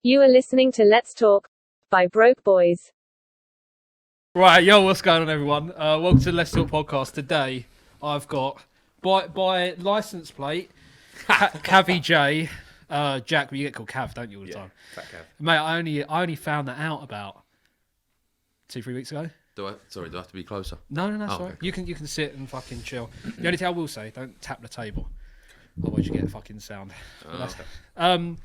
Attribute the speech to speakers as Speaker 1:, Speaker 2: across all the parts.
Speaker 1: You are listening to Let's Talk by Broke Boys.
Speaker 2: Right, yo, what's going on, everyone? Welcome to the Let's Talk podcast. Today, I've got by license plate, Cavi J, Jack. You get called Cav, don't you, all the time?
Speaker 3: Fat Cav.
Speaker 2: Mate, I only found that out about 2-3 weeks ago.
Speaker 3: Do I have to be closer?
Speaker 2: No,
Speaker 3: Oh,
Speaker 2: sorry.
Speaker 3: okay.
Speaker 2: You can sit and fucking chill. The only thing I will say, don't tap the table, otherwise you get a fucking sound.
Speaker 3: Okay.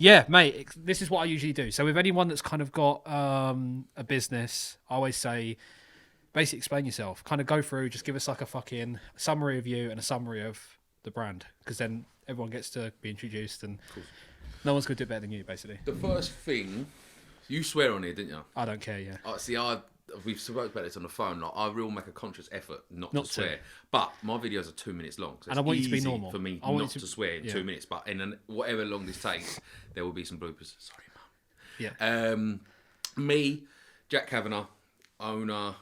Speaker 2: Yeah, mate, this is what I usually do. So with anyone that's kind of got a business, I always say, basically explain yourself. Kind of go through, just give us like a fucking summary of you and a summary of the brand. Because then everyone gets to be introduced and no one's going to do it better than you, basically.
Speaker 3: The first thing, you swear on it, didn't you?
Speaker 2: I don't care, yeah.
Speaker 3: We've spoke about this on the phone. Like, I really make a conscious effort not to
Speaker 2: to.
Speaker 3: swear. But my videos are 2 minutes long. So
Speaker 2: And I
Speaker 3: it's
Speaker 2: want you to be
Speaker 3: easy
Speaker 2: normal.
Speaker 3: for me
Speaker 2: I want
Speaker 3: not
Speaker 2: you
Speaker 3: to swear in 2 minutes. But in whatever long this takes, there will be some bloopers. Sorry, Mum.
Speaker 2: Yeah.
Speaker 3: Me, Jack Cavanagh, owner,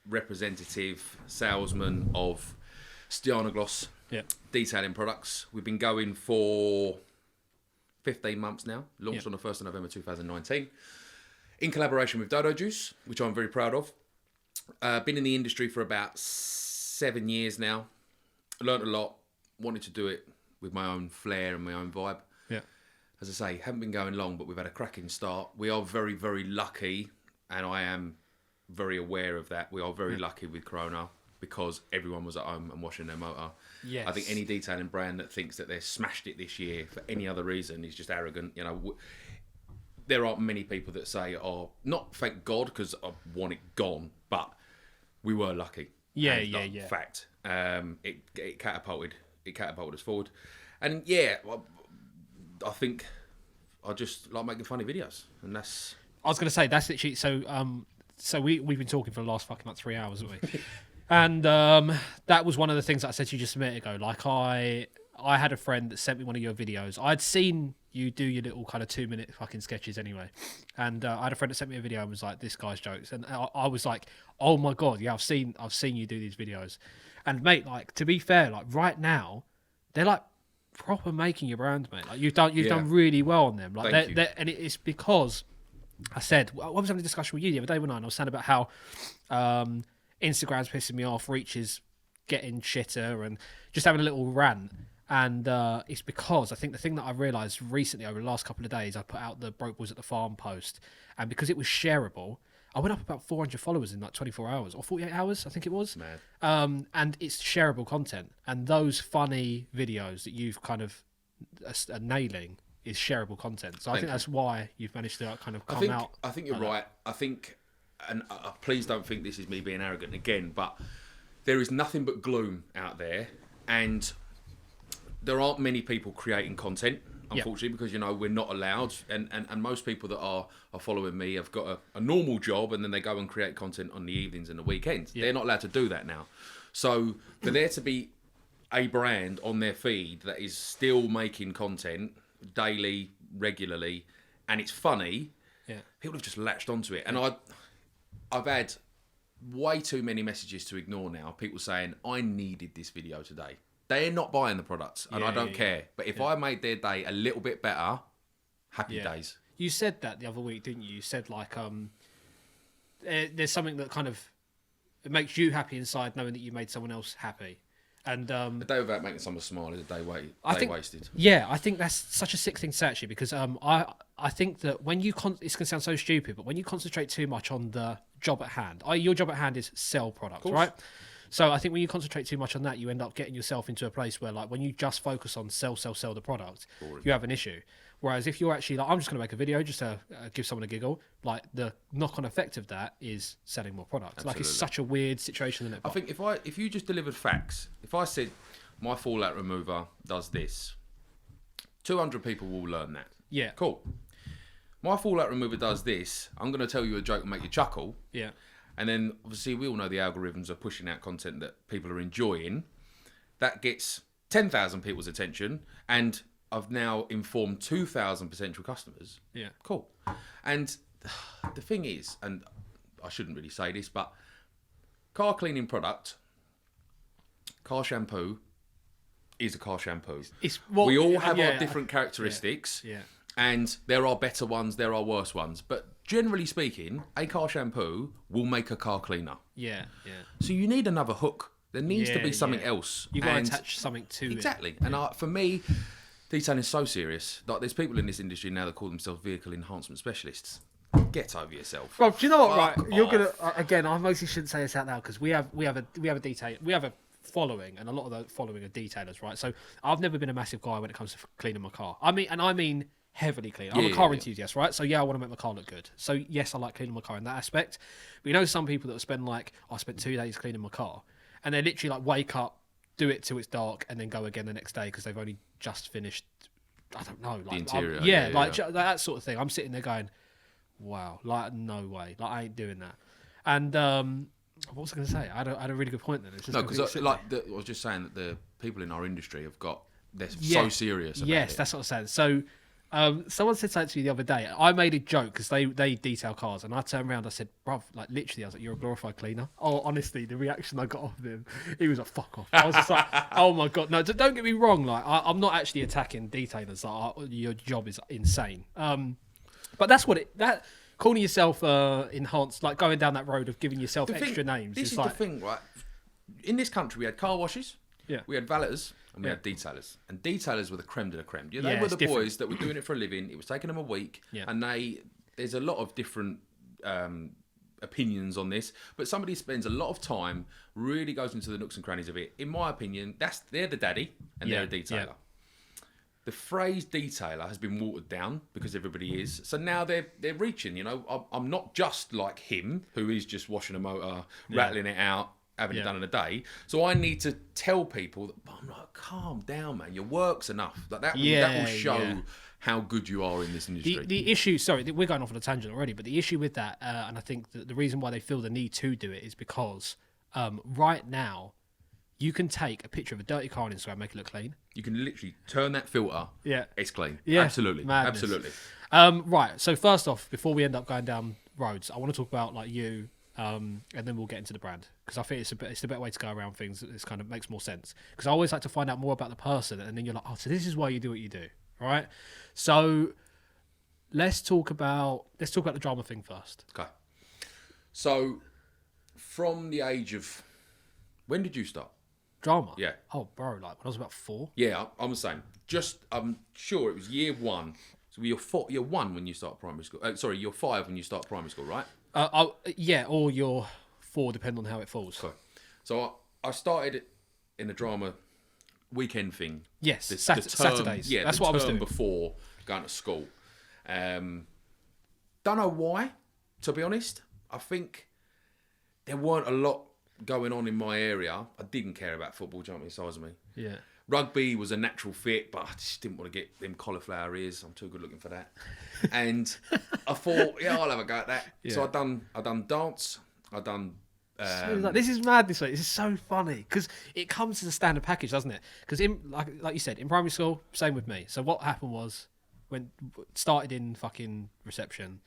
Speaker 3: representative, salesman of Gloss
Speaker 2: Yeah.
Speaker 3: detailing products. We've been going for 15 months now. Launched on the 1st of November 2019. In collaboration with Dodo Juice, which I'm very proud of. Been in the industry for about 7 years now. Learned a lot. Wanted to do it with my own flair and my own vibe.
Speaker 2: Yeah.
Speaker 3: As I say, haven't been going long, but we've had a cracking start. We are very, very lucky, and I am very aware of that. We are very lucky with Corona because everyone was at home and washing their motor.
Speaker 2: Yes.
Speaker 3: I think any detailing brand that thinks that they've smashed it this year for any other reason is just arrogant. You know, there aren't many people that say, "Oh, not thank God," because I want it gone, but we were lucky.
Speaker 2: Yeah.
Speaker 3: Fact. It catapulted us forward, and yeah, I think I just like making funny videos, and that's.
Speaker 2: I was going to say, that's literally... So we've been talking for the last fucking 3 hours, haven't we? And that was one of the things that I said to you just a minute ago. Like, I had a friend that sent me one of your videos. I'd seen you do your little kind of 2-minute fucking sketches anyway. And I had a friend that sent me a video and was like, this guy's jokes. And I was like, oh my God, yeah, I've seen you do these videos. And mate, like, to be fair, like right now, they're like proper making your brand, mate. Like you've done really well on them. Like
Speaker 3: Thank you.
Speaker 2: And it's because I said, I was having a discussion with you the other day, and I was saying about how Instagram's pissing me off, reach is getting shitter, and just having a little rant. And it's because I think the thing that I've realised recently over the last couple of days, I put out the Broke Boys at the Farm post, and because it was shareable, I went up about 400 followers in like 24 hours or 48 hours, I think it was.
Speaker 3: Mad.
Speaker 2: And it's shareable content, and those funny videos that you've kind of are nailing is shareable content. So I think that's why you've managed to kind of come out.
Speaker 3: I think you're right. I think, and please don't think this is me being arrogant again, but there is nothing but gloom out there, and there aren't many people creating content, unfortunately, because, you know, we're not allowed. And most people that are following me have got a normal job, and then they go and create content on the evenings and the weekends. They're not allowed to do that now. So for there to be a brand on their feed that is still making content daily, regularly, and it's funny, people have just latched onto it. And I've had way too many messages to ignore now. People saying, I needed this video today. They're not buying the products, and I don't care. But if I made their day a little bit better, happy days.
Speaker 2: You said that the other week, didn't you? You said like there's something that kind of it makes you happy inside knowing that you made someone else happy. And
Speaker 3: A day without making someone smile is a day wasted.
Speaker 2: Yeah, I think that's such a sick thing to say, actually, because I think that when you it's going to sound so stupid, but when you concentrate too much on the job at hand, your job at hand is sell products, right? So I think when you concentrate too much on that, you end up getting yourself into a place where, like, when you just focus on sell the product, you have an issue. Whereas if you're actually like, I'm just going to make a video just to give someone a giggle, like the knock-on effect of that is selling more products. Absolutely. Like, it's such a weird situation, isn't it?
Speaker 3: I think if you just delivered facts, if I said my fallout remover does this, 200 people will learn that.
Speaker 2: Yeah.
Speaker 3: Cool. My fallout remover does this. I'm going to tell you a joke and make you chuckle.
Speaker 2: Yeah.
Speaker 3: And then, obviously, we all know the algorithms are pushing out content that people are enjoying. That gets 10,000 people's attention, and I've now informed 2,000 potential customers.
Speaker 2: Yeah.
Speaker 3: Cool. And the thing is, and I shouldn't really say this, but car cleaning product, car shampoo is a car shampoo. We all have our different characteristics.
Speaker 2: Yeah.
Speaker 3: And there are better ones, there are worse ones. But generally speaking, a car shampoo will make a car cleaner.
Speaker 2: Yeah.
Speaker 3: So you need another hook. There needs to be something
Speaker 2: Yeah.
Speaker 3: else.
Speaker 2: You got to attach something to it.
Speaker 3: Exactly. And for me, detailing is so serious. Like, there's people in this industry now that call themselves vehicle enhancement specialists. Get over yourself.
Speaker 2: Rob, do you know what?
Speaker 3: Fuck
Speaker 2: Right, you're
Speaker 3: off.
Speaker 2: gonna again. I mostly shouldn't say this out loud because we have a following, and a lot of the following are detailers, right? So I've never been a massive guy when it comes to cleaning my car. I mean heavily clean. I'm a car enthusiast, right? So yeah, I want to make my car look good. So yes, I like cleaning my car in that aspect. But you know, some people that will spend like, I spent 2 days cleaning my car, and they literally like wake up, do it till it's dark, and then go again the next day because they've only just finished. I don't know, like
Speaker 3: the interior.
Speaker 2: that sort of thing. I'm sitting there going, wow, like no way, like I ain't doing that. And what was I going to say? I had a really good point then. It's just
Speaker 3: No, because I was just saying that the people in our industry they're so serious about
Speaker 2: yes,
Speaker 3: it.
Speaker 2: that's what I'm saying. So someone said something to me the other day. I made a joke because they detail cars, and I turned around, I said, bruv, like literally, I was like, you're a glorified cleaner. Oh, honestly, the reaction I got off of him, he was like, fuck off. I was just like, oh my God. No, don't get me wrong, like I'm not actually attacking detailers. Like, your job is insane. But that's what calling yourself enhanced, like going down that road of giving yourself extra names.
Speaker 3: This is
Speaker 2: like,
Speaker 3: the thing, right? In this country, we had car washes,
Speaker 2: yeah,
Speaker 3: we had valeters, and we had detailers. And detailers were the creme de la creme. They
Speaker 2: Yeah,
Speaker 3: were
Speaker 2: it's
Speaker 3: the
Speaker 2: different.
Speaker 3: boys that were doing it for a living. It was taking them a week,
Speaker 2: Yeah.
Speaker 3: and there's a lot of different opinions on this, but somebody spends a lot of time, really goes into the nooks and crannies of it. In my opinion, they're the daddy, and they're a detailer.
Speaker 2: Yeah.
Speaker 3: The phrase detailer has been watered down because everybody is. So now they're reaching, you know, I'm not just like him who is just washing a motor, rattling it out, having it done in a day. So I need to tell people that, I'm like, calm down, man. Your work's enough. Like that will show how good you are in this industry.
Speaker 2: The issue, sorry, we're going off on a tangent already, but the issue with that, and I think the reason why they feel the need to do it is because right now, you can take a picture of a dirty car on Instagram and make it look clean.
Speaker 3: You can literally turn that filter.
Speaker 2: Yeah.
Speaker 3: It's clean.
Speaker 2: Yeah.
Speaker 3: Absolutely.
Speaker 2: Madness.
Speaker 3: Absolutely.
Speaker 2: Right. So first off, before we end up going down roads, I want to talk about like you, and then we'll get into the brand because I think it's the better way to go around things. It's kind of makes more sense because I always like to find out more about the person, and then you're like, oh, so this is why you do what you do, right? So let's talk about the drama thing first.
Speaker 3: Okay. So from the age of, when did you start?
Speaker 2: Drama.
Speaker 3: Yeah.
Speaker 2: Oh, bro, like when I was about 4.
Speaker 3: Yeah, I'm the same. I'm sure it was year 1. So you're 1 when you start primary school. You're 5 when you start primary school, right?
Speaker 2: Yeah, or you're 4, depending on how it falls.
Speaker 3: Okay. So I started in a drama weekend thing.
Speaker 2: Yes,
Speaker 3: the
Speaker 2: Saturdays.
Speaker 3: Yeah,
Speaker 2: that's
Speaker 3: the
Speaker 2: what I was
Speaker 3: term
Speaker 2: doing
Speaker 3: before going to school. Don't know why, to be honest. I think there weren't a lot going on in my area. I didn't care about football, do you know what I mean? Size of me.
Speaker 2: Yeah.
Speaker 3: Rugby was a natural fit, but I just didn't want to get them cauliflower ears. I'm too good looking for that. And I thought, I'll have a go at that.
Speaker 2: Yeah.
Speaker 3: So I done dance. I done.
Speaker 2: This is mad. This is so funny because it comes as a standard package, doesn't it? Because like you said, in primary school, same with me. So what happened was when started in fucking reception.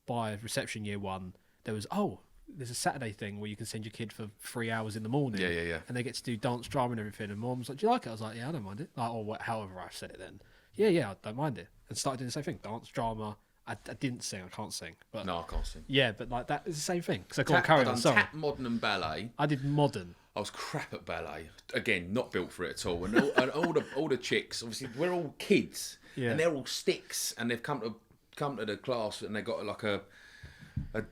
Speaker 2: By reception year 1, there's a Saturday thing where you can send your kid for 3 hours in the morning.
Speaker 3: Yeah.
Speaker 2: And they get to do dance, drama, and everything. And Mom was like, "Do you like it?" I was like, "Yeah, I don't mind it." Like, however I said it then. Yeah, I don't mind it. And started doing the same thing, dance, drama. I didn't sing. I can't sing. But
Speaker 3: No, I can't sing.
Speaker 2: yeah, but like that is the same thing. So go on, carry
Speaker 3: I
Speaker 2: on.
Speaker 3: done
Speaker 2: Sorry,
Speaker 3: tap, modern, and ballet.
Speaker 2: I did modern.
Speaker 3: I was crap at ballet. Again, not built for it at all. And all the chicks, obviously, we're all kids, and they're all sticks, and they've come to the class, and they got like a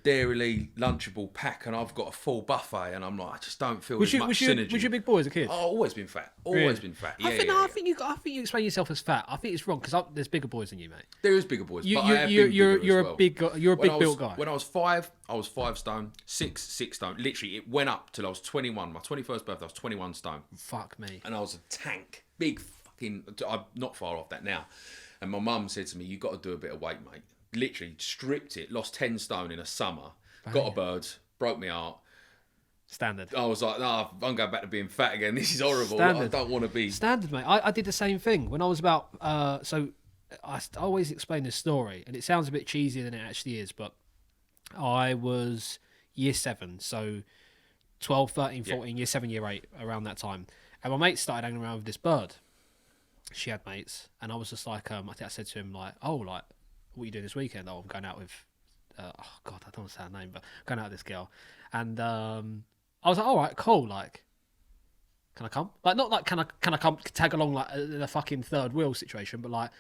Speaker 3: Dairy Lunchable pack, and I've got a full buffet, and I'm like, I just don't feel much synergy.
Speaker 2: Was you a big boy as a kid?
Speaker 3: I've always been fat. Always been fat. Yeah,
Speaker 2: I think you explain yourself as fat. I think it's wrong because there's bigger boys than you, mate.
Speaker 3: There is bigger boys, but I have
Speaker 2: you're
Speaker 3: been bigger as well.
Speaker 2: You're a big built guy.
Speaker 3: When I was 5, I was 5 stone. 6 stone. Literally, it went up till I was 21. My 21st birthday, I was 21 stone.
Speaker 2: Fuck me.
Speaker 3: And I was a tank. Big fucking... I'm not far off that now. And my mum said to me, you got to do a bit of weight, mate. Literally stripped it, lost 10 stone in a summer. Got a bird, broke my heart.
Speaker 2: Standard.
Speaker 3: I was like, no, I'm going back to being fat again. This is horrible.
Speaker 2: Standard.
Speaker 3: I don't want to be...
Speaker 2: Standard, mate. I did the same thing when I was about... so I always explain this story, and it sounds a bit cheesier than it actually is, but I was year 7, so 12, 13, 14, year 7, year 8, around that time. And my mate started hanging around with this bird. she had mates, and I was just like, I think I said to him like, oh, like, what are you doing this weekend? Oh, I'm going out with, oh God, I don't want to say her name, but going out with this girl, and I was like, all right, cool, like, can I come? Like, not like, can I come tag along like in a fucking third wheel situation, but like,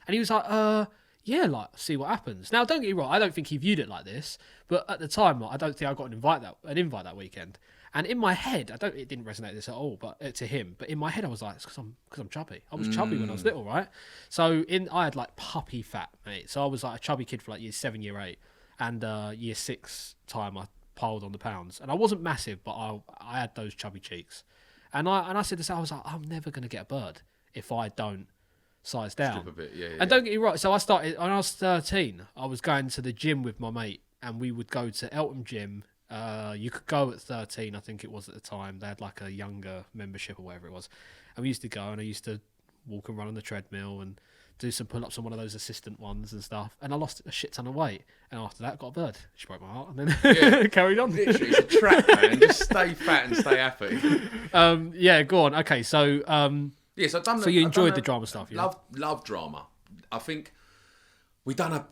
Speaker 2: and he was like, yeah, like, see what happens. Now, don't get me wrong, I don't think he viewed it like this, but at the time, like, I don't think I got an invite that weekend. And in my head, it didn't resonate this at all, but to him. But in my head, I was like, it's because I'm chubby. I was chubby when I was little, right? So I had like puppy fat, mate. So I was like a chubby kid for like year 7, year 8, and year 6 time I piled on the pounds, and I wasn't massive, but I had those chubby cheeks. And I said this, I was like, I'm never gonna get a bird if I don't size down.
Speaker 3: Strip a bit, yeah.
Speaker 2: And don't get me wrong. So I started when I was 13. I was going to the gym with my mate, and we would go to Eltham Gym. You could go at 13, I think it was at the time. They had like a younger membership or whatever it was. And we used to go, and I used to walk and run on the treadmill and do some pull-ups on one of those assistant ones and stuff. And I lost a shit ton of weight. And after that, got a bird. She broke my heart, and then carried on.
Speaker 3: Literally, it's a trap, man. Just stay fat and stay happy.
Speaker 2: Yeah, go on. Okay, so
Speaker 3: Yes, I've done.
Speaker 2: So you enjoyed the drama stuff, yeah?
Speaker 3: Love drama. I think we done a.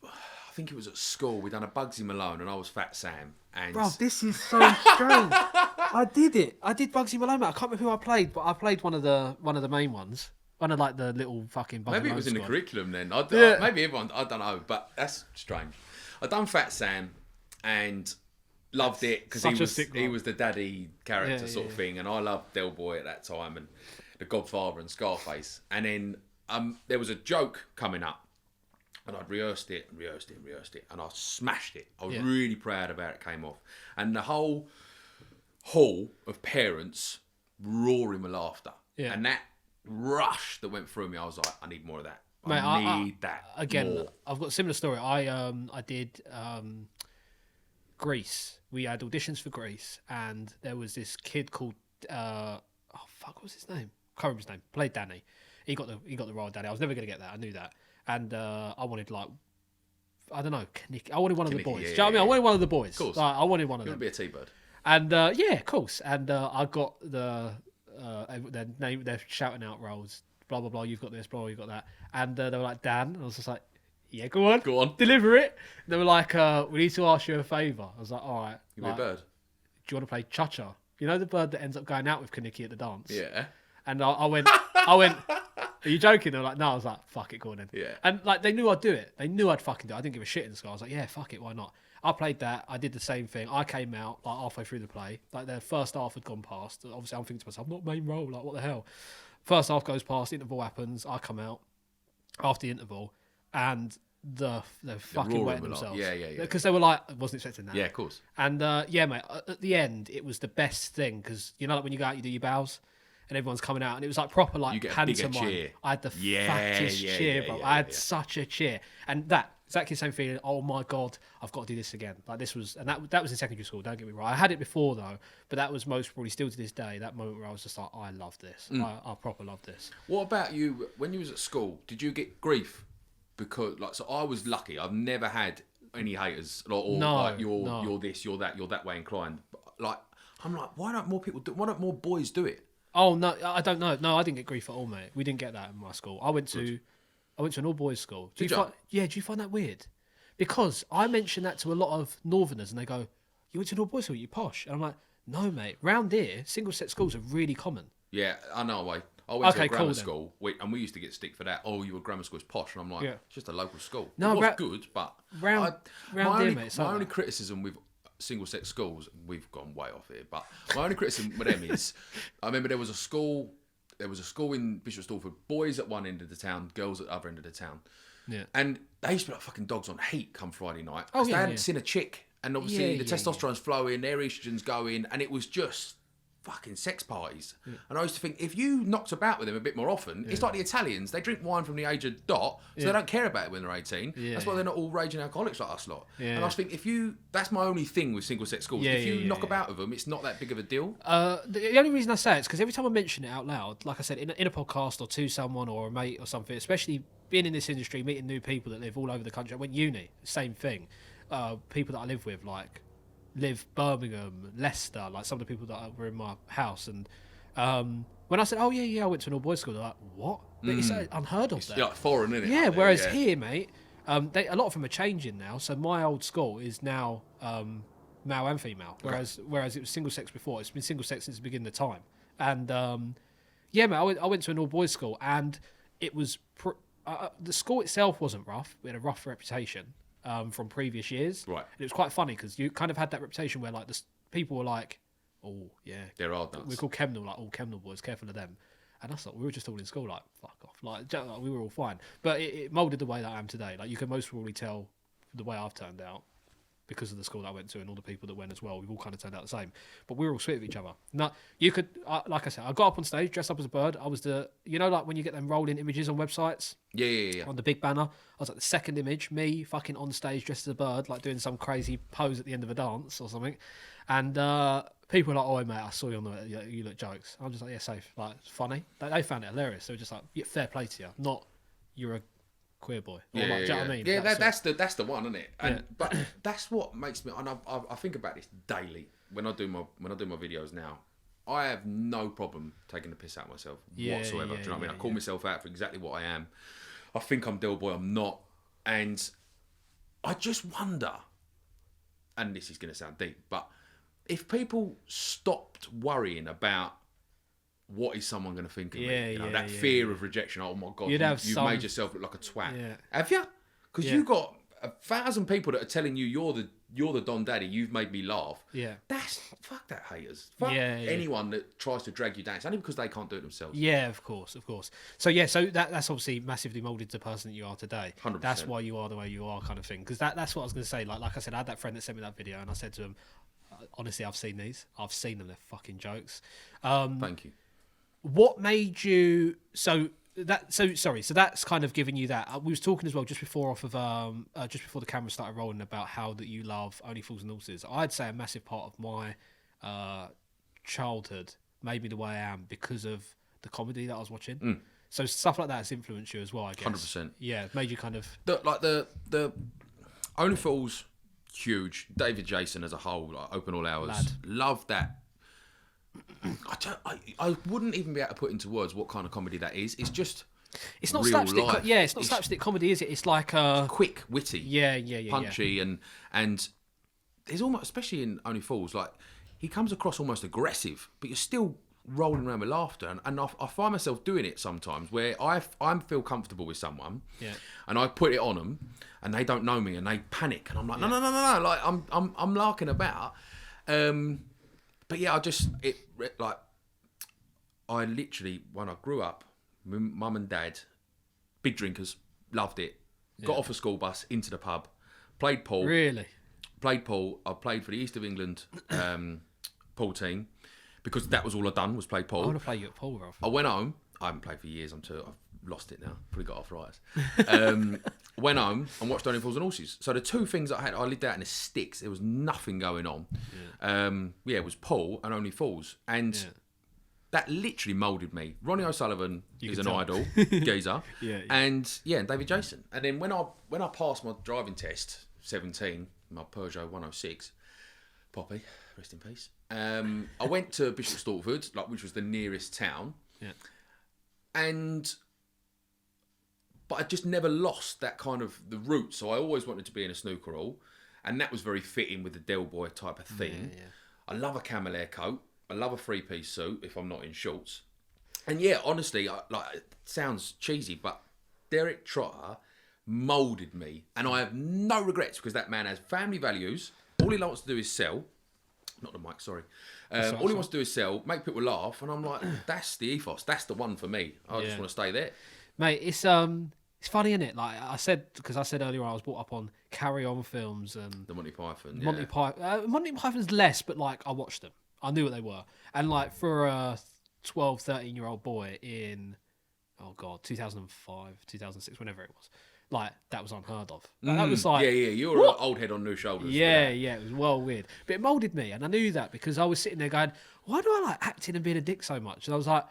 Speaker 3: I think it was at school. We done a Bugsy Malone, and I was Fat Sam. And
Speaker 2: bro, this is so strange. I did it. I did Bugsy Malone. I can't remember who I played, but I played one of the main ones. One of like the little fucking Bugsy
Speaker 3: maybe
Speaker 2: Malone
Speaker 3: it was in the
Speaker 2: squad.
Speaker 3: curriculum then.
Speaker 2: Yeah.
Speaker 3: Maybe everyone. I don't know, but that's strange. I done Fat Sam and loved it because he was the daddy character sort of thing, and I loved Del Boy at that time and The Godfather and Scarface. And then there was a joke coming up. And I'd rehearsed it, and I smashed it. I was really proud of how it came off. And the whole hall of parents roaring with laughter. Yeah. And that rush that went through me, I was like, I need more of that.
Speaker 2: Mate,
Speaker 3: I need that
Speaker 2: again,
Speaker 3: more.
Speaker 2: I've got a similar story. I did Grease. We had auditions for Grease, and there was this kid called what was his name? Can't remember his name. Played Danny. He got the role of Danny. I was never gonna get that. I knew that. And I wanted like, I don't know, I wanted one of the boys. Do you know what I mean? I wanted one of the boys.
Speaker 3: Of course.
Speaker 2: Like, I wanted one of them.
Speaker 3: You want to be a T-bird.
Speaker 2: And yeah, of course. And I got their name. They're shouting out roles. Blah blah blah. You've got this. Blah blah. You've got that. And they were like, Dan. And I was just like, yeah, go on, deliver it. And they were like, we need to ask you a favour. I was like, all right.
Speaker 3: You be a bird.
Speaker 2: Do you want to play Cha-Cha? You know the bird that ends up going out with Kaniki at the dance.
Speaker 3: Yeah.
Speaker 2: And I went. Are you joking? They were like, no. I was like, fuck it, go on then.
Speaker 3: Yeah.
Speaker 2: And like, they knew I'd do it. They knew I'd fucking do it. I didn't give a shit in the sky. I was like, yeah, fuck it, why not? I played that. I did the same thing. I came out like halfway through the play. Like the first half had gone past. Obviously, I'm thinking to myself, not main role. Like, what the hell? First half goes past. Interval happens. I come out after the interval, and they're fucking wetting themselves.
Speaker 3: Yeah.
Speaker 2: Because they were like, I wasn't expecting that.
Speaker 3: Yeah, of course.
Speaker 2: And yeah, mate. At the end, it was the best thing because you know, like when you go out, you do your bows. And everyone's coming out, and it was like proper like pantomime.
Speaker 3: Cheer.
Speaker 2: I had the fattest cheer, bro. I had such a cheer, and that exactly the same feeling. Oh my god, I've got to do this again. Like this was, and that was in secondary school. Don't get me wrong. I had it before though, but that was most probably still to this day. That moment where I was just like, I love this. I proper love this.
Speaker 3: What about you? When you was at school, did you get grief? Because like, so I was lucky. I've never had any haters like you're this, you're that, you're that way inclined. Like I'm like, why don't more people do? Why don't more boys do it?
Speaker 2: Oh no, I don't know. No, I didn't get grief at all, mate. We didn't get that in my school. I went to an all boys school. Do you find that weird? Because I mentioned that to a lot of Northerners, and they go, "You went to an all boys school? You posh?" And I'm like, "No, mate. Round here, single sex schools are really common."
Speaker 3: Yeah, I know. I went to a grammar school, and we used to get stick for that. Oh, your grammar school is posh, and I'm like, it's just a local school.
Speaker 2: No,
Speaker 3: it was good, but
Speaker 2: round
Speaker 3: my
Speaker 2: here, mate.
Speaker 3: My only criticism with single-sex schools, we've gone way off here, but my only criticism with them is, I remember there was a school in Bishop Stortford, boys at one end of the town, girls at the other end of the town. Yeah. And they used to be like fucking dogs on heat come Friday night. Oh, yeah, they hadn't seen a chick, and obviously the testosterone's flowing, their estrogen's going, and it was just fucking sex parties. Yeah. And I used to think, if you knocked about with them a bit more often, it's like the Italians. They drink wine from the age of dot, so they don't care about it when they're 18. Yeah, that's why they're not all raging alcoholics like us lot. Yeah. And I was thinking, that's my only thing with single-sex schools. If you knock about with them, it's not that big of a deal.
Speaker 2: The only reason I say it is because every time I mention it out loud, like I said, in a podcast or to someone or a mate or something, especially being in this industry, meeting new people that live all over the country. I went uni, same thing. People that I live with, live Birmingham, Leicester, like some of the people that were in my house, and When I said, "Oh yeah, I went to an all-boys school," they're like, "What?" But it's unheard of there.
Speaker 3: Like foreign, isn't it?
Speaker 2: Yeah,
Speaker 3: up there,
Speaker 2: whereas here, mate, a lot of them are changing now. So my old school is now male and female, whereas it was single sex before. It's been single sex since the beginning of time. And yeah, mate, I went to an all boys school, and it was the school itself wasn't rough. We had a rough reputation from previous years.
Speaker 3: Right.
Speaker 2: And it was quite funny because you kind of had that reputation where like people were like, "Oh yeah,
Speaker 3: They're hard nuts.
Speaker 2: we're called Kemnal, like all Kemnal boys. Careful of them." And I thought we were just all in school, like fuck off, like we were all fine. But it moulded the way that I am today. Like you can most probably tell the way I've turned out because of the school that I went to and all the people that went as well. We've all kind of turned out the same. But we were all sweet with each other. Now you could, like I said, I got up on stage dressed up as a bird. I was like when you get them rolling images on websites.
Speaker 3: Yeah.
Speaker 2: On the big banner, I was like the second image, me fucking on stage dressed as a bird, like doing some crazy pose at the end of a dance or something. And people were like, "Oh, mate, I saw you on the. You look jokes." I'm just like, "Yeah, safe." Like, it's funny. They found it hilarious. They were just like, "Yeah, fair play to you." Not you're a queer boy. Or like, do you know what I mean?
Speaker 3: Yeah, that's the one, isn't it? And but that's what makes me. And I think about this daily when I do my videos now. I have no problem taking the piss out of myself whatsoever. Do you know what I mean? I call myself out for exactly what I am. I think I'm Del Boy. I'm not, and I just wonder. And this is going to sound deep, but if people stopped worrying about what is someone going to think of me, that fear of rejection. Oh my god, you've made yourself look like a twat. Yeah. Have you? Because you've got 1,000 people that are telling you you're the Don Daddy. You've made me laugh. Yeah, fuck that haters. Fuck anyone that tries to drag you down. It's only because they can't do it themselves.
Speaker 2: Yeah, of course. So that's obviously massively moulded the person that you are today. 100%. That's why you are the way you are, kind of thing. Because that's what I was going to say. Like I said, I had that friend that sent me that video, and I said to him, honestly, I've seen these. I've seen them. They're fucking jokes.
Speaker 3: Thank you.
Speaker 2: What made you so that's kind of giving you that. We was talking as well just before the camera started rolling about how that you love Only Fools and Horses. I'd say a massive part of my childhood made me the way I am because of the comedy that I was watching. So stuff like that has influenced you as well, I guess.
Speaker 3: 100%.
Speaker 2: Yeah, made you kind of
Speaker 3: the Only Fools. Huge. David Jason as a whole, like Open All Hours.
Speaker 2: Lad.
Speaker 3: Love that. I wouldn't even be able to put into words what kind of comedy that is. It's just
Speaker 2: it's not
Speaker 3: real
Speaker 2: slapstick.
Speaker 3: life.
Speaker 2: It's not slapstick comedy, is it? It's like
Speaker 3: quick, witty.
Speaker 2: Yeah.
Speaker 3: Punchy and there's almost, especially in Only Fools, like he comes across almost aggressive, but you're still rolling around with laughter. And I find myself doing it sometimes where I feel comfortable with someone, and I put it on them, and they don't know me, and they panic, and I'm like, no, like I'm larking about. But yeah, I literally, when I grew up, mum and dad, big drinkers, loved it. Got off a school bus into the pub, played pool.
Speaker 2: Really?
Speaker 3: Played pool. I played for the East of England pool team because that was all I'd done was play pool.
Speaker 2: I want to play you at pool, Ralph.
Speaker 3: I went home. I haven't played for years. I've lost it now. Probably got arthritis. Went home and watched Only Fools and Horses. So the two things I had, I lived out in the sticks. There was nothing going on. It was pool and Only Fools. And that literally moulded me. Ronnie O'Sullivan is an idol, geezer. And David Jason. And then when I passed my driving test, 17, my Peugeot 106, Poppy, rest in peace. I went to Bishop Stortford, which was the nearest town. But I just never lost that kind of the root. So I always wanted to be in a snooker hall, and that was very fitting with the Del Boy type of thing. I love a camel hair coat. I love a 3-piece suit if I'm not in shorts. And honestly, it sounds cheesy, but Derek Trotter moulded me, and I have no regrets because that man has family values. All he wants to do is sell. Not the mic, sorry. All he wants to do is sell, make people laugh, and I'm like, that's the ethos. That's the one for me. I just want to stay there.
Speaker 2: Mate, it's funny, isn't it? Like I said earlier, I was brought up on Carry On films and
Speaker 3: the Monty Python.
Speaker 2: Monty Python's less, but I watched them. I knew what they were, and for a 12, 13-year-old boy in 2005, 2006, whenever it was, that was unheard of. That was
Speaker 3: you were an old head on new shoulders.
Speaker 2: It was well weird, but it moulded me, and I knew that because I was sitting there going, why do I like acting and being a dick so much? And I was like,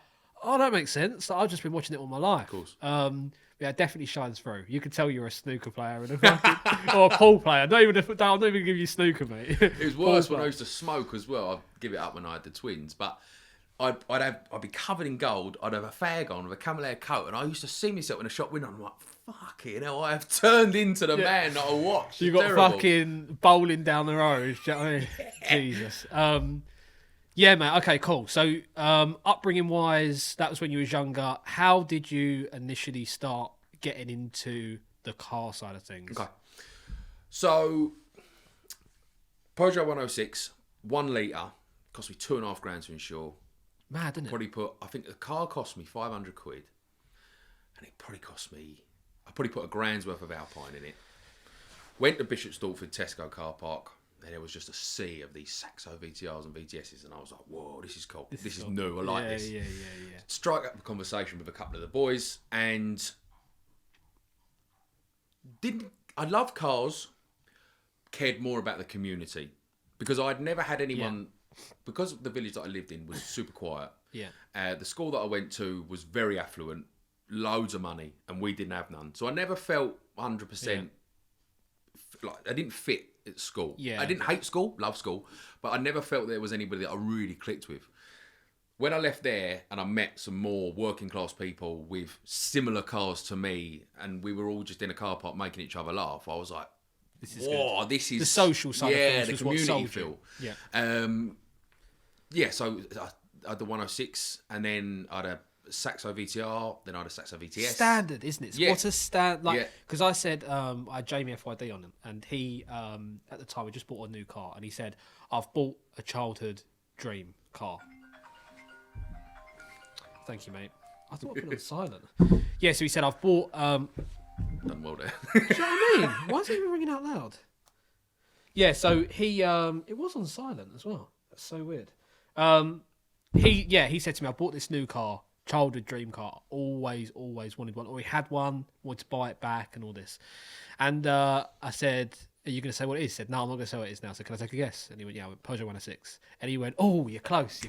Speaker 2: oh, that makes sense. I've just been watching it all my life.
Speaker 3: Of course.
Speaker 2: It definitely shines through. You can tell you're a snooker player or a pool player. I'm not even give you snooker, mate.
Speaker 3: It was worse when I used to smoke as well. I'd give it up when I had the twins. But I'd be covered in gold. I'd have a fag on with a camel hair coat, and I used to see myself in a shop window. And I'm like, fucking hell, I have turned into the man that I watched.
Speaker 2: You got
Speaker 3: Terrible.
Speaker 2: fucking bowling down the road. Do you know what I mean? Jesus. Yeah, mate. Okay, cool. So, upbringing wise, that was when you was younger. How did you initially start getting into the car side of things?
Speaker 3: Okay. So, Peugeot 106, 1 litre, cost me £2,500 to insure.
Speaker 2: Mad, didn't it?
Speaker 3: I think the car cost me 500 quid, and it probably cost me, I probably put £1,000 worth of Alpine in it. Went to Bishop Stortford Tesco car park, and there was just a sea of these Saxo VTRs and VTSs, and I was like, whoa, this is cool. This is new. I like this.
Speaker 2: Yeah.
Speaker 3: Strike up a conversation with a couple of the boys, and I love cars, cared more about the community, because I'd never had anyone, because the village that I lived in was super quiet.
Speaker 2: Yeah.
Speaker 3: The school that I went to was very affluent, loads of money, and we didn't have none. So I never felt 100% like I didn't fit at school.
Speaker 2: Yeah.
Speaker 3: I didn't hate school, love school, but I never felt there was anybody that I really clicked with. When I left there and I met some more working class people with similar cars to me, and we were all just in a car park making each other laugh, I was like,
Speaker 2: This is
Speaker 3: whoa,
Speaker 2: good.
Speaker 3: this is...
Speaker 2: The social side of things
Speaker 3: the
Speaker 2: was what
Speaker 3: community
Speaker 2: sold
Speaker 3: feel.
Speaker 2: you. Yeah.
Speaker 3: So I had the 106, and then I had a Saxo VTR, then I had a Saxo VTS.
Speaker 2: Standard, isn't it?
Speaker 3: Yeah.
Speaker 2: What's a stand like?
Speaker 3: Yeah.
Speaker 2: Because I said I had Jamie FYD on him, and he at the time we just bought a new car, and he said, "I've bought a childhood dream car." Thank you, mate. I thought I put it on silent. Yeah, so he said, "I've bought."
Speaker 3: Done well there.
Speaker 2: Do you know what I mean? Why is it even ringing out loud? Yeah, so he it was on silent as well. That's so weird. He said to me, "I bought this new car, childhood dream car. Always wanted one. Or he had one, wanted to buy it back, and all this." And I said, "Are you going to say what it is?" He said, "No, I'm not going to say what it is now." So can I take a guess? And he went, "Yeah, I went Peugeot 106." And he went, "Oh, you're close.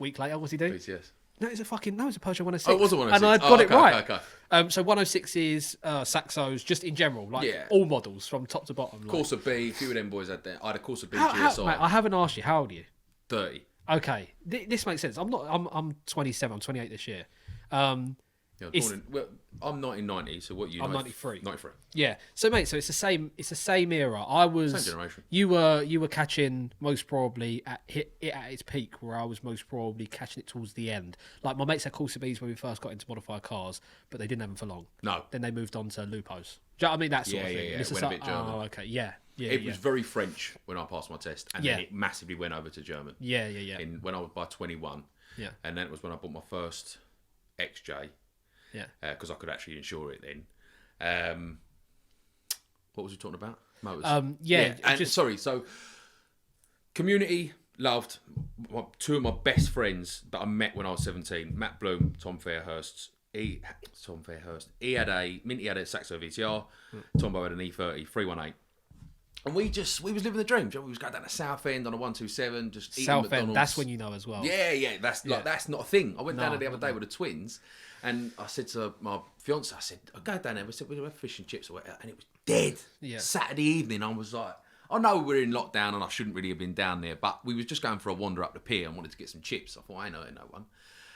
Speaker 2: Week later, what's he doing?
Speaker 3: VTS.
Speaker 2: No, it's a Peugeot 106.
Speaker 3: Oh, it was a 106.
Speaker 2: And I got it right.
Speaker 3: Okay.
Speaker 2: So 106 is Saxos, just in general, like
Speaker 3: Yeah.
Speaker 2: all models from top to bottom. Like.
Speaker 3: Corsa B, a few of them boys had that. I had a Corsa B
Speaker 2: How,
Speaker 3: GSI.
Speaker 2: mate, I haven't asked you, how old are you?
Speaker 3: 30.
Speaker 2: Okay, this makes sense. I'm 27. I'm 28 this year.
Speaker 3: Yeah, I was born in, well, I'm 1990, so what you?
Speaker 2: I'm 93.
Speaker 3: 93.
Speaker 2: Yeah. So mate, so it's the same era. I was
Speaker 3: Same generation.
Speaker 2: You were catching most probably at its peak, where I was most probably catching it towards the end. Like my mates had Corsa Bs when we first got into modified cars, but they didn't have them for long.
Speaker 3: No.
Speaker 2: Then they moved on to Lupos. Do you know what I mean? That sort of thing.
Speaker 3: Yeah.
Speaker 2: And it's
Speaker 3: It
Speaker 2: just
Speaker 3: went a bit German.
Speaker 2: Oh, okay. Yeah.
Speaker 3: It was very French when I passed my test, and
Speaker 2: Yeah.
Speaker 3: then it massively went over to German.
Speaker 2: Yeah.
Speaker 3: When I was by 21.
Speaker 2: Yeah.
Speaker 3: And then it was when I bought my first XJ.
Speaker 2: Yeah.
Speaker 3: Because I could actually insure it then. What was we talking about? Motors. So community loved two of my best friends that I met when I was 17. Matt Bloom, Tom Fairhurst. He had a Saxo VTR. Tombo had an E30 318. And we was living the dream. We was going down to Southend on a 127, just eating
Speaker 2: Southend.
Speaker 3: McDonald's.
Speaker 2: That's when you know as well.
Speaker 3: Yeah. That's not a thing. I went down there the other day
Speaker 2: no.
Speaker 3: with the twins, and I said to my fiance, I said, "I'll go down there." We said, "We'll have fish and chips or whatever," and it was dead.
Speaker 2: Yeah.
Speaker 3: Saturday evening, I was like, I know we're in lockdown and I shouldn't really have been down there, but we was just going for a wander up the pier and wanted to get some chips. I thought, I know no one,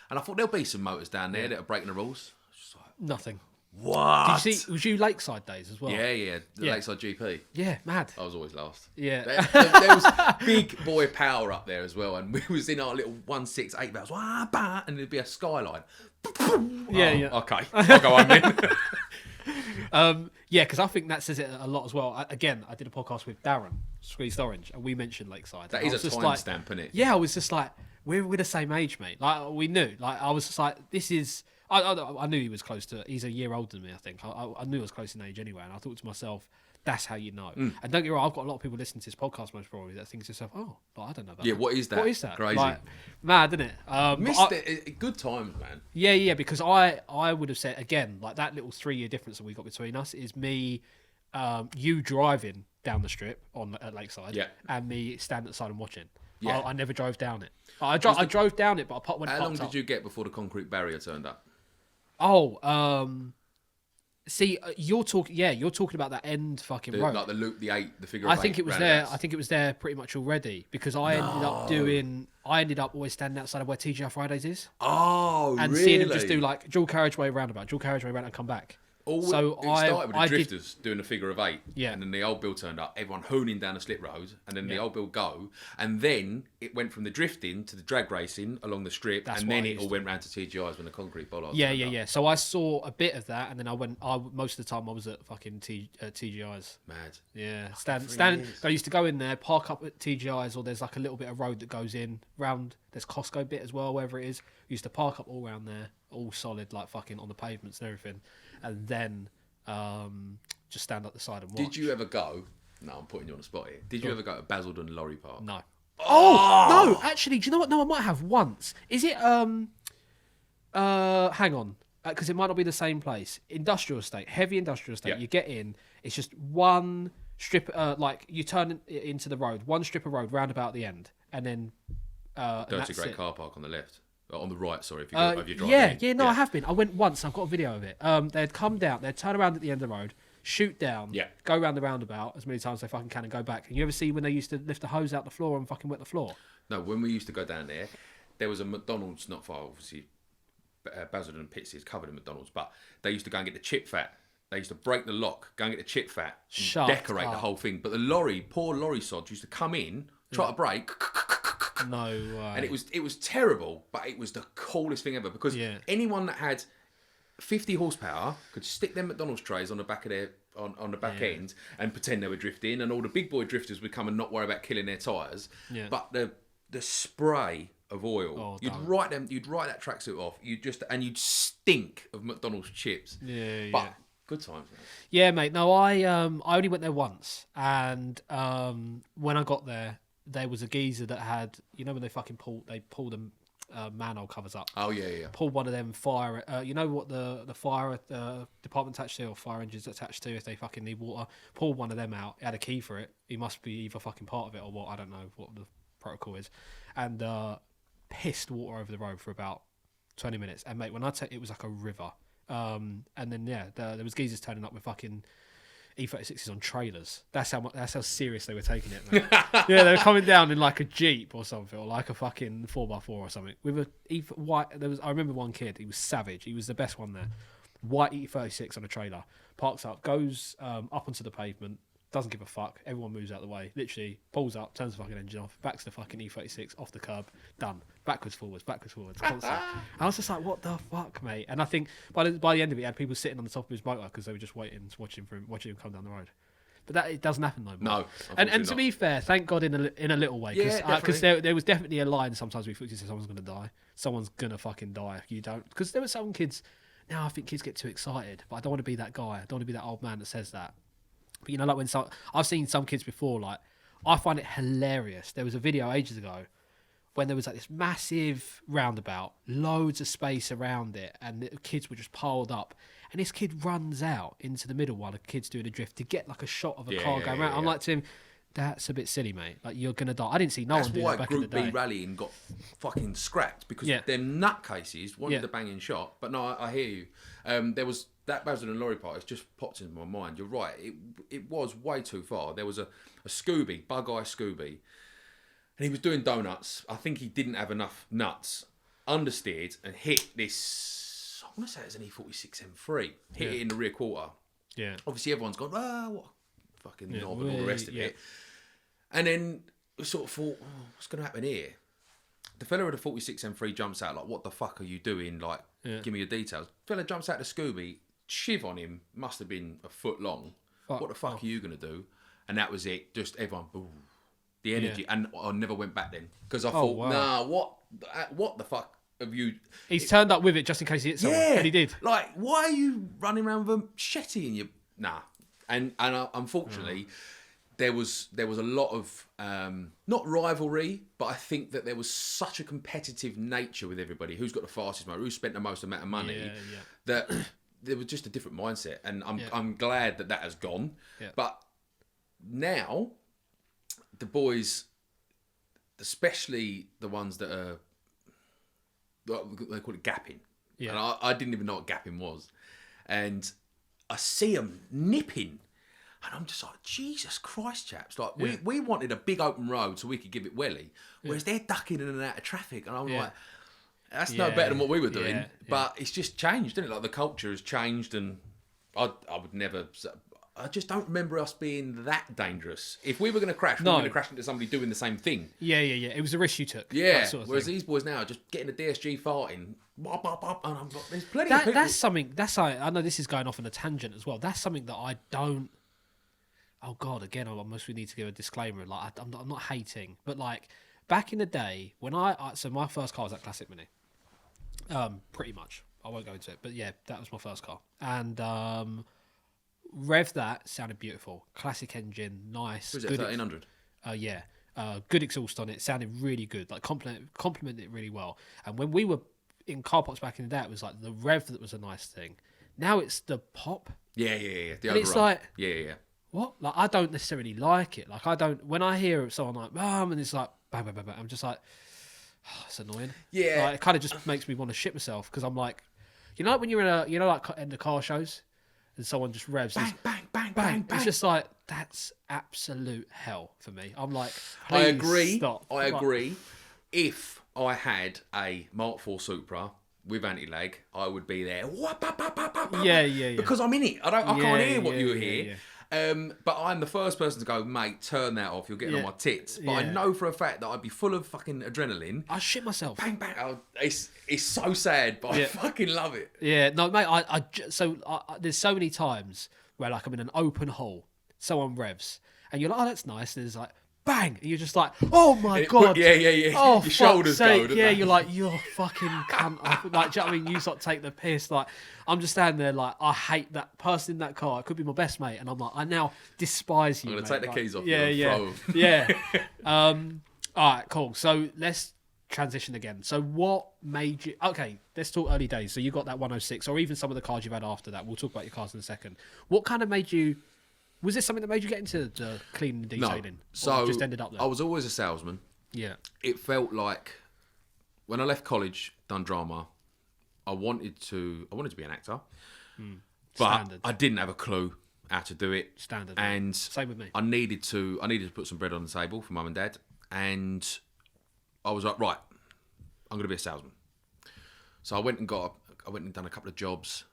Speaker 3: and I thought there'll be some motors down there that are breaking the rules. I was just like,
Speaker 2: Nothing.
Speaker 3: what?
Speaker 2: Did you see? Was you Lakeside days as well?
Speaker 3: Yeah. The Lakeside GP.
Speaker 2: Yeah, mad.
Speaker 3: I was always last.
Speaker 2: Yeah.
Speaker 3: There was big boy power up there as well, and we was in our little 168 valves, and there'd be a skyline.
Speaker 2: Yeah.
Speaker 3: Okay, I'll go home then.
Speaker 2: Yeah, because I think that says it a lot as well. I did a podcast with Darren, Squeezed Orange, and we mentioned Lakeside.
Speaker 3: That
Speaker 2: And
Speaker 3: is
Speaker 2: I
Speaker 3: a
Speaker 2: was just
Speaker 3: timestamp, isn't it?
Speaker 2: Yeah, I was just like, we're the same age, mate. Like, we knew. Like, I was just like, this is... I knew he was close to... He's a year older than me, I think. I knew he was close in age anyway, and I thought to myself, that's how you know. And don't get me wrong, I've got a lot of people listening to this podcast most probably that think to themselves, I don't know that.
Speaker 3: Yeah, what is that?
Speaker 2: What is that?
Speaker 3: Crazy.
Speaker 2: Like, mad, isn't it?
Speaker 3: Missed it. Good times, man.
Speaker 2: Yeah, because I would have said, again, like that little 3-year difference that we got between us is me, you driving down the strip at Lakeside, and me standing at the side and watching.
Speaker 3: Yeah.
Speaker 2: I never drove down it. I drove down it, but I when it
Speaker 3: How long
Speaker 2: popped
Speaker 3: did
Speaker 2: up.
Speaker 3: you get before the concrete barrier turned up?
Speaker 2: Oh, See, you're talking. Yeah, you're talking about that end fucking road.
Speaker 3: Like the loop, the 8, the figure.
Speaker 2: I
Speaker 3: of
Speaker 2: think
Speaker 3: 8
Speaker 2: it was there.
Speaker 3: roundabouts.
Speaker 2: I think it was there pretty much already because I ended up always standing outside of where TGI Fridays is
Speaker 3: Oh,
Speaker 2: and
Speaker 3: really?
Speaker 2: seeing them just do like dual carriageway roundabout, and come back.
Speaker 3: It started with the drifters doing a figure of 8,
Speaker 2: Yeah.
Speaker 3: and then the old bill turned up, everyone hooning down the slip road, and then the old bill go, and then it went from the drifting to the drag racing along the strip, and then it all went round to TGI's when the concrete bollards turned up.
Speaker 2: So I saw a bit of that, and then I went. Most of the time I was at fucking TGI's.
Speaker 3: Mad.
Speaker 2: Yeah, stand. I used to go in there, park up at TGI's, or there's like a little bit of road that goes in round. There's Costco bit as well, wherever it is. Used to park up all around there, all solid, like fucking on the pavements and everything, and then just stand up the side and watch.
Speaker 3: Did you ever go? No, I'm putting you on the spot here. Did you ever go to Basildon Lorry Park?
Speaker 2: No. Oh no! Actually, do you know what? No, I might have once. Is it? Hang on, because it might not be the same place. Industrial estate, heavy industrial estate.
Speaker 3: Yeah.
Speaker 2: You get in. It's just one strip. Like you turn into the road, one strip of road roundabout the end, and then.
Speaker 3: Dirty Great car park on the left. On the right, sorry, if you drive in.
Speaker 2: I have been. I went once. I've got a video of it. They'd come down. They'd turn around at the end of the road, shoot down, go around the roundabout as many times as they fucking can and go back. And you ever see when they used to lift the hose out the floor and fucking wet the floor?
Speaker 3: No, when we used to go down there was a McDonald's not far, obviously. Basildon and Pitsy is covered in McDonald's, but they used to go and get the chip fat. They used to break the lock, go and get the chip fat, and decorate the whole thing. But the poor lorry sods used to come in, try to break.
Speaker 2: No way.
Speaker 3: And it was terrible, but it was the coolest thing ever because anyone that had 50 horsepower could stick their McDonald's trays on the back of their on the back end and pretend they were drifting, and all the big boy drifters would come and not worry about killing their tyres. Yeah. But the spray of oil, you'd write that tracksuit off. You'd stink of McDonald's chips. But good times, man.
Speaker 2: Yeah, mate. No, I only went there once, and when I got there was a geezer that had, you know, when they fucking pull them manhole covers up.
Speaker 3: Oh yeah.
Speaker 2: Pulled one of them fire. You know what the fire department attached to, or fire engines attached to if they fucking need water. Pulled one of them out. He had a key for it. He must be either fucking part of it or what. I don't know what the protocol is. And pissed water over the road for about 20 minutes. And mate, when I tell it was like a river. And then there was geezers turning up with fucking E36s on trailers. That's how serious they were taking it. Yeah, they were coming down in like a Jeep or something, or like a fucking 4x4 or something with a white. I remember one kid. He was savage. He was the best one there. White E36 on a trailer, parks up, goes up onto the pavement. Doesn't give a fuck. Everyone moves out of the way. Literally pulls up, turns the fucking engine off, backs the fucking E36 off the curb. Done. Backwards, forwards, constant. I was just like, what the fuck, mate? And I think by the end of it, he had people sitting on the top of his motor because they were just waiting, watching him come down the road. But it doesn't happen no more.
Speaker 3: No,
Speaker 2: and to be fair, thank God in a little way, because there was definitely a line sometimes we thought someone's gonna die, someone's gonna fucking die if you don't. Because there were some kids. Now I think kids get too excited, but I don't want to be that guy. I don't want to be that old man that says that. But you know, like when I've seen some kids before, like I find it hilarious. There was a video ages ago when there was like this massive roundabout, loads of space around it, and the kids were just piled up. And this kid runs out into the middle while the kid's doing a drift to get like a shot of a car going around. I'm like to him, that's a bit silly, mate. Like you're gonna die. I didn't see no one do that back in the day.
Speaker 3: Group B rallying got fucking scrapped because them nutcases wanted the banging shot. But no, I hear you. There was that Basildon Lorry Park. It's just popped into my mind. You're right. It was way too far. There was a Scooby, Bug-Eye Scooby, and he was doing donuts. I think he didn't have enough nuts. Understeered and hit this. I want to say it's an E46 M3. Hit it in the rear quarter. Yeah. Obviously, everyone's gone, what a fucking knob and all the rest of it. And then we sort of thought, what's going to happen here? The fella with the 46 M3 jumps out like, what the fuck are you doing? Like, give me your details. Fella jumps out the Scooby, shiv on him, must have been a foot long. What the fuck are you going to do? And that was it. Just everyone, the energy. And I never went back then. Because I thought, nah, what the fuck have you...
Speaker 2: He's turned up with it just in case he hit someone. And he did.
Speaker 3: Like, why are you running around with a machete in your... Nah. And unfortunately... There was a lot of not rivalry, but I think that there was such a competitive nature with everybody. Who's got the fastest motor? Who spent the most amount of money? That there was just a different mindset, and I'm glad that has gone. Yeah. But now the boys, especially the ones that are, they call it gapping. Yeah. And I didn't even know what gapping was, and I see them nipping. And I'm just like, Jesus Christ, chaps. Like, we wanted a big open road so we could give it welly. Whereas they're ducking in and out of traffic. And I'm like, that's no better than what we were doing.
Speaker 2: Yeah.
Speaker 3: But it's just changed, isn't it? Like, the culture has changed. And I would never... I just don't remember us being that dangerous. If we were going to crash, we were going to crash into somebody doing the same thing.
Speaker 2: Yeah. It was a risk you took.
Speaker 3: Yeah.
Speaker 2: Sort of
Speaker 3: Whereas
Speaker 2: thing.
Speaker 3: these boys now are just getting a DSG farting. Bop, bop, bop, and I'm like, there's plenty of people...
Speaker 2: That's something... I know this is going off on a tangent as well. That's something that I don't... Oh God! Again, we need to give a disclaimer. Like, I'm not hating, but like back in the day when so my first car was that Classic Mini. Pretty much. I won't go into it, but yeah, that was my first car, and rev that sounded beautiful. Classic engine, nice.
Speaker 3: Was it 1300?
Speaker 2: Yeah. Good exhaust on it. Sounded really good. Like complemented it really well. And when we were in car parks back in the day, it was like the rev that was a nice thing. Now it's the pop.
Speaker 3: Yeah. The
Speaker 2: and it's
Speaker 3: overrun.
Speaker 2: like
Speaker 3: Yeah.
Speaker 2: What? Like, I don't necessarily like it. Like, I don't... When I hear someone like, and it's like, bang, bang, bang, bang, I'm just like, oh, it's annoying.
Speaker 3: Yeah.
Speaker 2: Like, it kind of just makes me want to shit myself because I'm like, you know, like when you're in the car shows and someone just revs.
Speaker 3: Bang, bang, bang.
Speaker 2: It's just like, that's absolute hell for me. I'm like,
Speaker 3: I agree.
Speaker 2: Stop.
Speaker 3: I agree. If I had a Mark IV Supra with anti-lag, I would be there.
Speaker 2: Yeah.
Speaker 3: Because I'm in it. I can't hear what you hear.
Speaker 2: Yeah.
Speaker 3: But I'm the first person to go, mate, turn that off. You're getting on my tits. But I know for a fact that I'd be full of fucking adrenaline.
Speaker 2: I shit myself.
Speaker 3: Bang, bang. It's so sad, but I fucking love it.
Speaker 2: Yeah, no, mate. There's so many times where like I'm in an open hole, someone revs, and you're like, oh, that's nice. And there's like, bang, and you're just like, oh my God.
Speaker 3: Yeah.
Speaker 2: Oh,
Speaker 3: your shoulders go.
Speaker 2: Yeah, you're like, you're fucking cunt. Like, do you know what I mean? You sort of take the piss. Like, I'm just standing there like, I hate that person in that car. It could be my best mate. And I'm like, I now despise you,
Speaker 3: I'm going to
Speaker 2: mate.
Speaker 3: take the keys off
Speaker 2: you
Speaker 3: and throw them.
Speaker 2: Yeah. All right, cool. So let's transition again. So what made you... Okay, let's talk early days. So you got that 106 or even some of the cars you've had after that. We'll talk about your cars in a second. What kind of made you... Was this something that made you get into the cleaning and detailing?
Speaker 3: No. So
Speaker 2: just ended up there?
Speaker 3: I was always a salesman.
Speaker 2: Yeah.
Speaker 3: It felt like when I left college, done drama, I wanted to be an actor. But
Speaker 2: Standard.
Speaker 3: I didn't have a clue how to do it.
Speaker 2: Standard.
Speaker 3: And
Speaker 2: Same with me.
Speaker 3: I needed to put some bread on the table for mum and dad. And I was like, right, I'm going to be a salesman. So I went and done a couple of jobs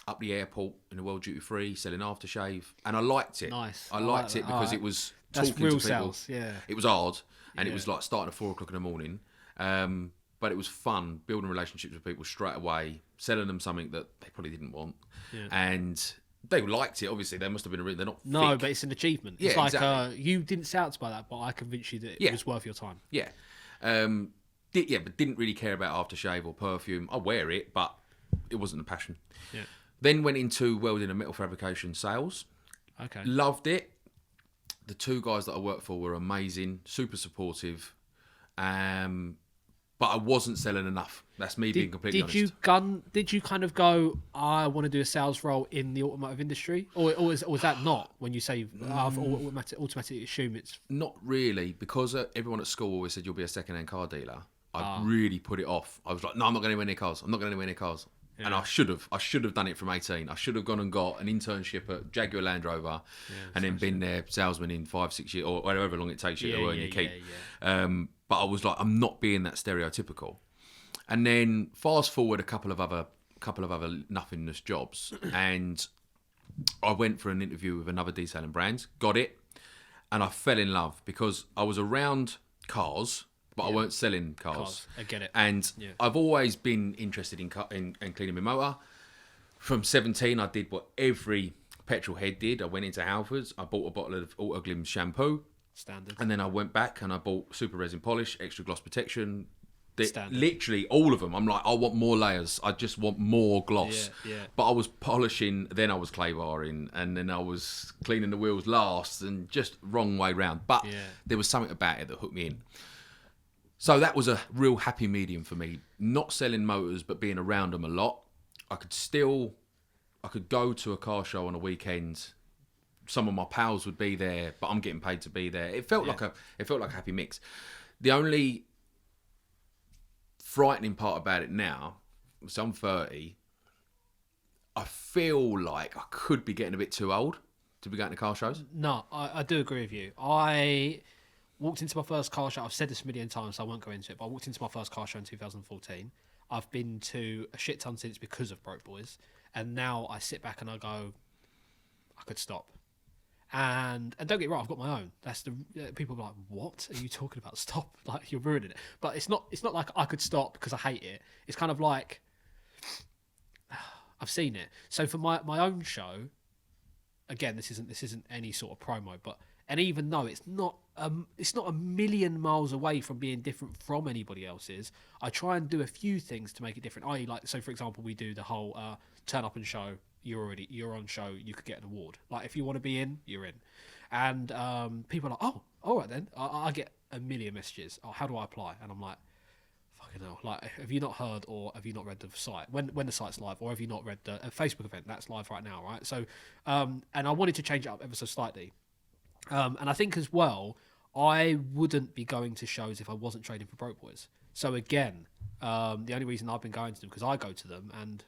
Speaker 3: up the airport in the World Duty Free, selling aftershave, and I liked it.
Speaker 2: Nice.
Speaker 3: I liked it because it was
Speaker 2: That's
Speaker 3: talking
Speaker 2: real
Speaker 3: to people.
Speaker 2: sales, yeah.
Speaker 3: It was hard, and it was like starting at 4:00 in the morning. But it was fun building relationships with people straight away, selling them something that they probably didn't want, and they liked it. Obviously, they must have been. They're not.
Speaker 2: No,
Speaker 3: thick.
Speaker 2: but it's an achievement.
Speaker 3: Yeah,
Speaker 2: It's like
Speaker 3: exactly.
Speaker 2: you didn't set out to buy that, but I convinced you that it was worth your time.
Speaker 3: Yeah. But didn't really care about aftershave or perfume. I wear it, but it wasn't a passion.
Speaker 2: Yeah.
Speaker 3: Then went into welding and metal fabrication sales.
Speaker 2: Okay.
Speaker 3: Loved it. The two guys that I worked for were amazing, super supportive. But I wasn't selling enough. That's me being completely honest.
Speaker 2: Did you kind of go, I want to do a sales role in the automotive industry? Or was that not when you say, I've automatically assume it's...
Speaker 3: Not really, because everyone at school always said you'll be a second-hand car dealer. I really put it off. I was like, no, I'm not going anywhere near cars. I'm not going anywhere near cars. Yeah. And I should have done it from 18. I should have gone and got an internship at Jaguar Land Rover and then been their salesman in 5-6 years or however long it takes you to earn your keep. But I was like, I'm not being that stereotypical. And then fast forward a couple of other nothingness jobs, and I went for an interview with another detailing brand, got it, and I fell in love because I was around cars, but I weren't selling cars.
Speaker 2: I get it.
Speaker 3: And I've always been interested in cleaning my motor. From 17, I did what every petrol head did. I went into Halfords, I bought a bottle of Autoglim shampoo.
Speaker 2: Standard.
Speaker 3: And then I went back and I bought super resin polish, extra gloss protection.
Speaker 2: Standard.
Speaker 3: Literally all of them. I'm like, I want more layers. I just want more gloss.
Speaker 2: Yeah.
Speaker 3: But I was polishing, then I was clay barring, and then I was cleaning the wheels last, and just wrong way round. But there was something about it that hooked me in. So that was a real happy medium for me. Not selling motors, but being around them a lot. I could go to a car show on a weekend. Some of my pals would be there, but I'm getting paid to be there. It felt like a happy mix. The only frightening part about it now, so I'm 30. I feel like I could be getting a bit too old to be going to car shows.
Speaker 2: No, I do agree with you. I walked into my first car show. I've said this a million times, so I won't go into it. But I walked into my first car show in 2014. I've been to a shit ton since because of Broke Boys, and now I sit back and I go, I could stop. And don't get me wrong, I've got my own. That's the people are like, what are you talking about? Stop! Like, you're ruining it. But it's not like I could stop because I hate it. It's kind of like I've seen it. So for my own show, again, this isn't any sort of promo, and even though it's not a million miles away from being different from anybody else's, I try and do a few things to make it different. I.e., like, so for example, we do the whole turn up and show. You're on show. You could get an award. Like, if you want to be in, you're in. And people are like, oh, all right then. I get a million messages. Oh, how do I apply? And I'm like, fucking hell. Like, have you not heard or have you not read the site when the site's live, or have you not read the Facebook event that's live right now, right? So, and I wanted to change it up ever so slightly. And I think as well, I wouldn't be going to shows if I wasn't trading for Broke Boys. So again, the only reason I've been going to them because I go to them and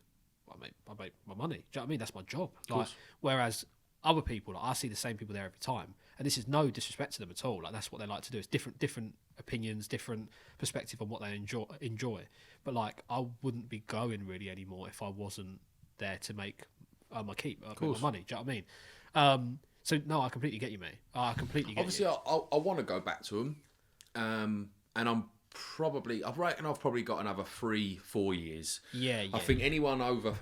Speaker 2: I make my money. Do you know what I mean? That's my job. Like, whereas other people, like, I see the same people there every time, and this is no disrespect to them at all. Like, that's what they like to do. It's different opinions, different perspective on what they enjoy. But like, I wouldn't be going really anymore if I wasn't there to make my keep, make my money. Do you know what I mean? So no, I completely get you, mate. I completely get
Speaker 3: Obviously,
Speaker 2: you.
Speaker 3: I want to go back to them, and I reckon I've probably got another 3-4 years.
Speaker 2: Yeah.
Speaker 3: I think anyone over,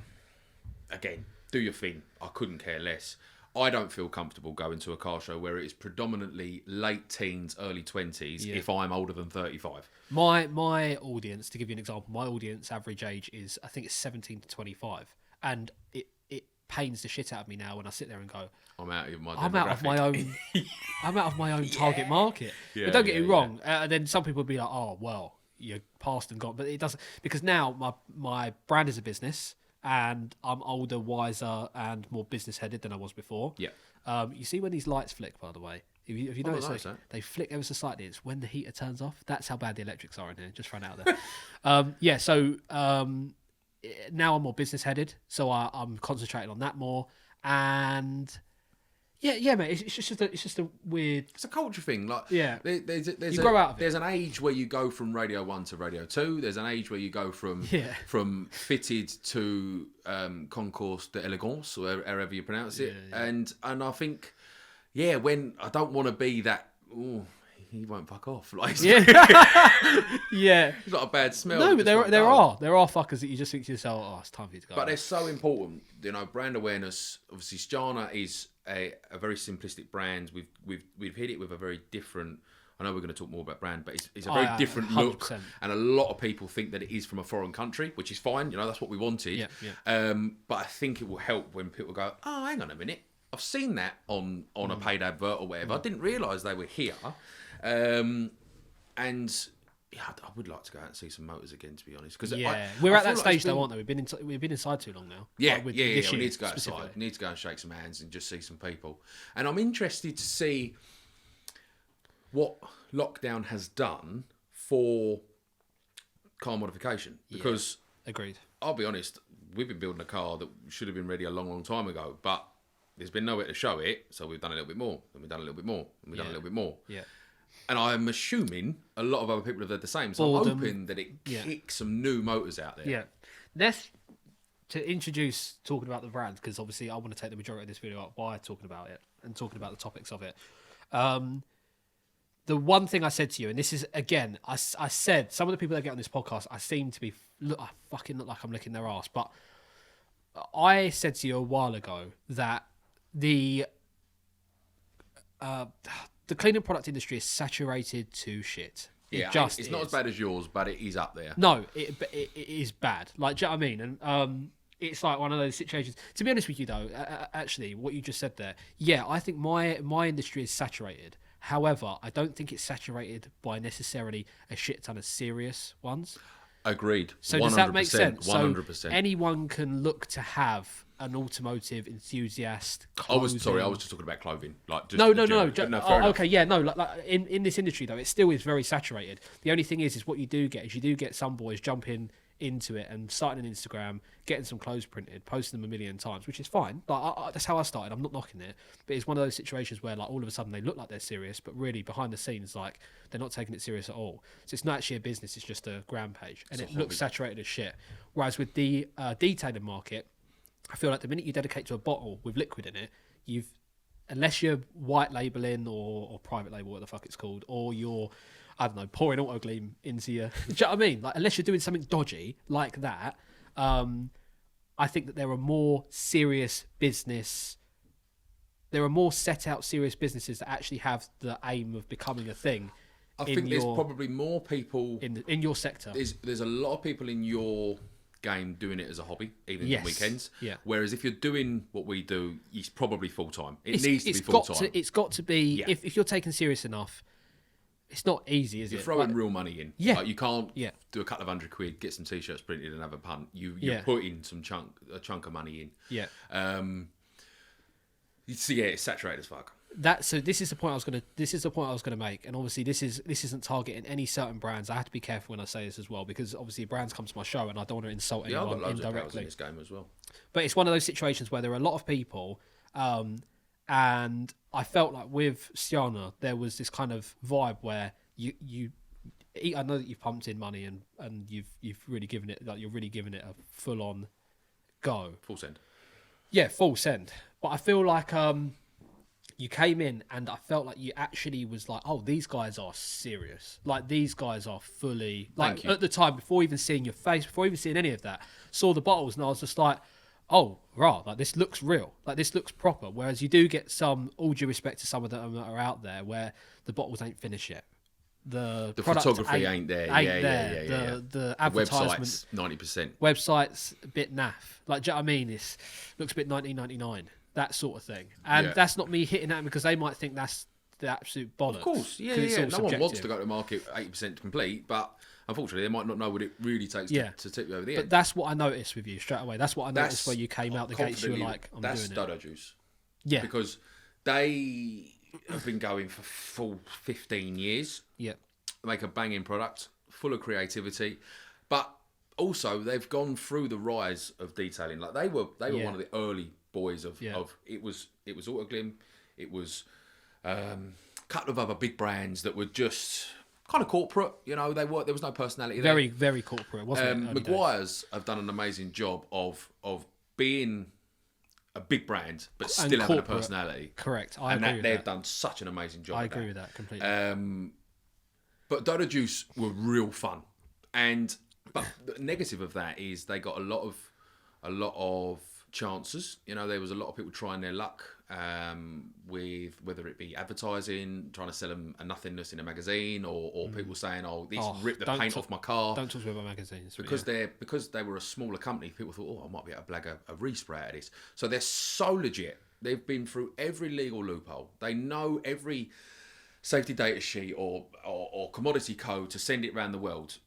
Speaker 3: again, do your thing. I couldn't care less. I don't feel comfortable going to a car show where it is predominantly late teens, early 20s if I'm older than 35.
Speaker 2: My audience, to give you an example, my audience average age is, I think it's 17 to 25. And it pains the shit out of me now when I sit there and go, I'm out of my own target market. Yeah, but don't get me wrong. And then some people would be like, oh, well, you're past and gone. But it doesn't, because now my brand is a business and I'm older, wiser and more business headed than I was before.
Speaker 3: Yeah.
Speaker 2: You see when these lights flick, by the way, if you notice they flick ever so slightly, it's when the heater turns off. That's how bad the electrics are in here. Just thrown out there. So now I'm more business headed, so I'm concentrating on that more. And yeah, mate, it's just a weird.
Speaker 3: It's a culture thing. Like, there's
Speaker 2: you grow out of it.
Speaker 3: There's an age where you go from Radio 1 to Radio 2. There's an age where you go from fitted to concours d'elegance, or however you pronounce it. Yeah. And I think, when I don't want to be that. Ooh, he won't fuck off. Like,
Speaker 2: yeah.
Speaker 3: It's not a bad smell.
Speaker 2: No, but there are fuckers that you just think to yourself, oh, it's time for you to go.
Speaker 3: But they're so important. Brand awareness. Obviously, Stjana is a very simplistic brand. We've hit it with a very different. I know we're going to talk more about brand, but it's a very different 100%. Look, and a lot of people think that it is from a foreign country, which is fine. That's what we wanted.
Speaker 2: Yeah.
Speaker 3: But I think it will help when people go, oh, hang on a minute, I've seen that on a paid advert or whatever. I didn't realise they were here. And I would like to go out and see some motors again, to be honest. Because
Speaker 2: we're at that stage though, aren't we? We've been inside too long now.
Speaker 3: Yeah, We need to go outside. We need to go and shake some hands and just see some people. And I'm interested to see what lockdown has done for car modification. Because
Speaker 2: agreed.
Speaker 3: I'll be honest, we've been building a car that should have been ready a long, long time ago, but there's been nowhere to show it, so we've done a little bit more, and we've done a little bit more, and we've done a little bit more.
Speaker 2: Yeah.
Speaker 3: And I'm assuming a lot of other people have done the same. So I'm hoping that it kicks some new motors out there.
Speaker 2: Yeah. Let's to introduce talking about the brand, because obviously I want to take the majority of this video up by talking about it and talking about the topics of it. The one thing I said to you, and this is again, I said some of the people that get on this podcast, I seem to be I fucking look like I'm licking their ass, but I said to you a while ago that the cleaning product industry is saturated to shit.
Speaker 3: It's not as bad as yours, but it is up there.
Speaker 2: No, it is bad. Like, do you know what I mean? And it's like one of those situations. To be honest with you, though, actually, what you just said there, I think my industry is saturated. However, I don't think it's saturated by necessarily a shit ton of serious ones.
Speaker 3: Agreed.
Speaker 2: So does that make sense?
Speaker 3: 100%.
Speaker 2: So anyone can look to have an automotive enthusiast.
Speaker 3: I was just talking about clothing. Like, just
Speaker 2: no.
Speaker 3: Okay,
Speaker 2: yeah, no. Like in this industry though, it still is very saturated. The only thing is what you do get some boys jump in into it and starting an Instagram, getting some clothes printed, posting them a million times, which is fine. Like that's how I started. I'm not knocking it, but it's one of those situations where like all of a sudden they look like they're serious, but really behind the scenes, like they're not taking it serious at all. So it's not actually a business; it's just a gram page, and it looks saturated as shit. Whereas with the detailing market, I feel like the minute you dedicate to a bottle with liquid in it, unless you're white labeling or private label, what the fuck it's called, or you're, I don't know, pouring autogleam into your, do you know what I mean? Like, unless you're doing something dodgy like that, I think that there are more serious business, there are more set out serious businesses that actually have the aim of becoming a thing.
Speaker 3: I think there's probably more people
Speaker 2: in your sector.
Speaker 3: There's a lot of people in your game doing it as a hobby, even on weekends.
Speaker 2: Yeah.
Speaker 3: Whereas if you're doing what we do, it's probably full time. It needs to be full time.
Speaker 2: It's got to be. Yeah. If you're taken serious enough, it's not easy, is it?
Speaker 3: You're throwing real money in.
Speaker 2: Yeah.
Speaker 3: Like you can't do a couple of £100, get some t-shirts printed, and have a punt. You're putting a chunk of money in.
Speaker 2: Yeah.
Speaker 3: It's saturated as fuck.
Speaker 2: This is the point I was gonna make, and obviously this isn't targeting any certain brands. I have to be careful when I say this as well, because obviously brands come to my show and I don't want to insult anyone
Speaker 3: I've got loads
Speaker 2: indirectly.
Speaker 3: of pals in this game as well.
Speaker 2: But it's one of those situations where there are a lot of people, and I felt like with Stiana there was this kind of vibe where I know that you've pumped in money and you've really given it, like, you're really giving it a full on go.
Speaker 3: Full send.
Speaker 2: Yeah, full send. But I feel like you came in and I felt like you actually was like, oh, these guys are serious. Like, these guys are fully, like, at the time, before even seeing your face, before even seeing any of that, saw the bottles and I was just like, oh, rah, like, this looks real. Like, this looks proper. Whereas you do get some, all due respect to some of them that are out there, where the bottles ain't finished yet. The
Speaker 3: photography ain't there.
Speaker 2: The advertisements,
Speaker 3: websites, 90%.
Speaker 2: Websites a bit naff. Like, do you know what I mean? It looks a bit 1999. That sort of thing. And that's not me hitting at them because they might think that's the absolute bollocks.
Speaker 3: Of course, yeah. No one wants to go to market 80% complete, but unfortunately they might not know what it really takes to tip you over the end.
Speaker 2: But that's what I noticed with you straight away. That's what I noticed where you came out the gates. You were like, I'm doing it.
Speaker 3: That's Dodo Juice.
Speaker 2: Yeah.
Speaker 3: Because they have been going for full 15 years.
Speaker 2: Yeah.
Speaker 3: Make a banging product, full of creativity. But also they've gone through the rise of detailing. Like they were one of the early boys of it was Autoglim, it was a couple of other big brands that were just kind of corporate, you know. There was no personality there.
Speaker 2: Very corporate, wasn't it?
Speaker 3: Maguire's have done an amazing job of being a big brand but still having a personality.
Speaker 2: Correct. I agree with that.
Speaker 3: They've done such an amazing job.
Speaker 2: I agree with that completely.
Speaker 3: But Dodo Juice were real fun, but the negative of that is they got a lot of chances. You know, there was a lot of people trying their luck with whether it be advertising, trying to sell them a nothingness in a magazine, or people saying, "Oh, this ripped the paint off my car."
Speaker 2: Don't talk about magazines
Speaker 3: because they were a smaller company. People thought, "Oh, I might be able to blag a respray out of this." So they're so legit. They've been through every legal loophole. They know every safety data sheet or commodity code to send it around the world.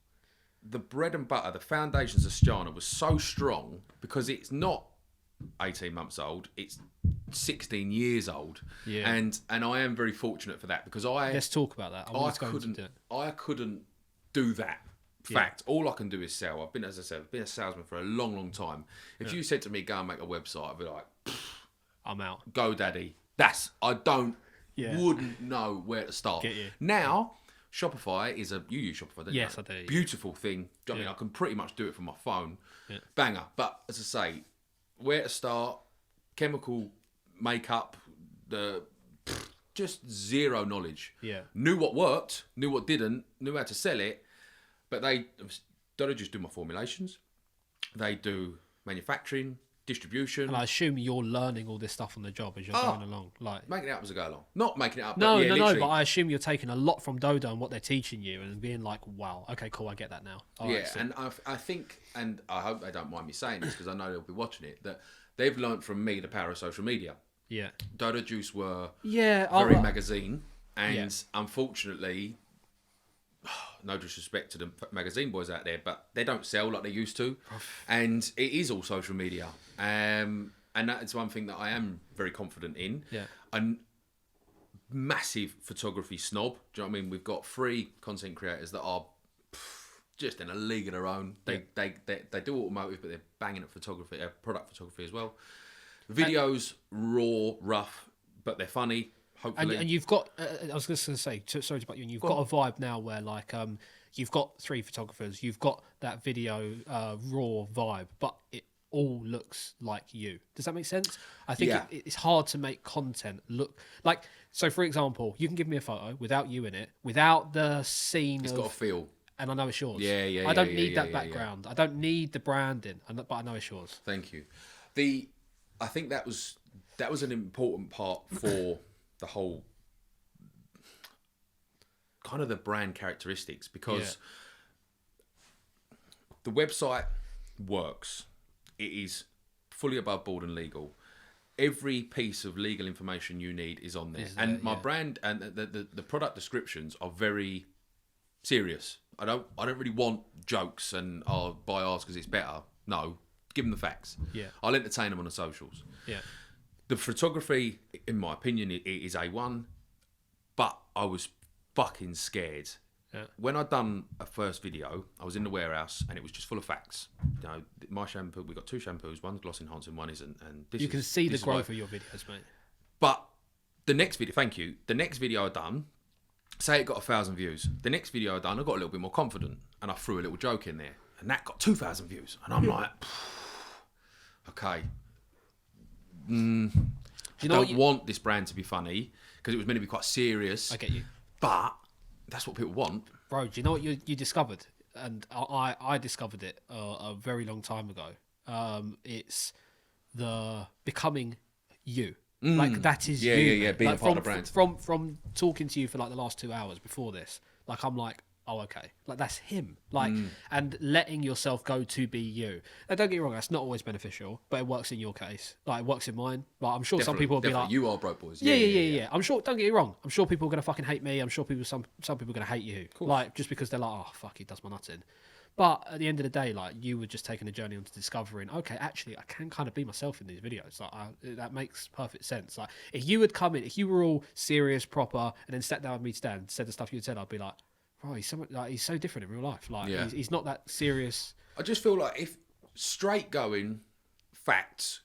Speaker 3: The bread and butter, the foundations of Stiana was so strong because it's not 18 months old, it's 16 years old. Yeah. And I am very fortunate for that because let's
Speaker 2: talk about that.
Speaker 3: I couldn't do that. Fact. All I can do is sell. I've been a salesman for a long, long time. If you said to me, go and make a website, I'd be like,
Speaker 2: I'm out.
Speaker 3: Go, daddy. Wouldn't know where to start.
Speaker 2: Get you.
Speaker 3: Now, Shopify you use Shopify, don't you?
Speaker 2: Yes, I do.
Speaker 3: Beautiful thing. I mean, I can pretty much do it from my phone. Yeah. Banger. But as I say, where to start, chemical makeup, just zero knowledge.
Speaker 2: Yeah.
Speaker 3: Knew what worked, knew what didn't, knew how to sell it, but they don't just do my formulations. They do manufacturing, distribution.
Speaker 2: And I assume you're learning all this stuff on the job as you're going along. Like
Speaker 3: making it up as I go along. Not making it up.
Speaker 2: No,
Speaker 3: but
Speaker 2: but I assume you're taking a lot from Dodo and what they're teaching you and being like, wow, okay, cool, I get that now.
Speaker 3: And I think, and I hope they don't mind me saying this because I know they'll be watching it, that they've learned from me the power of social media.
Speaker 2: Yeah.
Speaker 3: Dodo Juice were
Speaker 2: very
Speaker 3: magazine, and unfortunately, no disrespect to the magazine boys out there, but they don't sell like they used to, and it is all social media, and that is one thing that I am very confident in.
Speaker 2: Yeah,
Speaker 3: a massive photography snob. Do you know what I mean? We've got 3 content creators that are just in a league of their own. They do automotive, but they're banging at photography, product photography as well. Videos, raw, rough, but they're funny. Hopefully,
Speaker 2: and you've got. I was just going to say, sorry to butt you in. You've got a vibe now where like you've got 3 photographers. You've got that video raw vibe, but it all looks like you. Does that make sense? I think it's hard to make content look like. So, for example, you can give me a photo without you in it, without the scene.
Speaker 3: It's got a feel.
Speaker 2: And I know it's yours.
Speaker 3: Yeah.
Speaker 2: I don't need that background. I don't need the branding, but I know it's yours.
Speaker 3: Thank you. I think that was an important part for the whole kind of the brand characteristics, because the website works. It is fully above board and legal. Every piece of legal information you need is on there. And my brand and the product descriptions are very serious. I don't really want jokes and I'll buy ours because it's better. No, give them the facts.
Speaker 2: Yeah.
Speaker 3: I'll entertain them on the socials.
Speaker 2: Yeah.
Speaker 3: The photography, in my opinion, it is A1, but I was fucking scared. Yeah. When I'd done a first video, I was in the warehouse and it was just full of facts. You know, my shampoo, we got 2 shampoos, one's gloss enhancing, one isn't. And
Speaker 2: you can see the growth of your videos, mate.
Speaker 3: But the next video, thank you. The next video I done, say it got 1,000 views. The next video I done, I got a little bit more confident and I threw a little joke in there, and that got 2,000 views. And I'm like, okay. I don't want this brand to be funny because it was meant to be quite serious.
Speaker 2: I get you.
Speaker 3: But that's what people want.
Speaker 2: Bro, do you know what you discovered? And I discovered it a very long time ago. It's the becoming you. Like, that is you.
Speaker 3: Yeah. Being
Speaker 2: like,
Speaker 3: a part of the brand.
Speaker 2: From talking to you for like the last 2 hours before this, like, I'm like, oh, okay. Like, that's him. Like, and letting yourself go to be you. Now, don't get me wrong, that's not always beneficial, but it works in your case. Like, it works in mine. Like, I'm sure some people will be like,
Speaker 3: you are broke boys.
Speaker 2: Yeah. I'm sure, don't get me wrong, I'm sure people are going to fucking hate me. I'm sure some people are going to hate you. Like, just because they're like, oh, fuck, he does my nuts in. But at the end of the day, like, you were just taking a journey onto discovering, okay, actually, I can kind of be myself in these videos. Like, that makes perfect sense. Like, if you had come in, if you were all serious, proper, and then sat down with me today and said the stuff you had said, I'd be like, oh, he's so different in real life. Like, he's not that serious.
Speaker 3: I just feel like if straight going facts,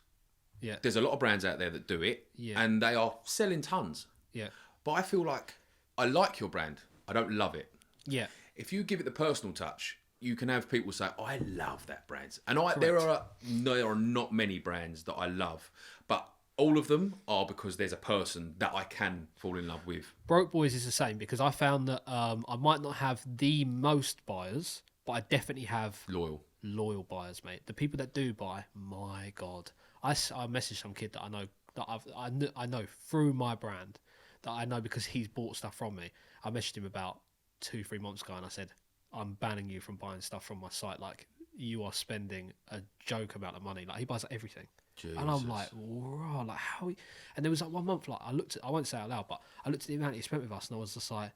Speaker 3: there's a lot of brands out there that do it, and they are selling tons. Yeah. But I feel like I like your brand. I don't love it. Yeah. If you give it the personal touch, you can have people say, oh, I love that brand. And there are not many brands that I love, but all of them are because there's a person that I can fall in love with.
Speaker 2: Broke Boys is the same, because I found that I might not have the most buyers, but I definitely have loyal buyers, mate. The people that do buy, my God. I messaged some kid that I know, that I know through my brand, that I know because he's bought stuff from me. I messaged him about 2-3 months ago and I said, I'm banning you from buying stuff from my site. Like, you are spending a joke amount of money. Like, he buys everything. Jesus. And I'm like, wow, like, how? And there was like 1 month, like, I won't say it out loud, but I looked at the amount he spent with us and I was just like,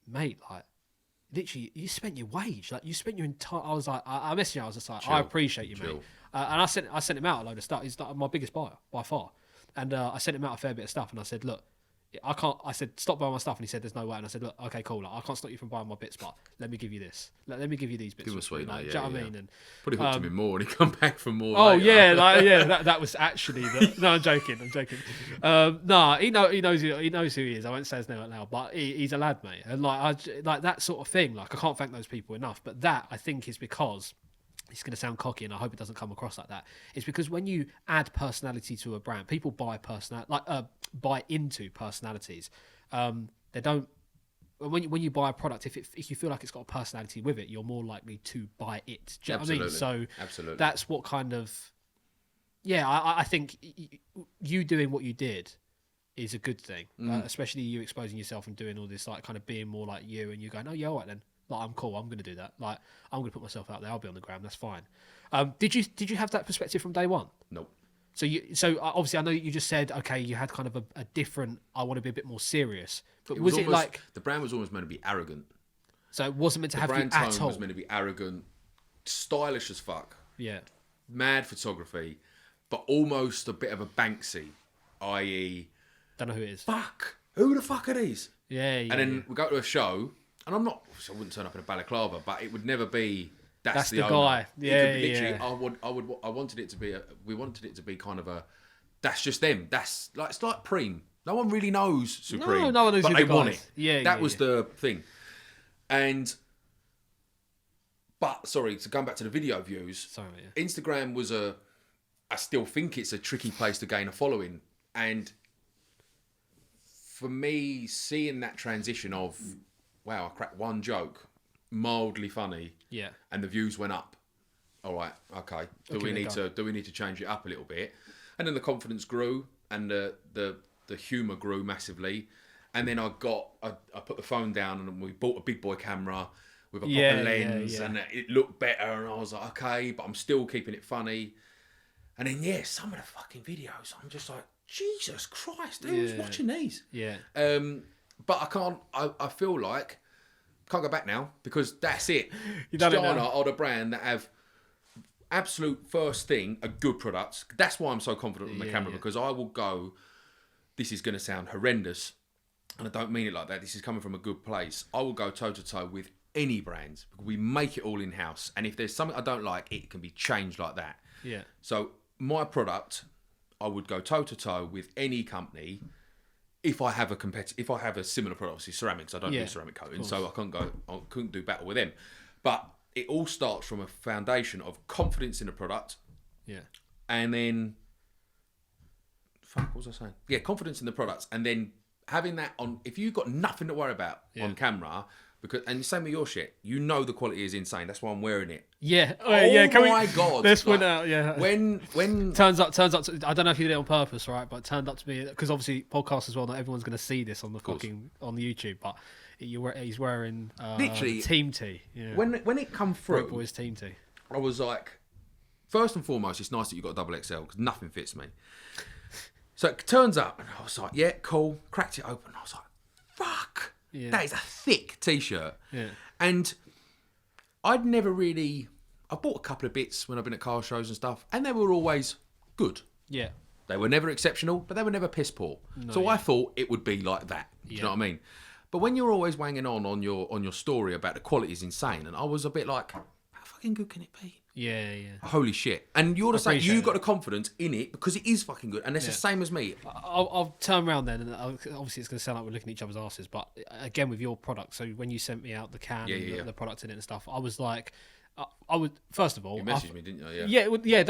Speaker 2: mate, like, literally, you spent your wage. Like, you spent your entire, I was like, I messaged him, I was just like, I appreciate you, mate. And I sent him out a load of stuff. He's like my biggest buyer by far. And I sent him out a fair bit of stuff and I said, look, I can't. I said, stop buying my stuff, and he said, "There's no way." And I said, "Look, okay, cool. Like, I can't stop you from buying my bits, but let me give you this. Let me give you these bits."
Speaker 3: Give him a sweet note,
Speaker 2: do you know what I mean? And
Speaker 3: probably hooked him in more, and he come back for more.
Speaker 2: Oh
Speaker 3: later.
Speaker 2: That was actually the. No, I'm joking. No, he knows who he is. I won't say his name out loud, but he's a lad, mate. And like that sort of thing. Like, I can't thank those people enough. But that, I think, is because. It's going to sound cocky, and I hope it doesn't come across like that. It's because when you add personality to a brand, people buy into personalities. They don't. When you buy a product, if you feel like it's got a personality with it, you're more likely to buy it. Do you know what I mean? So absolutely, that's what kind of. Yeah, I think you doing what you did is a good thing, especially you exposing yourself and doing all this, like, kind of being more like you, and you going, oh yeah, all right then. Like, I'm cool. I'm going to do that. Like, I'm going to put myself out there. I'll be on the gram. That's fine. Did you have that perspective from day one?
Speaker 3: Nope.
Speaker 2: So obviously I know you just said, okay, you had kind of a different. I want to be a bit more serious. But was it like
Speaker 3: the brand was almost meant to be arrogant?
Speaker 2: So it wasn't meant to have you at all.
Speaker 3: The brand tone was meant to be arrogant, stylish as fuck. Yeah. Mad photography, but almost a bit of a Banksy, i.e.
Speaker 2: Don't know who it is.
Speaker 3: Fuck. Who the fuck are these?
Speaker 2: Yeah.
Speaker 3: And then we go to a show. and I wouldn't turn up in a balaclava, but it would never be. That's
Speaker 2: the
Speaker 3: owner.
Speaker 2: guy. Yeah,
Speaker 3: Literally,
Speaker 2: yeah.
Speaker 3: I wanted it to be. We wanted it to be kind of a. That's just them. That's like it's like Preem. No one really knows Supreme.
Speaker 2: No one knows
Speaker 3: but
Speaker 2: who
Speaker 3: they
Speaker 2: the
Speaker 3: want
Speaker 2: guys.
Speaker 3: it.
Speaker 2: Yeah,
Speaker 3: that was the thing. But sorry, so going back to the video views.
Speaker 2: Sorry, yeah.
Speaker 3: Instagram was I still think it's a tricky place to gain a following, and for me, seeing that transition of, wow, I cracked one joke, mildly funny,
Speaker 2: Yeah.
Speaker 3: and the views went up. All right, okay. Do we need to change it up a little bit? And then the confidence grew, and the humour grew massively, and then I put the phone down, and we bought a big boy camera with a proper lens, and it looked better, and I was like, okay, but I'm still keeping it funny. And then some of the fucking videos, I'm just like, Jesus Christ, who's watching these?
Speaker 2: Yeah.
Speaker 3: But I can't. I feel like can't go back now because that's it.
Speaker 2: Stana
Speaker 3: are the brand that have absolute first thing a good product. That's why I'm so confident on the camera because I will go. This is going to sound horrendous, and I don't mean it like that. This is coming from a good place. I will go toe to toe with any brands. We make it all in house, and if there's something I don't like, it can be changed like that.
Speaker 2: Yeah.
Speaker 3: So my product, I would go toe to toe with any company. If I have a similar product, obviously ceramics, I don't do ceramic coating, so I couldn't do battle with them. But it all starts from a foundation of confidence in the product.
Speaker 2: Yeah.
Speaker 3: And then, what was I saying? Yeah, confidence in the products, and then having that on. If you've got nothing to worry about on camera, and same with your shit, you know the quality is insane. That's why I'm wearing it.
Speaker 2: Yeah.
Speaker 3: God!
Speaker 2: This went out. Yeah.
Speaker 3: When
Speaker 2: turns up. I don't know if you did it on purpose, right? But it turned up to me because obviously podcasts as well. Not everyone's going to see this on the on the YouTube, but he's wearing
Speaker 3: literally
Speaker 2: team tee. Yeah.
Speaker 3: When it come through,
Speaker 2: Broke Boys team tee.
Speaker 3: I was like, first and foremost, it's nice that you got a double XL because nothing fits me. So it turns up, and I was like, yeah, cool. Cracked it open. I was like, fuck. Yeah. That is a thick t-shirt.
Speaker 2: Yeah.
Speaker 3: And I'd never really... I bought a couple of bits when I've been at car shows and stuff, and they were always good.
Speaker 2: Yeah.
Speaker 3: They were never exceptional, but they were never piss poor. No, so I thought it would be like that. Do you know what I mean? But when you're always wanging on your story about the quality is insane, and I was a bit like, how fucking good can it be?
Speaker 2: Yeah, yeah.
Speaker 3: Holy shit. And you're the same. You got the confidence in it because it is fucking good. And it's the same as me.
Speaker 2: I'll turn around then, and obviously it's going to sound like we're looking at each other's asses, but again, with your product, so when you sent me out the can and the product in it and stuff, I was like, I would, first of all...
Speaker 3: You messaged me, didn't you?
Speaker 2: Yeah,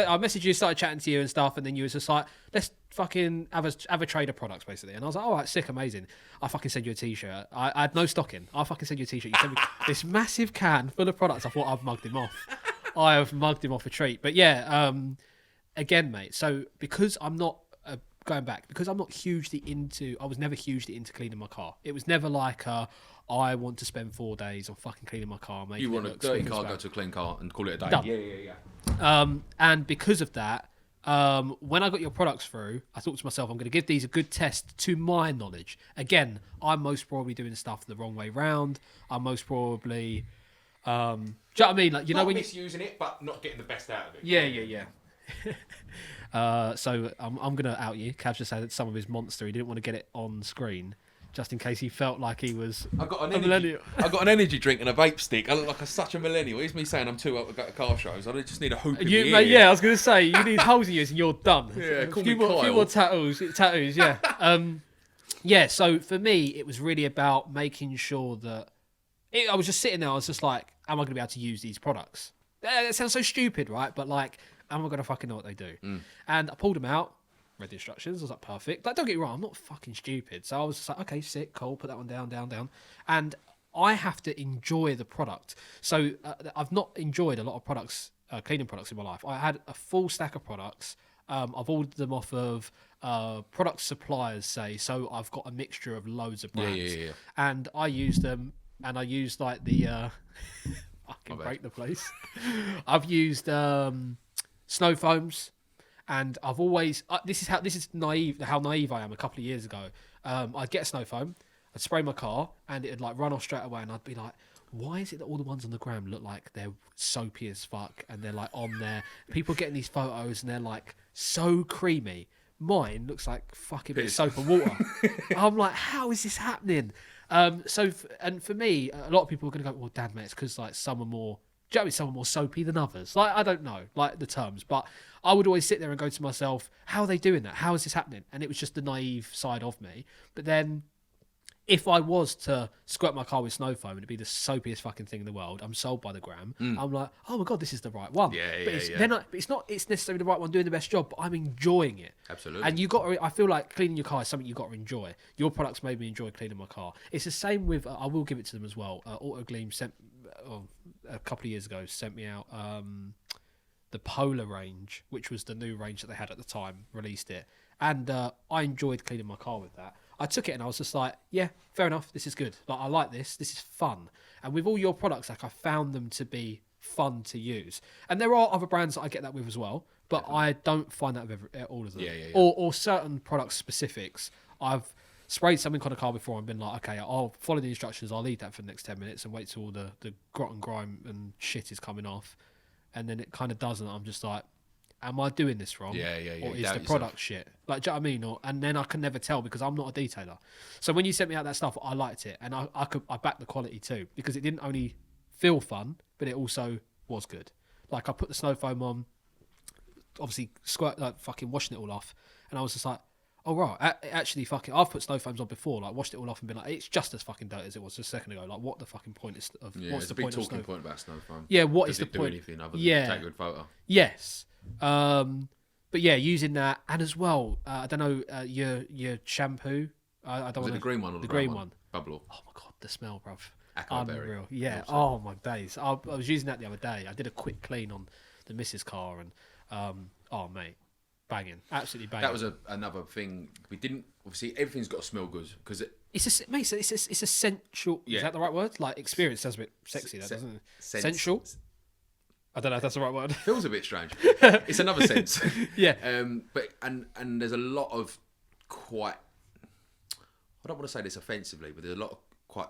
Speaker 2: I messaged you, started chatting to you and stuff, and then you was just like, let's fucking have a trade of products, basically. And I was like, all right, sick, amazing. I fucking send you a T-shirt. I had no stock in. I fucking send you a T-shirt. You send me this massive can full of products. I thought I've mugged him off. I have mugged him off a treat. But yeah, again, mate, so because I'm not... going back, because I'm not hugely into... I was never hugely into cleaning my car. It was never like... I want to spend 4 days on fucking cleaning my car.
Speaker 3: You want a dirty car, go to a clean car and call it a day. Done.
Speaker 2: Yeah. And because of that, when I got your products through, I thought to myself, I'm going to give these a good test to my knowledge. Again, I'm most probably doing stuff the wrong way round. I'm most probably... do you know what I mean? Like, you
Speaker 3: not
Speaker 2: know when
Speaker 3: misusing it, but not getting the best out of it.
Speaker 2: Yeah. So I'm going to out you. Cav just said some of his monster. He didn't want to get it on screen, just in case he felt like he was
Speaker 3: I got an energy drink and a vape stick. I look like such a millennial. Here's me saying I'm too up to go to car shows. I just need a hoop in the ear.
Speaker 2: Yeah, I was going to say, you need holes in yours and you're done.
Speaker 3: Yeah,
Speaker 2: a few more tattoos, yeah. Yeah, so for me, it was really about making sure that... I was just sitting there, I was just like, am I going to be able to use these products? It sounds so stupid, right? But like, am I going to fucking know what they do? And I pulled them out, read the instructions, I was like, perfect. Like, don't get me wrong, I'm not fucking stupid. So I was just like, okay, sick, cool, put that one down. And I have to enjoy the product. So I've not enjoyed a lot of products, cleaning products in my life. I had a full stack of products. I've ordered them off of product suppliers, say. So I've got a mixture of loads of brands.
Speaker 3: Yeah.
Speaker 2: And I use them, and I use like the... fucking break the place. I've used snow foams. And I've always this is naive. How naive I am. A couple of years ago, I'd get a snow foam, I'd spray my car, and it'd like run off straight away. And I'd be like, "Why is it that all the ones on the gram look like they're soapy as fuck?" And they're like on there. People getting these photos, and they're like so creamy. Mine looks like fucking bit of soap and water. I'm like, how is this happening? And for me, a lot of people are going to go, well, damn, mate, it's because like some are more. Do you know what I mean? Some are more soapy than others. Like, I don't know, like the terms, but I would always sit there and go to myself, how are they doing that? How is this happening? And it was just the naive side of me. But then if I was to squirt my car with snow foam, it'd be the soapiest fucking thing in the world. I'm sold by the gram. I'm like, oh my God, this is the right one. But it's not it's necessarily the right one doing the best job, but I'm enjoying it.
Speaker 3: Absolutely.
Speaker 2: And I feel like cleaning your car is something you've got to enjoy. Your products made me enjoy cleaning my car. It's the same with, I will give it to them as well. Autogleam sent, a couple of years ago, sent me out the Polar range, which was the new range that they had at the time, released it. And I enjoyed cleaning my car with that. I took it and I was just like, yeah, fair enough. This is good. Like, I like this. This is fun. And with all your products, like, I found them to be fun to use. And there are other brands that I get that with as well, but I don't find that with all of them. Or certain product specifics. I've sprayed something on a car before and been like, okay, I'll follow the instructions. I'll leave that for the next 10 minutes and wait till all the grot and grime and shit is coming off. And then it kind of doesn't. I'm just like, am I doing this wrong? Or is the product shit? Like, do you know what I mean? And then I can never tell because I'm not a detailer. So when you sent me out that stuff, I liked it, and I backed the quality too because it didn't only feel fun, but it also was good. Like, I put the snow foam on, obviously fucking washing it all off, and I was just like, oh right, actually fucking, I've put snow foams on before, like washed it all off and been like, it's just as fucking dirty as it was just a second ago. Like, what the fucking point is of what's the point of snow?
Speaker 3: Big talking point about snow foam.
Speaker 2: Yeah, what
Speaker 3: Does
Speaker 2: is the
Speaker 3: it do
Speaker 2: point?
Speaker 3: anything other than take a good photo?
Speaker 2: Yes. But yeah, using that, and as well, I don't know, your shampoo. I don't
Speaker 3: Was
Speaker 2: want
Speaker 3: it the green one or the
Speaker 2: green
Speaker 3: brown
Speaker 2: one?
Speaker 3: Bubble.
Speaker 2: Oh my God, the smell, bruv.
Speaker 3: Aquaberry.
Speaker 2: Yeah. Oh my days. I was using that the other day. I did a quick clean on the missus car, and oh mate, banging, absolutely banging.
Speaker 3: That was another thing. We didn't, obviously everything's got to smell good because
Speaker 2: it's essential.
Speaker 3: Yeah.
Speaker 2: Is that the right word? Like, experience sounds a bit sexy, that doesn't it? Essential. I don't know if that's the right word.
Speaker 3: Feels a bit strange. It's another sense.
Speaker 2: Yeah.
Speaker 3: But there's a lot of quite, I don't want to say this offensively, but there's a lot of quite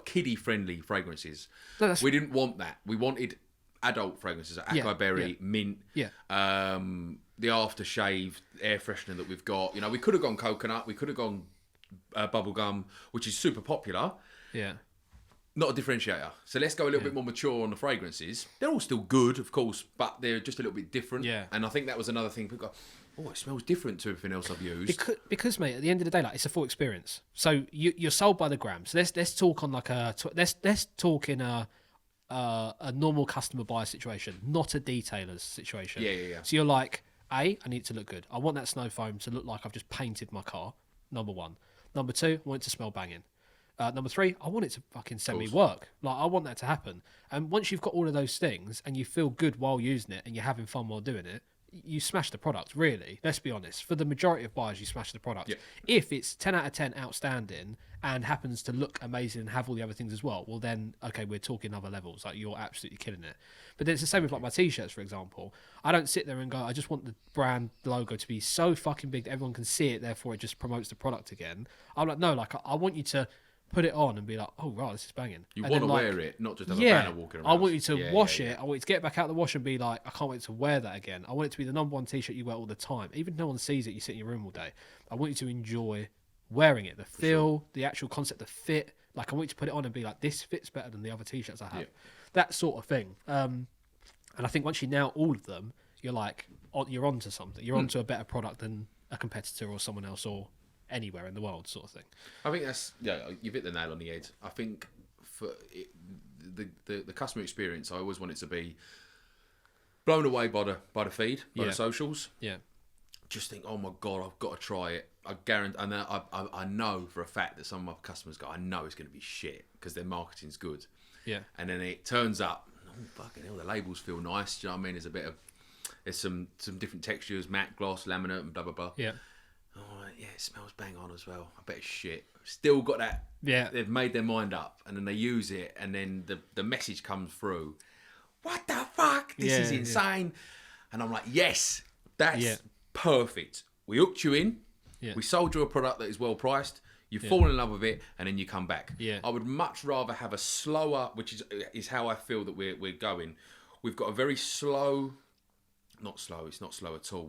Speaker 3: kiddie friendly fragrances.
Speaker 2: No,
Speaker 3: we didn't want that. We wanted adult fragrances like aquaberry, mint, the aftershave air freshener that we've got. You know, we could have gone coconut, we could have gone bubblegum, which is super popular.
Speaker 2: Yeah.
Speaker 3: Not a differentiator. So let's go a little bit more mature on the fragrances. They're all still good, of course, but they're just a little bit different.
Speaker 2: Yeah.
Speaker 3: And I think that was another thing. People go, oh, it smells different to everything else I've used.
Speaker 2: Because mate, at the end of the day, like, it's a full experience. So you're sold by the gram. So let's talk on like let's talk in a normal customer buyer situation, not a detailer's situation.
Speaker 3: Yeah.
Speaker 2: So you're like, I need it to look good. I want that snow foam to look like I've just painted my car. Number one. Number two, I want it to smell banging. Number three, I want it to fucking send me work. Like, I want that to happen. And once you've got all of those things and you feel good while using it and you're having fun while doing it, you smash the product, really. Let's be honest. For the majority of buyers, you smash the product.
Speaker 3: Yeah.
Speaker 2: If it's 10 out of 10 outstanding and happens to look amazing and have all the other things as well, well then, okay, we're talking other levels. Like, you're absolutely killing it. But then it's the same with like my T-shirts, for example. I don't sit there and go, I just want the brand logo to be so fucking big that everyone can see it, therefore it just promotes the product again. I'm like, no, like, I want you to put it on and be like, oh right, this is banging.
Speaker 3: You
Speaker 2: and
Speaker 3: want to
Speaker 2: like,
Speaker 3: wear it, not just have a banner walking around.
Speaker 2: I want you to wash it. I want you to get it back out of the wash and be like, I can't wait to wear that again. I want it to be the number one T-shirt you wear all the time. Even if no one sees it, you sit in your room all day. I want you to enjoy wearing it. The feel, the actual concept, the fit. Like, I want you to put it on and be like, this fits better than the other T-shirts I have. Yeah. That sort of thing. And I think once you nail all of them, you're like, you're onto something. You're onto a better product than a competitor or someone else or anywhere in the world, sort of thing.
Speaker 3: I think that's, you've hit the nail on the head. I think for the customer experience, I always want it to be blown away by the feed, by the socials.
Speaker 2: Yeah.
Speaker 3: Just think, oh my God, I've got to try it. I guarantee, and I know for a fact that some of my customers go, I know it's going to be shit because their marketing's good.
Speaker 2: Yeah.
Speaker 3: And then it turns up, oh fucking hell, the labels feel nice. Do you know what I mean? There's some different textures, matte, gloss, laminate, and blah blah blah.
Speaker 2: Yeah.
Speaker 3: Oh yeah, it smells bang on as well. I bet it's shit. Still got that.
Speaker 2: Yeah.
Speaker 3: They've made their mind up, and then they use it, and then the message comes through. What the fuck? This is insane. And I'm like, yes, that's perfect. We hooked you in. Yeah. We sold you a product that is well priced. You fall in love with it, and then you come back. Yeah. I would much rather have a slower, which is how I feel that we're going. We've got a very slow. Not slow. It's not slow at all.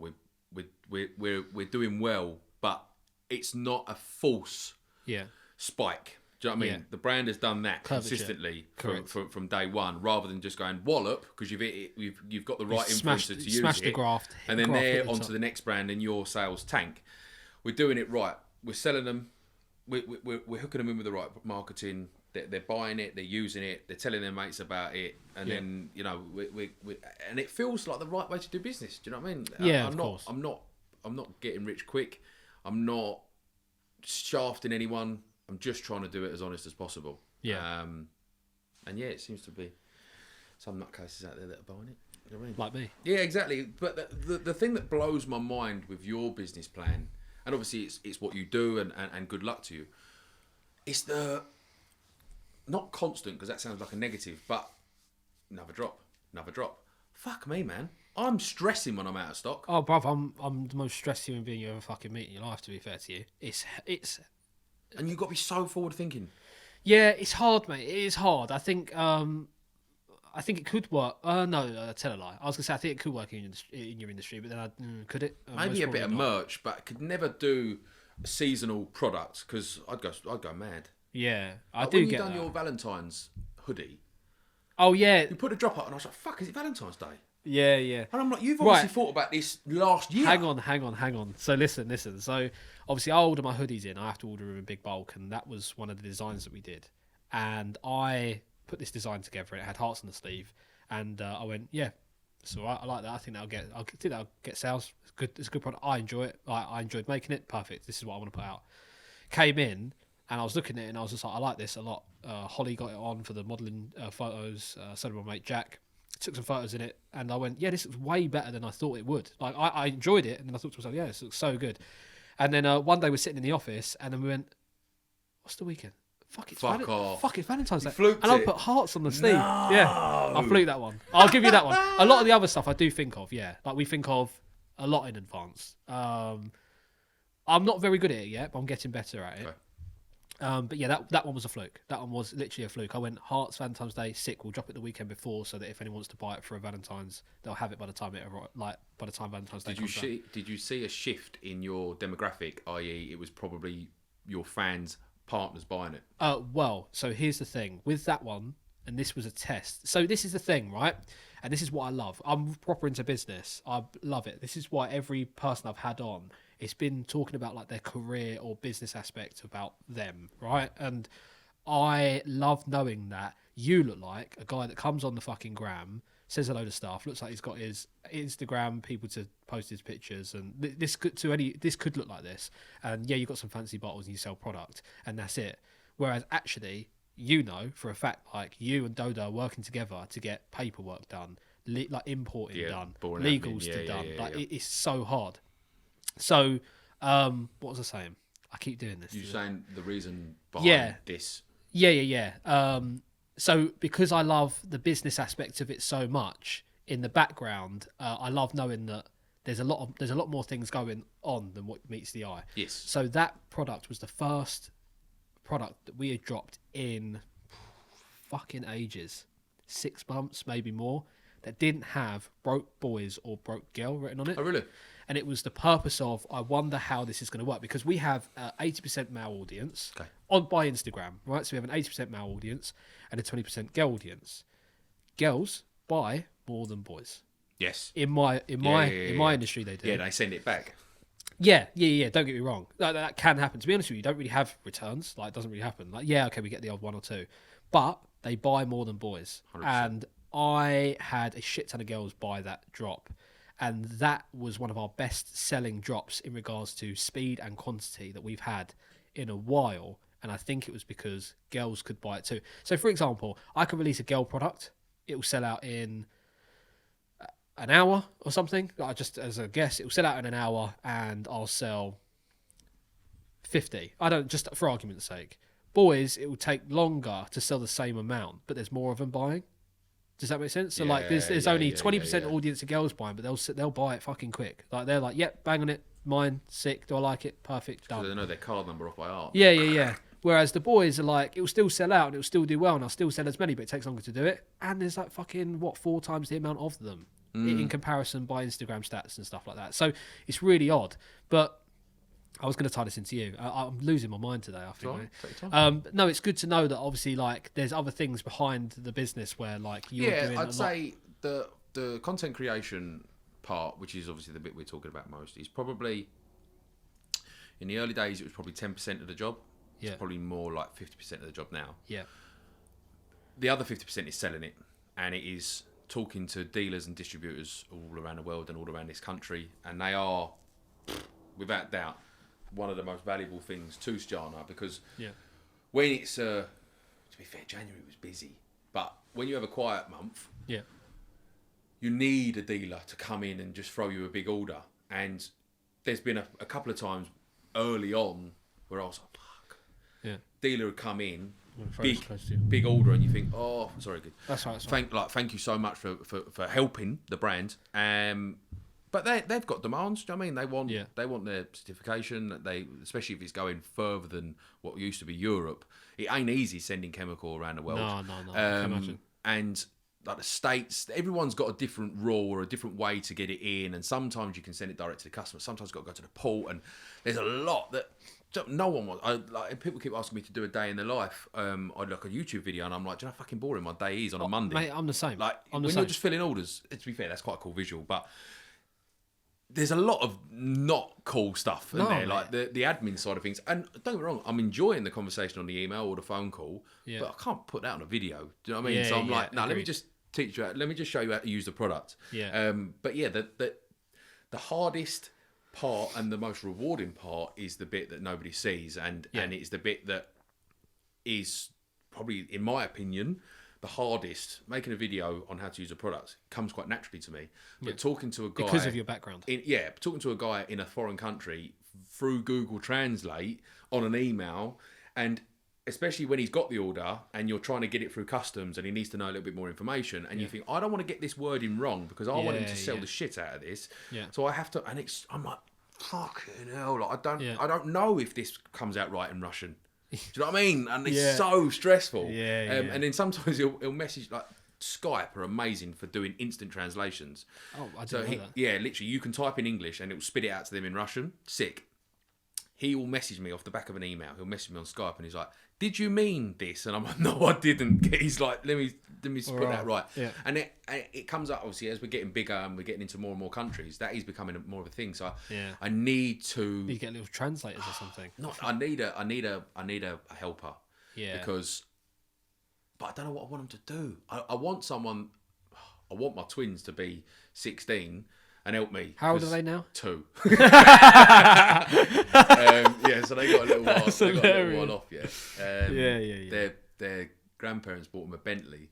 Speaker 3: We're doing well, but it's not a false spike. Do you know what I mean?
Speaker 2: Yeah.
Speaker 3: The brand has done that
Speaker 2: Curvature.
Speaker 3: consistently
Speaker 2: Correct.
Speaker 3: from day one, rather than just going wallop because you've got the right
Speaker 2: Smashed-
Speaker 3: influencer to use
Speaker 2: smashed
Speaker 3: it,
Speaker 2: the graft,
Speaker 3: and then
Speaker 2: graft
Speaker 3: they're
Speaker 2: hit the
Speaker 3: onto
Speaker 2: top.
Speaker 3: the next brand and your sales tank. We're doing it right. We're selling them. We're hooking them in with the right marketing. They're buying it. They're using it. They're telling their mates about it, and then we and it feels like the right way to do business. Do you know what I mean?
Speaker 2: Yeah,
Speaker 3: I'm
Speaker 2: of course.
Speaker 3: I'm not getting rich quick. I'm not shafting anyone. I'm just trying to do it as honest as possible.
Speaker 2: Yeah.
Speaker 3: And it seems to be some nutcases out there that are buying it. You know what I mean?
Speaker 2: Like me.
Speaker 3: Yeah, exactly. But the thing that blows my mind with your business plan, and obviously it's what you do, and good luck to you. It's the not constant, because that sounds like a negative, but another drop. Fuck me, man. I'm stressing when I'm out of stock.
Speaker 2: Oh, bruv, I'm the most stressed human being you ever fucking meet in your life. To be fair to you, it's
Speaker 3: And you've got to be so forward thinking.
Speaker 2: yeah, it's hard, mate. It is hard. I think it could work. No, tell a lie. I was gonna say I think it could work in your industry, but then could it?
Speaker 3: Maybe
Speaker 2: Most
Speaker 3: a bit of
Speaker 2: probably not.
Speaker 3: merch, but I could never do a seasonal product because I'd go mad.
Speaker 2: Yeah, I
Speaker 3: Like
Speaker 2: do
Speaker 3: when you
Speaker 2: get
Speaker 3: done
Speaker 2: that.
Speaker 3: your Valentine's hoodie,
Speaker 2: Oh yeah,
Speaker 3: you put a drop up, and I was like, "Fuck, is it Valentine's Day?"
Speaker 2: yeah, yeah.
Speaker 3: And I'm like, "You've obviously
Speaker 2: Right.
Speaker 3: thought about this last year."
Speaker 2: Hang on. So listen. So obviously I order my hoodies in. I have to order them in big bulk, and that was one of the designs that we did. And I put this design together. It had hearts on the sleeve, and I went, yeah, so I like that. I think that'll get sales. It's good. It's a good product. I enjoy it. I enjoyed making it. Perfect. This is what I want to put out. Came in, and I was looking at it, and I was just like, I like this a lot. Holly got it on for the modelling photos. So did my mate Jack. Took some photos in it, and I went, yeah, this looks way better than I thought it would. Like I enjoyed it, and then I thought to myself, yeah, this looks so good. And then one day we're sitting in the office, and then we went, what's the weekend? Fuck, it's Valentine's Day.
Speaker 3: fluked
Speaker 2: And I
Speaker 3: it.
Speaker 2: put hearts on the sleeve. Yeah, I fluked that one. I'll give you that one. A lot of the other stuff I do think of, yeah. Like we think of a lot in advance. I'm not very good at it yet, but I'm getting better at it.
Speaker 3: Okay.
Speaker 2: But yeah, that one was a fluke. That one was literally a fluke. I went hearts Valentine's Day, sick. We'll drop it the weekend before, so that if anyone wants to buy it for a Valentine's, they'll have it by the time Valentine's Day comes around.
Speaker 3: Did you see a shift in your demographic? I.e., it was probably your fans' partners buying it.
Speaker 2: Well, so here's the thing with that one, and this was a test. So this is the thing, right? And this is what I love. I'm proper into business. I love it. This is why every person I've had on, it's been talking about like their career or business aspect about them, right? And I love knowing that you look like a guy that comes on the fucking gram, says a load of stuff, looks like he's got his Instagram people to post his pictures, and this could look like this. And yeah, you've got some fancy bottles and you sell product, and that's it. Whereas actually, you know for a fact, like you and Dodo are working together to get paperwork done, like importing done,
Speaker 3: boring
Speaker 2: legals
Speaker 3: admin.
Speaker 2: to done.
Speaker 3: Yeah.
Speaker 2: It's so hard. So, what was I saying? I keep doing this.
Speaker 3: You saying the reason behind this?
Speaker 2: Yeah. So because I love the business aspect of it so much, in the background, I love knowing that there's a lot more things going on than what meets the eye.
Speaker 3: Yes.
Speaker 2: So that product was the first product that we had dropped in fucking ages, 6 months, maybe more, that didn't have broke boys or broke girl written on it.
Speaker 3: Oh, really?
Speaker 2: And it was the purpose of, I wonder how this is going to work, because we have 80% male audience by Instagram, right? So we have an 80% male audience and a 20% girl audience. Girls buy more than boys.
Speaker 3: Yes.
Speaker 2: In my industry, they do.
Speaker 3: Yeah, they send it back.
Speaker 2: Yeah. Don't get me wrong. That can happen. To be honest with you, you don't really have returns. Like, it doesn't really happen. Like, yeah, okay, we get the odd one or two, but they buy more than boys.
Speaker 3: 100%.
Speaker 2: And I had a shit ton of girls buy that drop. And that was one of our best selling drops in regards to speed and quantity that we've had in a while. And I think it was because girls could buy it too. So, for example, I could release a girl product. It will sell out in an hour or something. Just as a guess, it will sell out in an hour and I'll sell 50. I don't, just for argument's sake. Boys, it will take longer to sell the same amount, but there's more of them buying. Does that make sense? So like, there's only 20% audience of girls buying, but they'll buy it fucking quick. Like they're like, yep, bang on it, mine, sick. Do I like it? Perfect, done.
Speaker 3: So they know their card number off by heart.
Speaker 2: Yeah. Whereas the boys are like, it will still sell out and it will still do well, and I'll still sell as many, but it takes longer to do it. And there's like fucking 4 times the amount of them in comparison by Instagram stats and stuff like that. So it's really odd. But I was going to tie this into you. I'm losing my mind today, I think.
Speaker 3: Right, take your time.
Speaker 2: No, it's good to know that obviously, like, there's other things behind the business where, like, you're doing
Speaker 3: I'd say the content creation part, which is obviously the bit we're talking about most, is probably, in the early days, it was probably 10% of the job.
Speaker 2: Yeah.
Speaker 3: It's probably more like 50% of the job now.
Speaker 2: Yeah.
Speaker 3: The other 50% is selling it, and it is talking to dealers and distributors all around the world and all around this country, and they are, without doubt, one of the most valuable things to Stjana, because when it's to be fair, January was busy, but when you have a quiet month, you need a dealer to come in and just throw you a big order. And there's been a couple of times early on where I was like, fuck, dealer would come in, big order, and you think, oh, sorry, good.
Speaker 2: That's right.
Speaker 3: Thank you so much for helping the brand. But they've got demands. Do you know what I mean? They want their certification. Especially if it's going further than what used to be Europe. It ain't easy sending chemical around the world.
Speaker 2: No. I can imagine.
Speaker 3: And like the States, everyone's got a different rule or a different way to get it in. And sometimes you can send it direct to the customer. Sometimes you've got to go to the port. And there's a lot that no one wants. People keep asking me to do a day in their life. I'd like a YouTube video, and I'm like, do you know how fucking boring my day is on a Monday?
Speaker 2: Mate, I'm the same.
Speaker 3: Like when you're just filling orders. To be fair, that's quite a cool visual, but there's a lot of not cool stuff in there, like the admin side of things. And don't get me wrong, I'm enjoying the conversation on the email or the phone call, but I can't put that on a video. Do you know what I mean? So I'm like, no, let me just teach you. Let me just show you how to use the product. But yeah, the hardest part and the most rewarding part is the bit that nobody sees, and it's the bit that is probably, in my opinion, the hardest. Making a video on how to use a product comes quite naturally to me, but talking to a guy
Speaker 2: because of your background,
Speaker 3: talking to a guy in a foreign country through Google Translate on an email, and especially when he's got the order and you're trying to get it through customs and he needs to know a little bit more information, and you think, I don't want to get this wording wrong because I want him to sell the shit out of this, so I have to, and I'm like, fucking hell, like I don't know if this comes out right in Russian. Do you know what I mean? And it's so stressful. And then sometimes he'll message, like, Skype are amazing for doing instant translations.
Speaker 2: Oh, I didn't know that.
Speaker 3: Yeah, literally, you can type in English and it will spit it out to them in Russian. Sick. He will message me off the back of an email. He'll message me on Skype and he's like, did you mean this? And I'm like, no, I didn't. He's like, let me put that right. Yeah. And it comes up, obviously, as we're getting bigger and we're getting into more and more countries, that is becoming more of a thing. So I need to...
Speaker 2: You get little translators or something.
Speaker 3: I need a helper. Yeah. But I don't know what I want them to do. I want someone... I want my twins to be 16 and help me.
Speaker 2: How old are they now?
Speaker 3: 2. So they got a little while. They got a little while off. Their grandparents bought them a Bentley,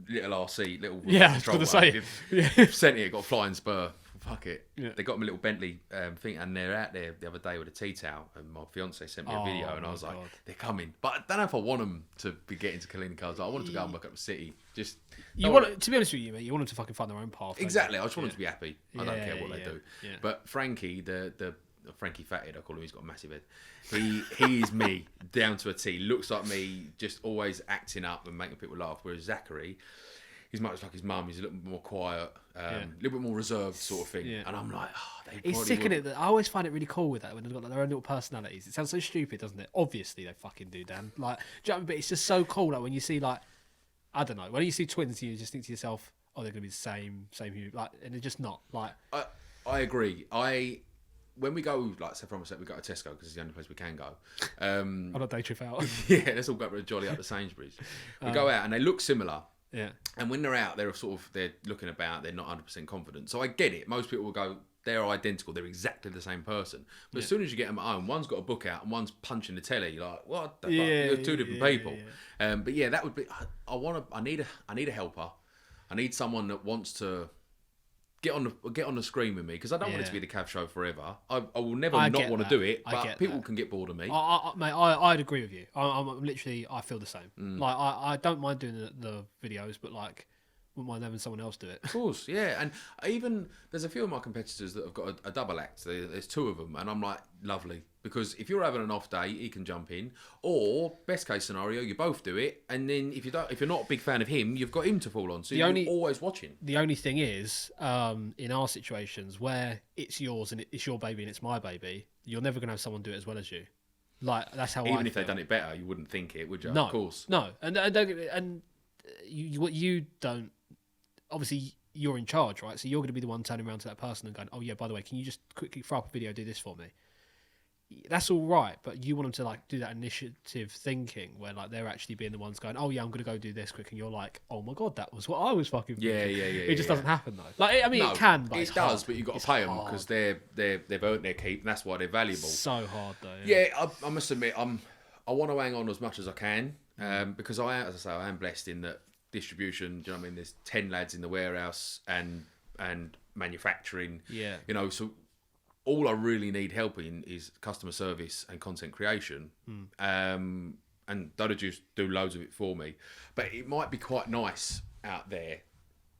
Speaker 3: little RC, little control. Sent it, got a flying spur. Fuck it. Yeah. They got them a little Bentley thing, and they're out there the other day with a tea towel, and my fiance sent me a video, and I was like, they're coming. But I don't know if I want them to be getting to cleaning cars. I want them to go and work up the city. Just
Speaker 2: to be honest with you, mate, you want them to fucking find their own path.
Speaker 3: Exactly. I just want them to be happy. I don't care what they do. Yeah. But Frankie, the Frankie Fathead, I call him. He's got a massive head. He is me down to a T. Looks like me, just always acting up and making people laugh. Whereas Zachary, he's much like his mum. He's a little bit more quiet, a little bit more reserved, sort of thing. Yeah. And I'm like,
Speaker 2: he's sick in it. I always find it really cool with that when they've got their own little personalities. It sounds so stupid, doesn't it? Obviously, they fucking do, Dan. Like, do you know what I mean? But it's just so cool. Like when you see, like, I don't know, when you see twins, you just think to yourself, oh, they're gonna be the same human. Like, and they're just not. Like,
Speaker 3: I agree. When we go, like, say from a set, we go to Tesco because it's the only place we can go.
Speaker 2: On a day trip out.
Speaker 3: Let's all go for a jolly up to Sainsbury's. We go out and they look similar. Yeah. And when they're out, they're looking about, they're not 100% confident. So I get it. Most people will go, they're identical, they're exactly the same person. But as soon as you get them at home, one's got a book out and one's punching the telly. You're like, what the fuck? You're two different people. But yeah, that would be. I need a helper. I need someone that wants to get on the screen with me, because I don't want it to be the Cav show forever. I will never not want to do it, but people can get bored of me.
Speaker 2: Mate, I'd agree with you. I'm literally, I feel the same. Like I don't mind doing the videos, but like wouldn't mind having someone else do it.
Speaker 3: Of course, yeah. And even there's a few of my competitors that have got a double act. There's 2 of them, and I'm like, lovely. Because if you're having an off day, he can jump in. Or best case scenario, you both do it, and then if you're not a big fan of him, you've got him to fall on. So you're always watching.
Speaker 2: The only thing is, in our situations where it's yours and it's your baby and it's my baby, you're never going to have someone do it as well as you. Like that's how.
Speaker 3: Even if they'd done it better, you wouldn't think it, would you?
Speaker 2: No,
Speaker 3: of course.
Speaker 2: No, and you don't. Obviously, you're in charge, right? So you're going to be the one turning around to that person and going, "Oh yeah, by the way, can you just quickly throw up a video, do this for me?" That's all right, but you want them to like do that initiative thinking where like they're actually being the ones going, "Oh yeah, I'm going to go do this quick," and you're like, "Oh my god, that was what I was fucking."
Speaker 3: Yeah.
Speaker 2: It just doesn't happen though. Like I mean,
Speaker 3: No,
Speaker 2: it can, but
Speaker 3: it does. But you've got to pay them because they've earned their keep, and that's why they're valuable.
Speaker 2: So hard though.
Speaker 3: Yeah, I must admit, I want to hang on as much as I can because as I say, I am blessed in that distribution. Do you know what I mean? There's 10 lads in the warehouse and manufacturing.
Speaker 2: Yeah.
Speaker 3: You know, so all I really need help in is customer service and content creation. And Dodder Juice do loads of it for me. But it might be quite nice out there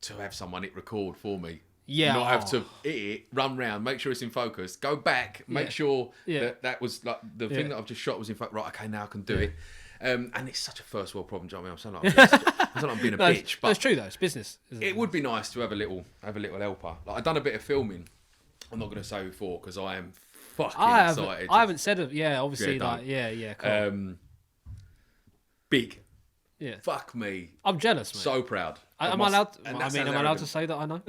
Speaker 3: to have someone hit record for me.
Speaker 2: Yeah.
Speaker 3: Not have to hit it, run round, make sure it's in focus, go back, make sure that was like the thing that I've just shot was in focus. Right, okay, now I can do it. And it's such a first world problem, do you know what I mean? I sound like I'm being a bitch. But
Speaker 2: that's true though, it's business.
Speaker 3: It would be nice to have a little helper. Like I've done a bit of filming. I'm not going to say before because I am fucking excited.
Speaker 2: I haven't said it. Yeah, obviously,
Speaker 3: cool. Big.
Speaker 2: Yeah.
Speaker 3: Fuck me.
Speaker 2: I'm jealous, mate.
Speaker 3: So proud.
Speaker 2: Am I allowed? Am I allowed to say that I know?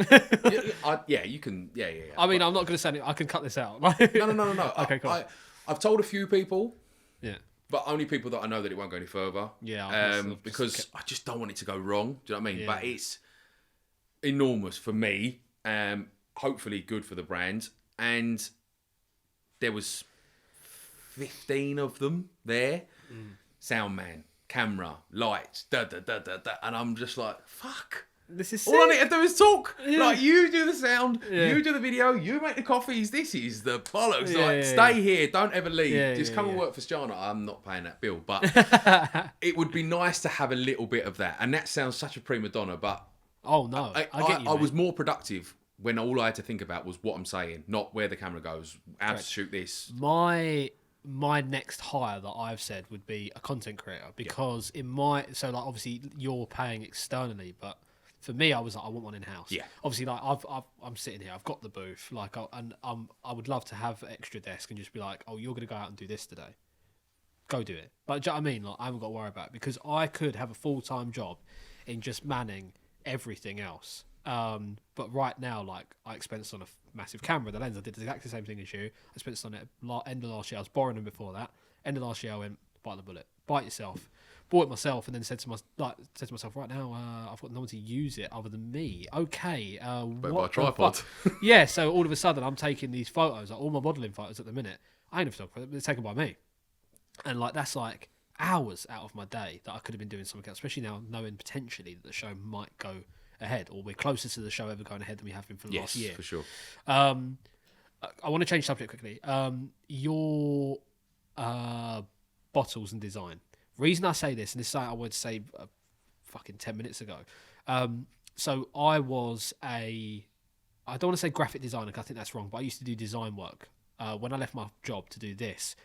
Speaker 3: You can. Yeah.
Speaker 2: I mean, I'm not going to say it. I can cut this out.
Speaker 3: No.
Speaker 2: Okay, cool.
Speaker 3: I've told a few people.
Speaker 2: Yeah.
Speaker 3: But only people that I know that it won't go any further.
Speaker 2: Yeah.
Speaker 3: Because I just don't want it to go wrong. Do you know what I mean?
Speaker 2: Yeah.
Speaker 3: But it's enormous for me. Hopefully good for the brand. And there was 15 of them there. Sound man, camera, lights, and I'm just like, fuck.
Speaker 2: This is
Speaker 3: all I need to do is talk.
Speaker 2: Yeah.
Speaker 3: Like you do the sound, you do the video, you make the coffees. This is the bollocks. Stay here, don't ever leave. Just come and work for Stjana. I'm not paying that bill, but it would be nice to have a little bit of that. And that sounds such a prima donna, but
Speaker 2: oh no, I get you.
Speaker 3: I was more productive when all I had to think about was what I'm saying, not where the camera goes, how to shoot this.
Speaker 2: My next hire that I've said would be a content creator because obviously you're paying externally, but for me I was like I want one in house.
Speaker 3: Yeah.
Speaker 2: Obviously like I'm sitting here, I've got the booth, like I would love to have an extra desk and just be like, oh, you're gonna go out and do this today. Go do it. But do you know what I mean? Like I haven't got to worry about it because I could have a full-time job in just manning everything else. But right now, like I expensed on a massive camera, the lens. I did exactly the same thing as you. I expensed on it end of last year. I was borrowing them before that. End of last year, I went bite the bullet, bite yourself. Bought it myself, and then said to myself, right now, I've got no one to use it other than me. Okay,
Speaker 3: Better buy a tripod.
Speaker 2: Yeah, so all of a sudden, I'm taking these photos, like all my modelling photos at the minute. I ain't a photographer; they're taken by me, and like that's like hours out of my day that I could have been doing something else. Especially now, knowing potentially that the show might go ahead, or we're closer to the show ever going ahead than we have been for the last year.
Speaker 3: For sure.
Speaker 2: I want to change subject quickly. Your bottles and design. Reason I say this, and this is something I would say fucking 10 minutes ago. So I don't want to say graphic designer because I think that's wrong, but I used to do design work. When I left my job to do this,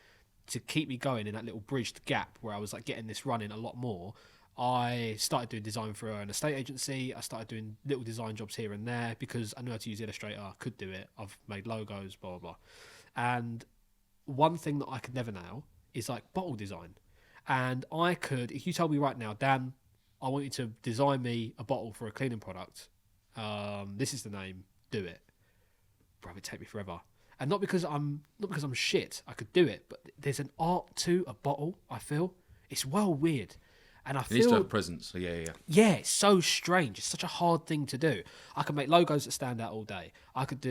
Speaker 2: to keep me going in that little bridged gap where I was like getting this running a lot more, I started doing design for an estate agency. I started doing little design jobs here and there because I knew how to use Illustrator. I could do it. I've made logos, blah, blah, blah. And one thing that I could never nail is like bottle design. And I could, if you told me right now, Dan, I want you to design me a bottle for a cleaning product. This is the name. Do it. Bro, it'd take me forever. And not because I'm shit. I could do it, but there's an art to a bottle. I feel it's well weird. And I feel... It needs
Speaker 3: to have presence, so yeah.
Speaker 2: Yeah, it's so strange. It's such a hard thing to do. I can make logos that stand out all day. I could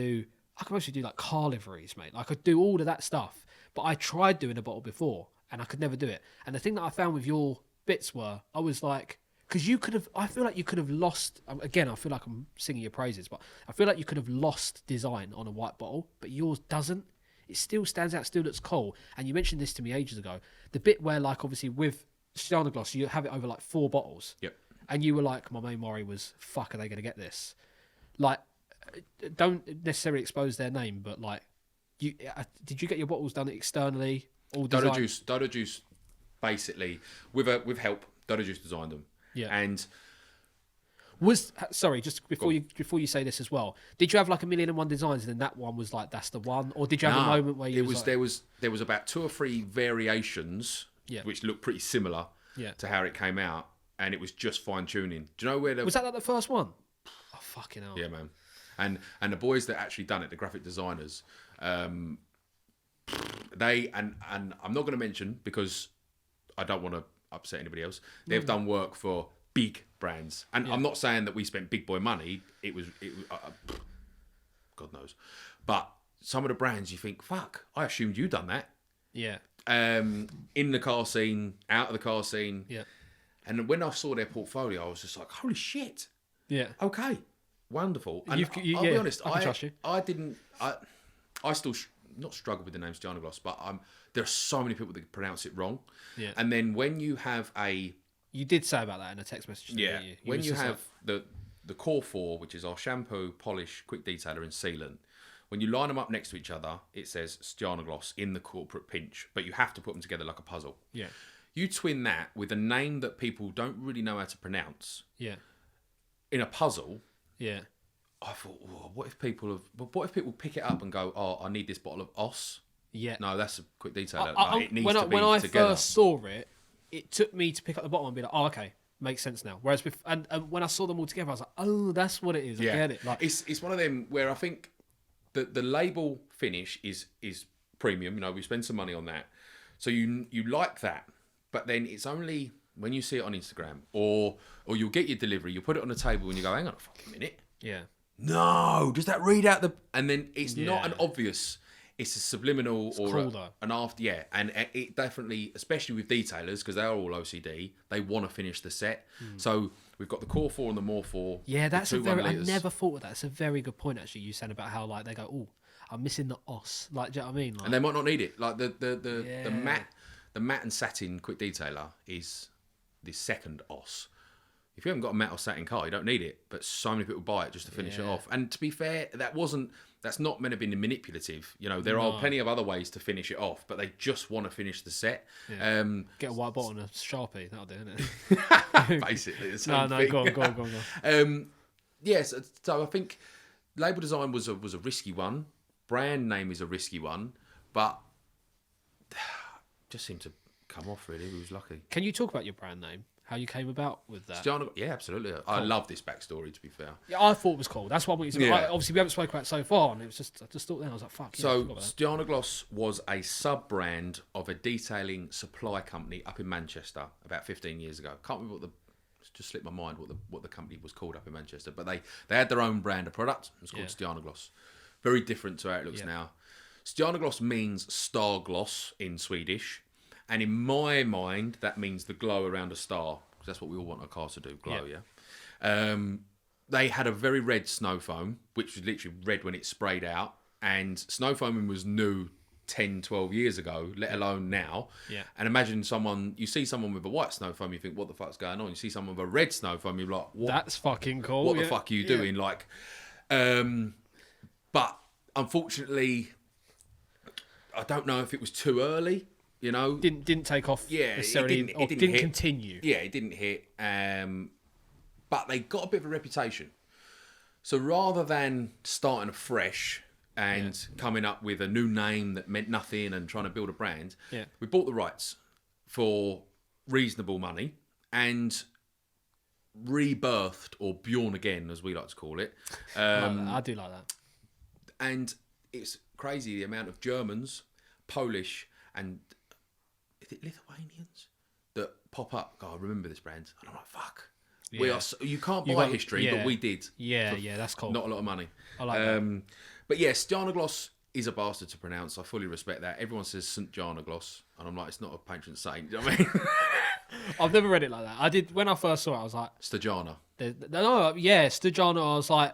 Speaker 2: mostly do like car liveries, mate. I could do all of that stuff. But I tried doing a bottle before, and I could never do it. And the thing that I found with your bits were, I was like... Because I feel like you could have lost... Again, I feel like I'm singing your praises, but I feel like you could have lost design on a white bottle, but yours doesn't. It still stands out, still looks cool. And you mentioned this to me ages ago. The bit where, like, obviously with... Stjana Gloss, you have it over like 4 bottles.
Speaker 3: Yep.
Speaker 2: and you were like, my main worry was, fuck, are they going to get this? Like, don't necessarily expose their name, but like, did you get your bottles done externally? All
Speaker 3: Dodo Juice, basically, with help, Dodo Juice designed them.
Speaker 2: Yeah.
Speaker 3: And
Speaker 2: sorry, just before you say this as well, did you have like 1,000,001 designs, and then that one was like, that's the one, or did you have a moment where you
Speaker 3: there was about 2 or 3 variations, which looked pretty similar to how it came out, and it was just fine tuning. Do you know where
Speaker 2: was that like the first one? Oh fucking hell!
Speaker 3: Yeah, man. And the boys that actually done it, the graphic designers, they and I'm not going to mention because I don't want to upset anybody else. They've done work for big brands, and I'm not saying that we spent big boy money. It was God knows, but some of the brands you think, fuck, I assumed you done that.
Speaker 2: Yeah.
Speaker 3: In the car scene, out of the car scene.
Speaker 2: Yeah.
Speaker 3: And when I saw their portfolio, I was just like, holy shit.
Speaker 2: Yeah.
Speaker 3: Okay. Wonderful. And I'll be honest,
Speaker 2: I trust you.
Speaker 3: I still not struggle with the name Stjarnagloss, but there are so many people that pronounce it wrong.
Speaker 2: Yeah.
Speaker 3: And then when you have
Speaker 2: you did say about that in a text message. Didn't you?
Speaker 3: When you have the core 4, which is our shampoo, polish, quick detailer, and sealant, when you line them up next to each other, it says Stjarnagloss in the corporate pinch, but you have to put them together like a puzzle.
Speaker 2: Yeah.
Speaker 3: You twin that with a name that people don't really know how to pronounce.
Speaker 2: Yeah.
Speaker 3: In a puzzle.
Speaker 2: Yeah.
Speaker 3: I thought, what if people pick it up and go, oh, I need this bottle of Os?
Speaker 2: Yeah.
Speaker 3: No, that's a quick detailer.
Speaker 2: When I
Speaker 3: together.
Speaker 2: first saw it, it took me to pick up the bottle and be like, oh, okay, makes sense now. Whereas and when I saw them all together, I was like, oh, that's what it is. I get it. Like,
Speaker 3: it's one of them where I think the label finish is premium. You know, we spend some money on that, so you like that. But then it's only when you see it on Instagram or you'll get your delivery, you'll put it on the table and you go, hang on a fucking minute.
Speaker 2: Yeah.
Speaker 3: No, does that read out the... And then it's not an obvious... It's a subliminal an after... Yeah, and it definitely, especially with detailers, because they're all OCD, they want to finish the set. So we've got the core 4 and the more 4.
Speaker 2: Yeah, that's I never thought of that. It's a very good point, actually, you saying about how like they go, oh, I'm missing the os. Like, do you know what I mean? Like,
Speaker 3: and they might not need it. Like the matte and satin quick detailer is the second os. If you haven't got a matte or satin car, you don't need it. But so many people buy it just to finish it off. And to be fair, that's not meant to be manipulative. You know, there are plenty of other ways to finish it off, but they just want to finish the set.
Speaker 2: Yeah. Get a white bottle and a Sharpie, that'll do, innit?
Speaker 3: Basically, the same thing.
Speaker 2: Go on.
Speaker 3: Yes, so I think label design was a risky one. Brand name is a risky one, but just seemed to come off really. We was lucky.
Speaker 2: Can you talk about your brand name? How you came about with that?
Speaker 3: Yeah, absolutely. Cool. I love this backstory, to be fair.
Speaker 2: Yeah, I thought it was cool. That's what we obviously we haven't spoken about it so far, and it was I just thought then I was like, fuck.
Speaker 3: So Stjarnagloss was a sub brand of a detailing supply company up in Manchester about 15 years ago. Can't remember just slipped my mind what the company was called up in Manchester, but they had their own brand of product. It was called Stjarnagloss. Very different to how it looks now. Stjarnagloss means star gloss in Swedish. And in my mind, that means the glow around a star. Because that's what we all want our cars to do, glow, They had a very red snow foam, which was literally red when it sprayed out. And snow foaming was new 10, 12 years ago, let alone now.
Speaker 2: Yeah.
Speaker 3: And imagine you see someone with a white snow foam, you think, what the fuck's going on? You see someone with a red snow foam, you're like, what?
Speaker 2: That's fucking cool.
Speaker 3: What the fuck are you doing? Like, but unfortunately, I don't know if it was too early. You know,
Speaker 2: didn't take off.
Speaker 3: Yeah,
Speaker 2: it didn't continue.
Speaker 3: Yeah, it didn't hit. But they got a bit of a reputation. So rather than starting afresh and coming up with a new name that meant nothing and trying to build a brand, we bought the rights for reasonable money and rebirthed, or born again, as we like to call it.
Speaker 2: I do like that.
Speaker 3: And it's crazy the amount of Germans, Polish, and is it Lithuanians that pop up? God, I remember this brand. And I'm like, fuck.
Speaker 2: Yeah.
Speaker 3: We are. You can't buy history, but we did.
Speaker 2: Yeah, that's cool.
Speaker 3: Not a lot of money.
Speaker 2: I like that.
Speaker 3: But yeah, Stjarnagloss is a bastard to pronounce. I fully respect that. Everyone says St. Jarnagloss, and I'm like, it's not a patron saint. Do you know what I mean?
Speaker 2: I've never read it like that. I did when I first saw it. I was like,
Speaker 3: Stajana.
Speaker 2: Stajana. I was like,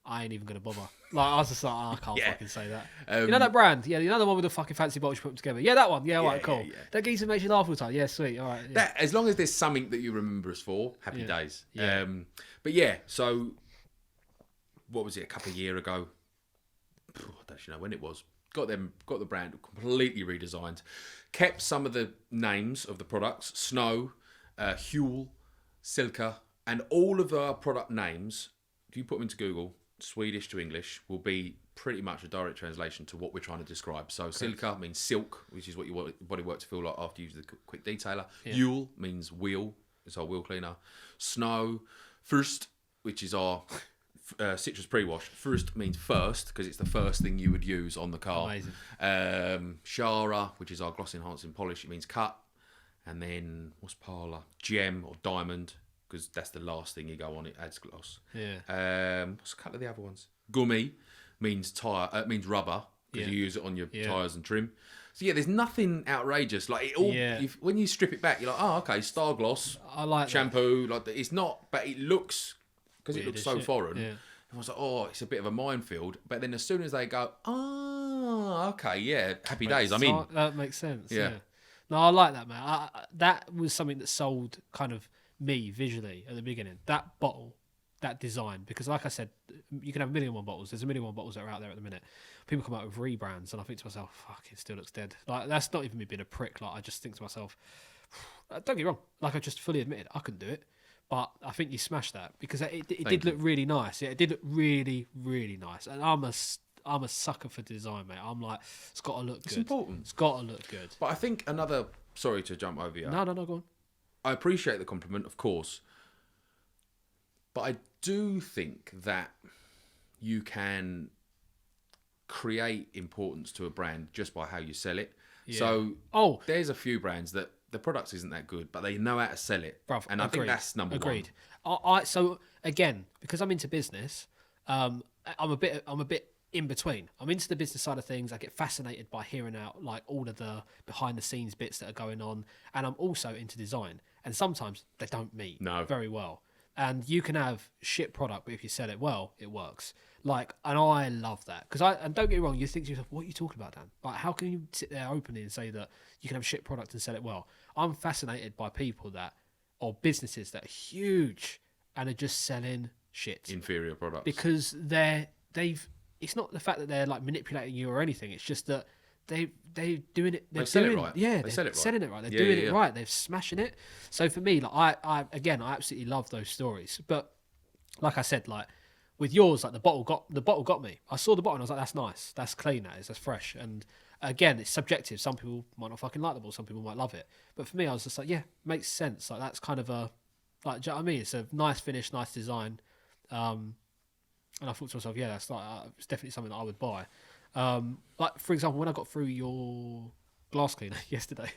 Speaker 2: I ain't even gonna bother. Like I was just like, I can't
Speaker 3: Yeah.
Speaker 2: fucking say that. You know that brand? Yeah, you know the one with the fucking fancy bottles you put them together. Yeah, that one. Yeah, all right,
Speaker 3: Yeah,
Speaker 2: cool.
Speaker 3: yeah.
Speaker 2: That geezer makes you laugh all the time. Yeah, sweet. All right. Yeah.
Speaker 3: That, as long as there's something that you remember us for, happy days.
Speaker 2: Yeah.
Speaker 3: But yeah, so what was it? A couple of years ago. I don't actually know when it was. Got the brand completely redesigned. Kept some of the names of the products: Snow, Huel, Silka, and all of our product names. If you put them into Google, Swedish to English, will be pretty much a direct translation to what we're trying to describe. So Silka means silk, which is what you want your body work to feel like after you use the quick detailer. Huel means wheel. It's our wheel cleaner. Snow, First, which is our citrus pre-wash. First means first because it's the first thing you would use on the car.
Speaker 2: Amazing.
Speaker 3: Shara, which is our gloss enhancing polish, it means cut. And then what's Parla? Gem or diamond, because that's the last thing you go on. It adds gloss.
Speaker 2: Yeah.
Speaker 3: What's a couple of the other ones? Gummy means tire. Means rubber because you use it on your tires and trim. So yeah, there's nothing outrageous. Like it all. When you strip it back, you're like, oh, okay, Star Gloss.
Speaker 2: I like
Speaker 3: shampoo. Like it's not, but it looks because it looks so foreign.
Speaker 2: Yeah.
Speaker 3: I was like, oh, it's a bit of a minefield. But then as soon as they go, oh, okay, yeah, happy days, I'm in.
Speaker 2: That makes sense.
Speaker 3: Yeah.
Speaker 2: No, I like that, man. That was something that sold kind of me visually at the beginning. That bottle, that design, because like I said, you can have 1,000,001 bottles. There's 1,000,001 bottles that are out there at the minute. People come out with rebrands, and I think to myself, fuck, it still looks dead. Like that's not even me being a prick. Like I just think to myself, don't get me wrong. Like I just fully admitted I couldn't do it. But I think you smashed that because it did look really nice. Yeah, it did look really, really nice. And I'm a sucker for design, mate. I'm like, it's got to look good.
Speaker 3: It's important.
Speaker 2: It's got to look good.
Speaker 3: But I think sorry to jump over you.
Speaker 2: No, go on.
Speaker 3: I appreciate the compliment, of course. But I do think that you can create importance to a brand just by how you sell it. Yeah. So there's a few brands that the product isn't that good, but they know how to sell it.
Speaker 2: Bruv,
Speaker 3: and I think that's number
Speaker 2: one.
Speaker 3: Agreed.
Speaker 2: So again, because I'm into business, I'm a bit in between. I'm into the business side of things. I get fascinated by hearing out like all of the behind the scenes bits that are going on, and I'm also into design. And sometimes they don't meet very well. And you can have shit product, but if you sell it well, it works. Like, and I love that because and don't get me wrong, you think to yourself, what are you talking about, Dan? Like, how can you sit there openly and say that you can have shit product and sell it well? I'm fascinated by people or businesses that are huge and are just selling shit,
Speaker 3: inferior products,
Speaker 2: because it's not the fact that they're like manipulating you or anything. It's just that they're doing it. They sell it right. Yeah, they're selling it right. They're doing it right. They're smashing it. So for me, like I absolutely love those stories. But like I said, like with yours, like the bottle got me. I saw the bottle and I was like, that's nice, that's clean, that's fresh. And again, it's subjective. Some people might not fucking like the bottle. Some people might love it. But for me, I was just like, yeah, makes sense. Like that's kind of do you know what I mean? It's a nice finish, nice design. And I thought to myself, yeah, that's like it's definitely something that I would buy. Like for example, when I got through your glass cleaner yesterday.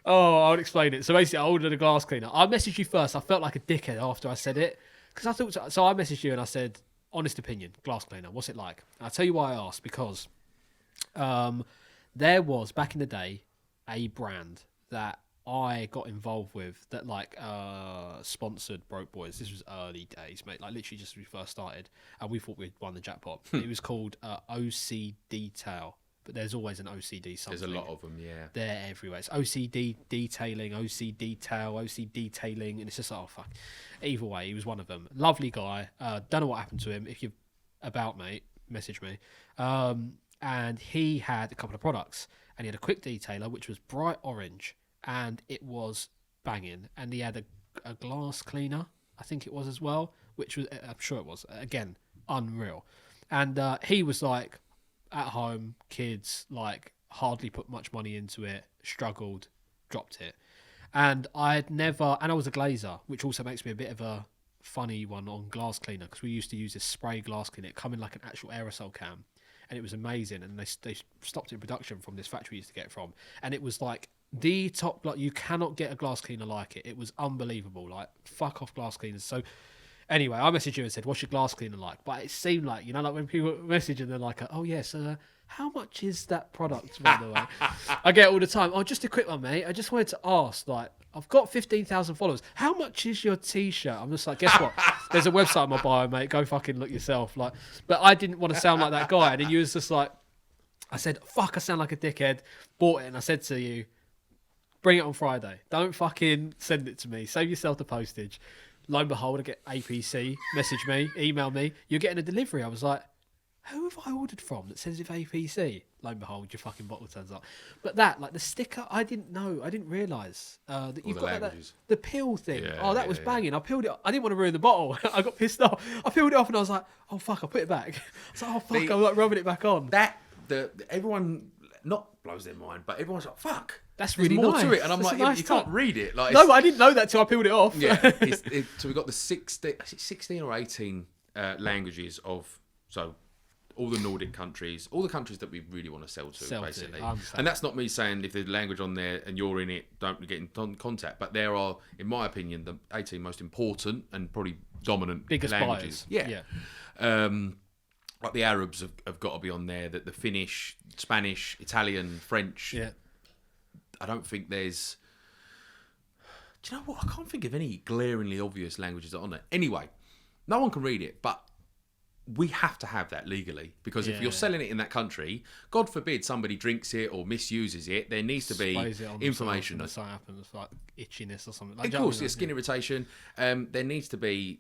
Speaker 2: I'll explain it. So basically, I ordered a glass cleaner. I messaged you first. I felt like a dickhead after I said it because I thought so. I messaged you and I said, honest opinion, glass cleaner, what's it like? And I'll tell you why I asked, because there was back in the day a brand that I got involved with that like sponsored Broke Boys. This was early days, mate. Like literally just as we first started, and we thought we'd won the jackpot. It was called OC Detail, but there's always an OCD something. There's
Speaker 3: a lot of them, yeah.
Speaker 2: They're everywhere. It's OCD detailing, OC detail, OC detailing, and it's just oh fuck. Either way, he was one of them. Lovely guy. Don't know what happened to him. If you're about, mate, message me. And he had a couple of products, and he had a quick detailer which was bright orange. And it was banging. And he had a glass cleaner, I think it was as well, which was, I'm sure it was, again, unreal. And he was like, at home, kids, like, hardly put much money into it, struggled, dropped it. And I was a glazer, which also makes me a bit of a funny one on glass cleaner, because we used to use this spray glass cleaner. It come in like an actual aerosol can. And it was amazing. And they stopped it in production from this factory we used to get it from. And it was like, the top, like you cannot get a glass cleaner like it. It was unbelievable. Like fuck off glass cleaners. So anyway, I messaged you and said, "What's your glass cleaner like?" But it seemed like like when people message and they're like, "Oh yes, how much is that product?" By the way, I get it all the time. Oh, just a quick one, mate. I just wanted to ask, like, I've got 15,000 followers. How much is your t-shirt? I'm just like, guess what? There's a website on my bio, mate. Go fucking look yourself. Like, but I didn't want to sound like that guy. And then you was just like, I said, fuck, I sound like a dickhead. Bought it. And I said to you, bring it on Friday. Don't fucking send it to me. Save yourself the postage. Lo and behold, I get APC, message me, email me. You're getting a delivery. I was like, who have I ordered from that sends it for APC? Lo and behold, your fucking bottle turns up. But that, like the sticker, I didn't know. I didn't realise that you've got that, the peel thing.
Speaker 3: Yeah,
Speaker 2: that was banging. I peeled it. I didn't want to ruin the bottle. I got pissed off. I peeled it off and I was like, oh fuck, I'll put it back. I was like, oh fuck, I'm like rubbing it back on.
Speaker 3: Everyone not blows their mind, but everyone's like, fuck.
Speaker 2: That's really
Speaker 3: more
Speaker 2: nice.
Speaker 3: to it, and I'm
Speaker 2: That's
Speaker 3: like,
Speaker 2: nice
Speaker 3: you can't read it. Like,
Speaker 2: no, but I didn't know that till I peeled it off.
Speaker 3: Yeah, so we got the 16 or 18 languages of all the Nordic countries, all the countries that we really want to sell to, basically. And that's not me saying if there's language on there and you're in it, don't get in contact. But there are, in my opinion, the 18 most important and probably dominant
Speaker 2: biggest
Speaker 3: languages.
Speaker 2: Buyers.
Speaker 3: Yeah. Like the Arabs have got to be on there. That the Finnish, Spanish, Italian, French.
Speaker 2: Yeah.
Speaker 3: I don't think there's. Do you know what? I can't think of any glaringly obvious languages that are on there. Anyway, no one can read it, but we have to have that legally because if you're selling it in that country, God forbid somebody drinks it or misuses it, there needs to be information.
Speaker 2: Something happens, like itchiness or something.
Speaker 3: Of course, skin irritation. There needs to be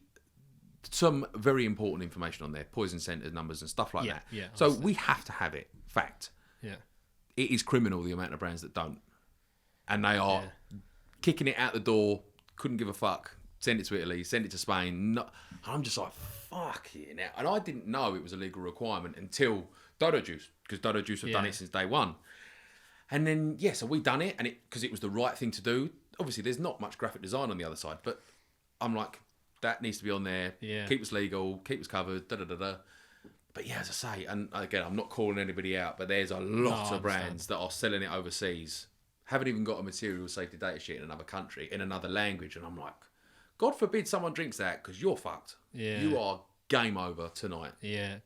Speaker 3: some very important information on there, poison centers, numbers, and stuff like that.
Speaker 2: Yeah.
Speaker 3: So we have to have it. Fact.
Speaker 2: Yeah.
Speaker 3: It is criminal the amount of brands that don't, and they are kicking it out the door. Couldn't give a fuck. Send it to Italy. Send it to Spain. No, I'm just like, fuck it now. And I didn't know it was a legal requirement until Dodo Juice, because Dodo Juice have done it since day one. And then so we done it, and because it was the right thing to do. Obviously, there's not much graphic design on the other side, but I'm like, that needs to be on there.
Speaker 2: Yeah.
Speaker 3: Keep us legal. Keep us covered. Da da da da. But yeah, as I say, and again, I'm not calling anybody out, but there's a lot of brands that are selling it overseas, haven't even got a material safety data sheet in another country, in another language, and I'm like, God forbid someone drinks that because you're fucked.
Speaker 2: Yeah.
Speaker 3: You are game over tonight.
Speaker 2: Yeah.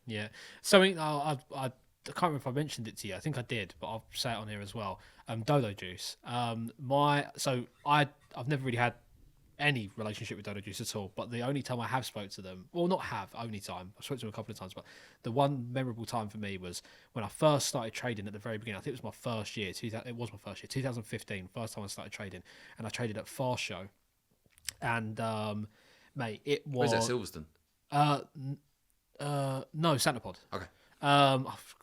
Speaker 2: Something I can't remember if I mentioned it to you. I think I did, but I'll say it on here as well. Dodo Juice. I've never really had any relationship with Dodo Juice at all, but the only time I have spoke to them, well, not have, only time, I've spoken to them a couple of times, but the one memorable time for me was when I first started trading at the very beginning. I think it was my first year, 2015, first time I started trading, and I traded at Fast Show, and mate, it was...
Speaker 3: Where's that, Silverstone?
Speaker 2: No, Santapod.
Speaker 3: Okay.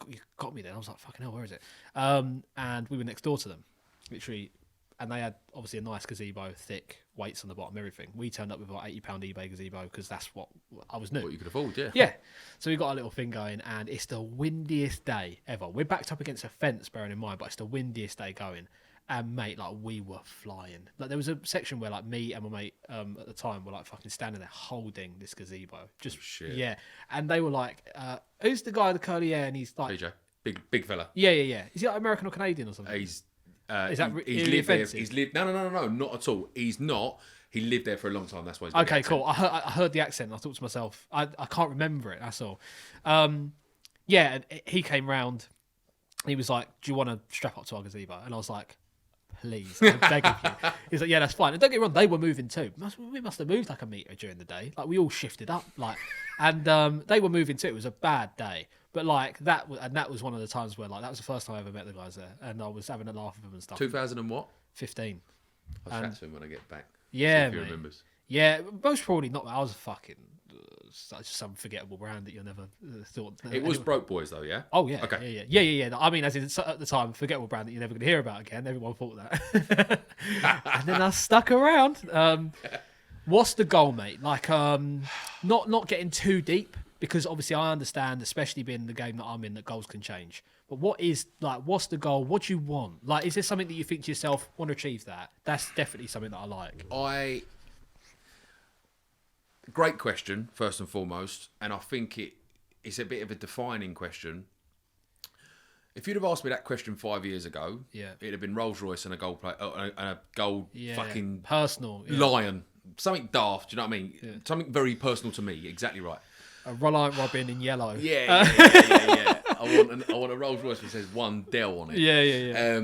Speaker 2: You got me there. I was like, fucking hell, where is it? And we were next door to them, literally, and they had obviously a nice gazebo, thick weights on the bottom, everything. We turned up with like £80 eBay gazebo because that's what I was new.
Speaker 3: What you could afford, yeah.
Speaker 2: Yeah. So we got our little thing going, and it's the windiest day ever. We're backed up against a fence, bearing in mind, but it's the windiest day going. And mate, like we were flying. Like there was a section where like me and my mate at the time were like fucking standing there holding this gazebo. Just
Speaker 3: shit.
Speaker 2: Yeah. And they were like, "Who's the guy with the curly hair?" And he's like,
Speaker 3: PJ, big fella.
Speaker 2: Yeah. Is he like American or Canadian or something?
Speaker 3: He's
Speaker 2: is that
Speaker 3: he's lived there. He's lived. No, not at all. He's not. He lived there for a long time. That's why. He's
Speaker 2: okay, cool. I heard the accent. And I thought to myself, I can't remember it. That's all. Yeah. And he came round. He was like, "Do you want to strap up to our gazebo?" And I was like, please, I'm begging you. He's like, yeah, that's fine. And don't get me wrong, they were moving too. We must have moved like a metre during the day. Like we all shifted up, like, and they were moving too. It was a bad day, but like that was one of the times where like that was the first time I ever met the guys there, and I was having a laugh with them and stuff.
Speaker 3: 2000 and what?
Speaker 2: 15.
Speaker 3: I'll chat to him when I get back.
Speaker 2: Yeah,
Speaker 3: see if he
Speaker 2: mate.
Speaker 3: remembers.
Speaker 2: Yeah, most probably not. I was fucking just some forgettable brand that you never thought.
Speaker 3: It was Broke Boys though, yeah.
Speaker 2: Oh yeah,
Speaker 3: okay,
Speaker 2: yeah. I mean, as in at the time, forgettable brand that you're never going to hear about again. Everyone thought that, and then I stuck around. What's the goal, mate? Like, not getting too deep because obviously I understand, especially being the game that I'm in, that goals can change. But what's the goal? What do you want? Like, is there something that you think to yourself, want to achieve that? That's definitely something that I like.
Speaker 3: Great question, first and foremost, and I think it's a bit of a defining question. If you'd have asked me that question 5 years ago, it'd have been Rolls Royce and a gold plate, and a gold fucking
Speaker 2: personal
Speaker 3: lion, something daft. Do you know what I mean? Yeah. Something very personal to me. Exactly right.
Speaker 2: A Reliant Robin in yellow.
Speaker 3: Yeah. I want a Rolls Royce that says one Dell on it.
Speaker 2: Yeah.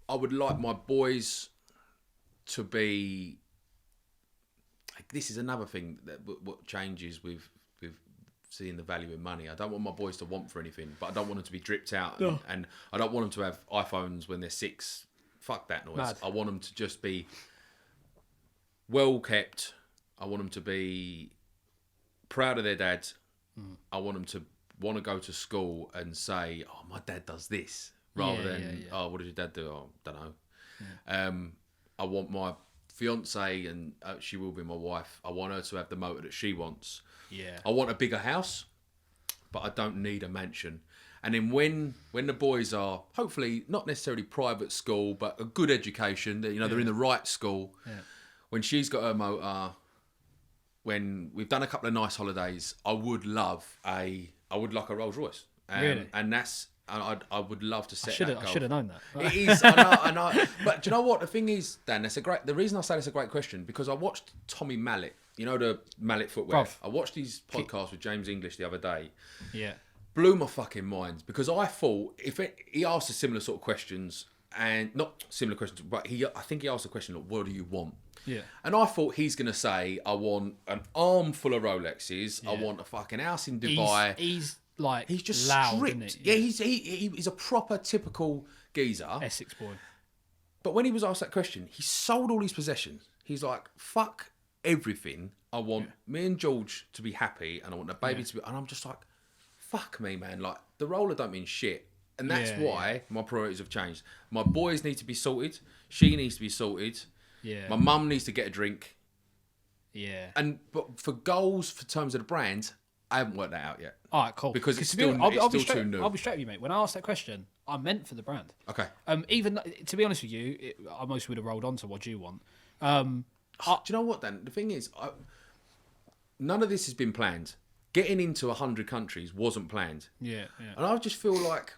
Speaker 3: I would like my boys to be. This is another thing that what changes with seeing the value in money. I don't want my boys to want for anything, but I don't want them to be dripped out, and I don't want them to have iPhones when they're 6. Fuck that noise.
Speaker 2: Mad.
Speaker 3: I want them to just be well kept. I want them to be proud of their dad. I want them to want to go to school and say, "Oh, my dad does this," rather than, "Oh, what does your dad do?" Oh, don't know. Yeah. I want my fiance, and she will be my wife. I want her to have the motor that she wants.
Speaker 2: Yeah.
Speaker 3: I want a bigger house, but I don't need a mansion. And then when the boys are hopefully not necessarily private school, but a good education, they're in the right school. Yeah. When she's got her motor, when we've done a couple of nice holidays, I would like a Rolls Royce.
Speaker 2: Really?
Speaker 3: And that's I would love to set that goal.
Speaker 2: I should have known that.
Speaker 3: It is, I know. But do you know what? The thing is, Dan, the reason I say it's a great question, because I watched Tommy Mallet, the Mallet footwear.
Speaker 2: Bruv.
Speaker 3: I watched his podcast with James English the other day.
Speaker 2: Yeah.
Speaker 3: Blew my fucking mind, because I thought he asked a similar sort of questions, and not similar questions, but I think he asked a question like, what do you want?
Speaker 2: Yeah.
Speaker 3: And I thought he's going to say, I want an arm full of Rolexes. Yeah. I want a fucking house in Dubai.
Speaker 2: He's
Speaker 3: just
Speaker 2: loud,
Speaker 3: stripped.
Speaker 2: isn't he?
Speaker 3: Yeah, he's a proper typical geezer.
Speaker 2: Essex boy.
Speaker 3: But when he was asked that question, he sold all his possessions. He's like, fuck everything. I want me and George to be happy, and I want the baby to be... And I'm just like, fuck me, man. Like, the roller don't mean shit. And that's why my priorities have changed. My boys need to be sorted. She needs to be sorted.
Speaker 2: Yeah.
Speaker 3: My mum needs to get a drink.
Speaker 2: Yeah.
Speaker 3: But for goals, for terms of the brand, I haven't worked that out yet.
Speaker 2: All right, cool.
Speaker 3: Because it's still too new.
Speaker 2: I'll be straight with you, mate. When I asked that question, I meant for the brand.
Speaker 3: Okay.
Speaker 2: Even to be honest with you, I mostly would have rolled on to what you want.
Speaker 3: Do you know what, Dan? The thing is, none of this has been planned. Getting into 100 countries wasn't planned.
Speaker 2: Yeah.
Speaker 3: And I just feel like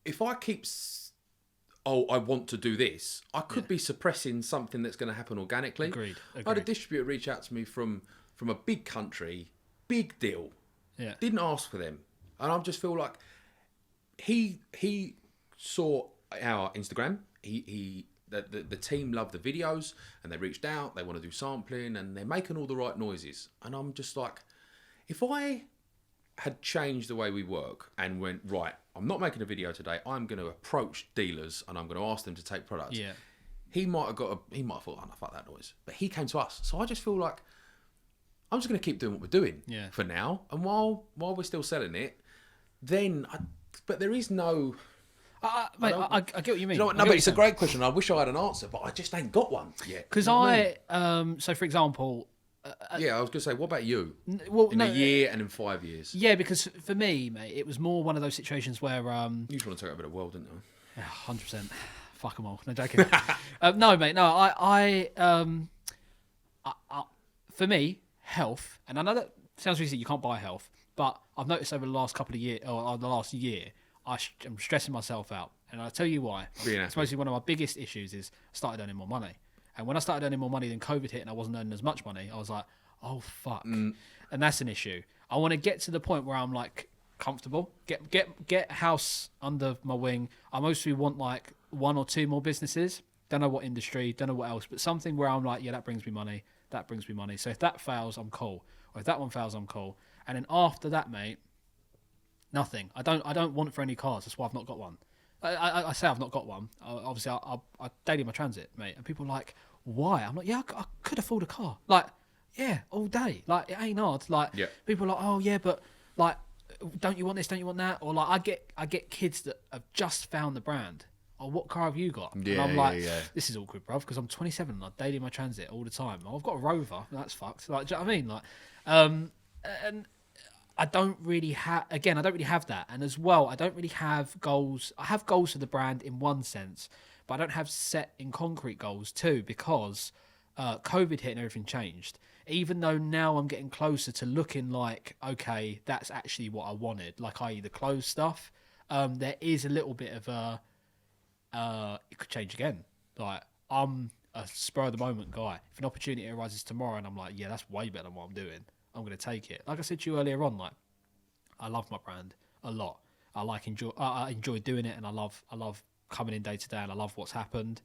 Speaker 3: if I keep... I want to do this, I could be suppressing something that's going to happen organically.
Speaker 2: Agreed.
Speaker 3: I had a distributor reach out to me from a big country, big deal.
Speaker 2: Yeah.
Speaker 3: Didn't ask for them. And I just feel like he saw our Instagram. The team loved the videos, and they reached out. They want to do sampling, and they're making all the right noises. And I'm just like, if I had changed the way we work and went, right, I'm not making a video today, I'm going to approach dealers and I'm going to ask them to take products.
Speaker 2: Yeah.
Speaker 3: He might have thought, oh, no, fuck that noise. But he came to us. So I just feel like I'm just going to keep doing what we're doing for now. And while we're still selling it, but there is no...
Speaker 2: Mate, I get what you mean.
Speaker 3: You know what? No, but it's a great question. I wish I had an answer, but I just ain't got one yet.
Speaker 2: Because so for example...
Speaker 3: I was going to say, what about you? A year and in 5 years?
Speaker 2: Yeah, because for me, mate, it was more one of those situations where...
Speaker 3: You just want to take over the world, didn't you?
Speaker 2: Yeah, 100%. Fuck them all. No, joking. No, mate, no. I for me, health, and I know that sounds easy, you can't buy health, but I've noticed over the last couple of years, or the last year, I'm stressing myself out. And I'll tell you why. It's mostly one of my biggest issues is I started earning more money. And when I started earning more money, then COVID hit and I wasn't earning as much money. I was like, oh, fuck. And that's an issue. I want to get to the point where I'm like comfortable, get house under my wing. I mostly want like 1 or 2 more businesses. Don't know what industry, don't know what else, but something where I'm like, yeah, that brings me money. That brings me money. So if that fails, I'm cool. Or if that one fails, I'm cool. And then after that, mate, nothing. I don't want for any cars. That's why I've not got one. I say I've not got one. Obviously, I daily my transit, mate. And people are like, why? I'm like, yeah, I could afford a car. Like, yeah, all day. Like, it ain't hard. Like, people are like, oh, yeah, but, like, don't you want this? Don't you want that? Or, like, I get kids that have just found the brand. Oh, what car have you got?
Speaker 3: Yeah,
Speaker 2: and I'm like, this is awkward, bruv, because I'm 27 and I daily my transit all the time. I've got a Rover. That's fucked. Like, do you know what I mean? Like, and... I don't really have that. And as well, I don't really have goals. I have goals for the brand in one sense, but I don't have set in concrete goals too, because COVID hit and everything changed. Even though now I'm getting closer to looking like, okay, that's actually what I wanted, like i.e. the clothes stuff, there is a little bit of it could change again. Like, I'm a spur of the moment guy. If an opportunity arises tomorrow and I'm like, yeah, that's way better than what I'm doing, I'm going to take it. Like I said to you earlier on, like, I love my brand a lot. I enjoy doing it, and I love coming in day to day and I love what's happened.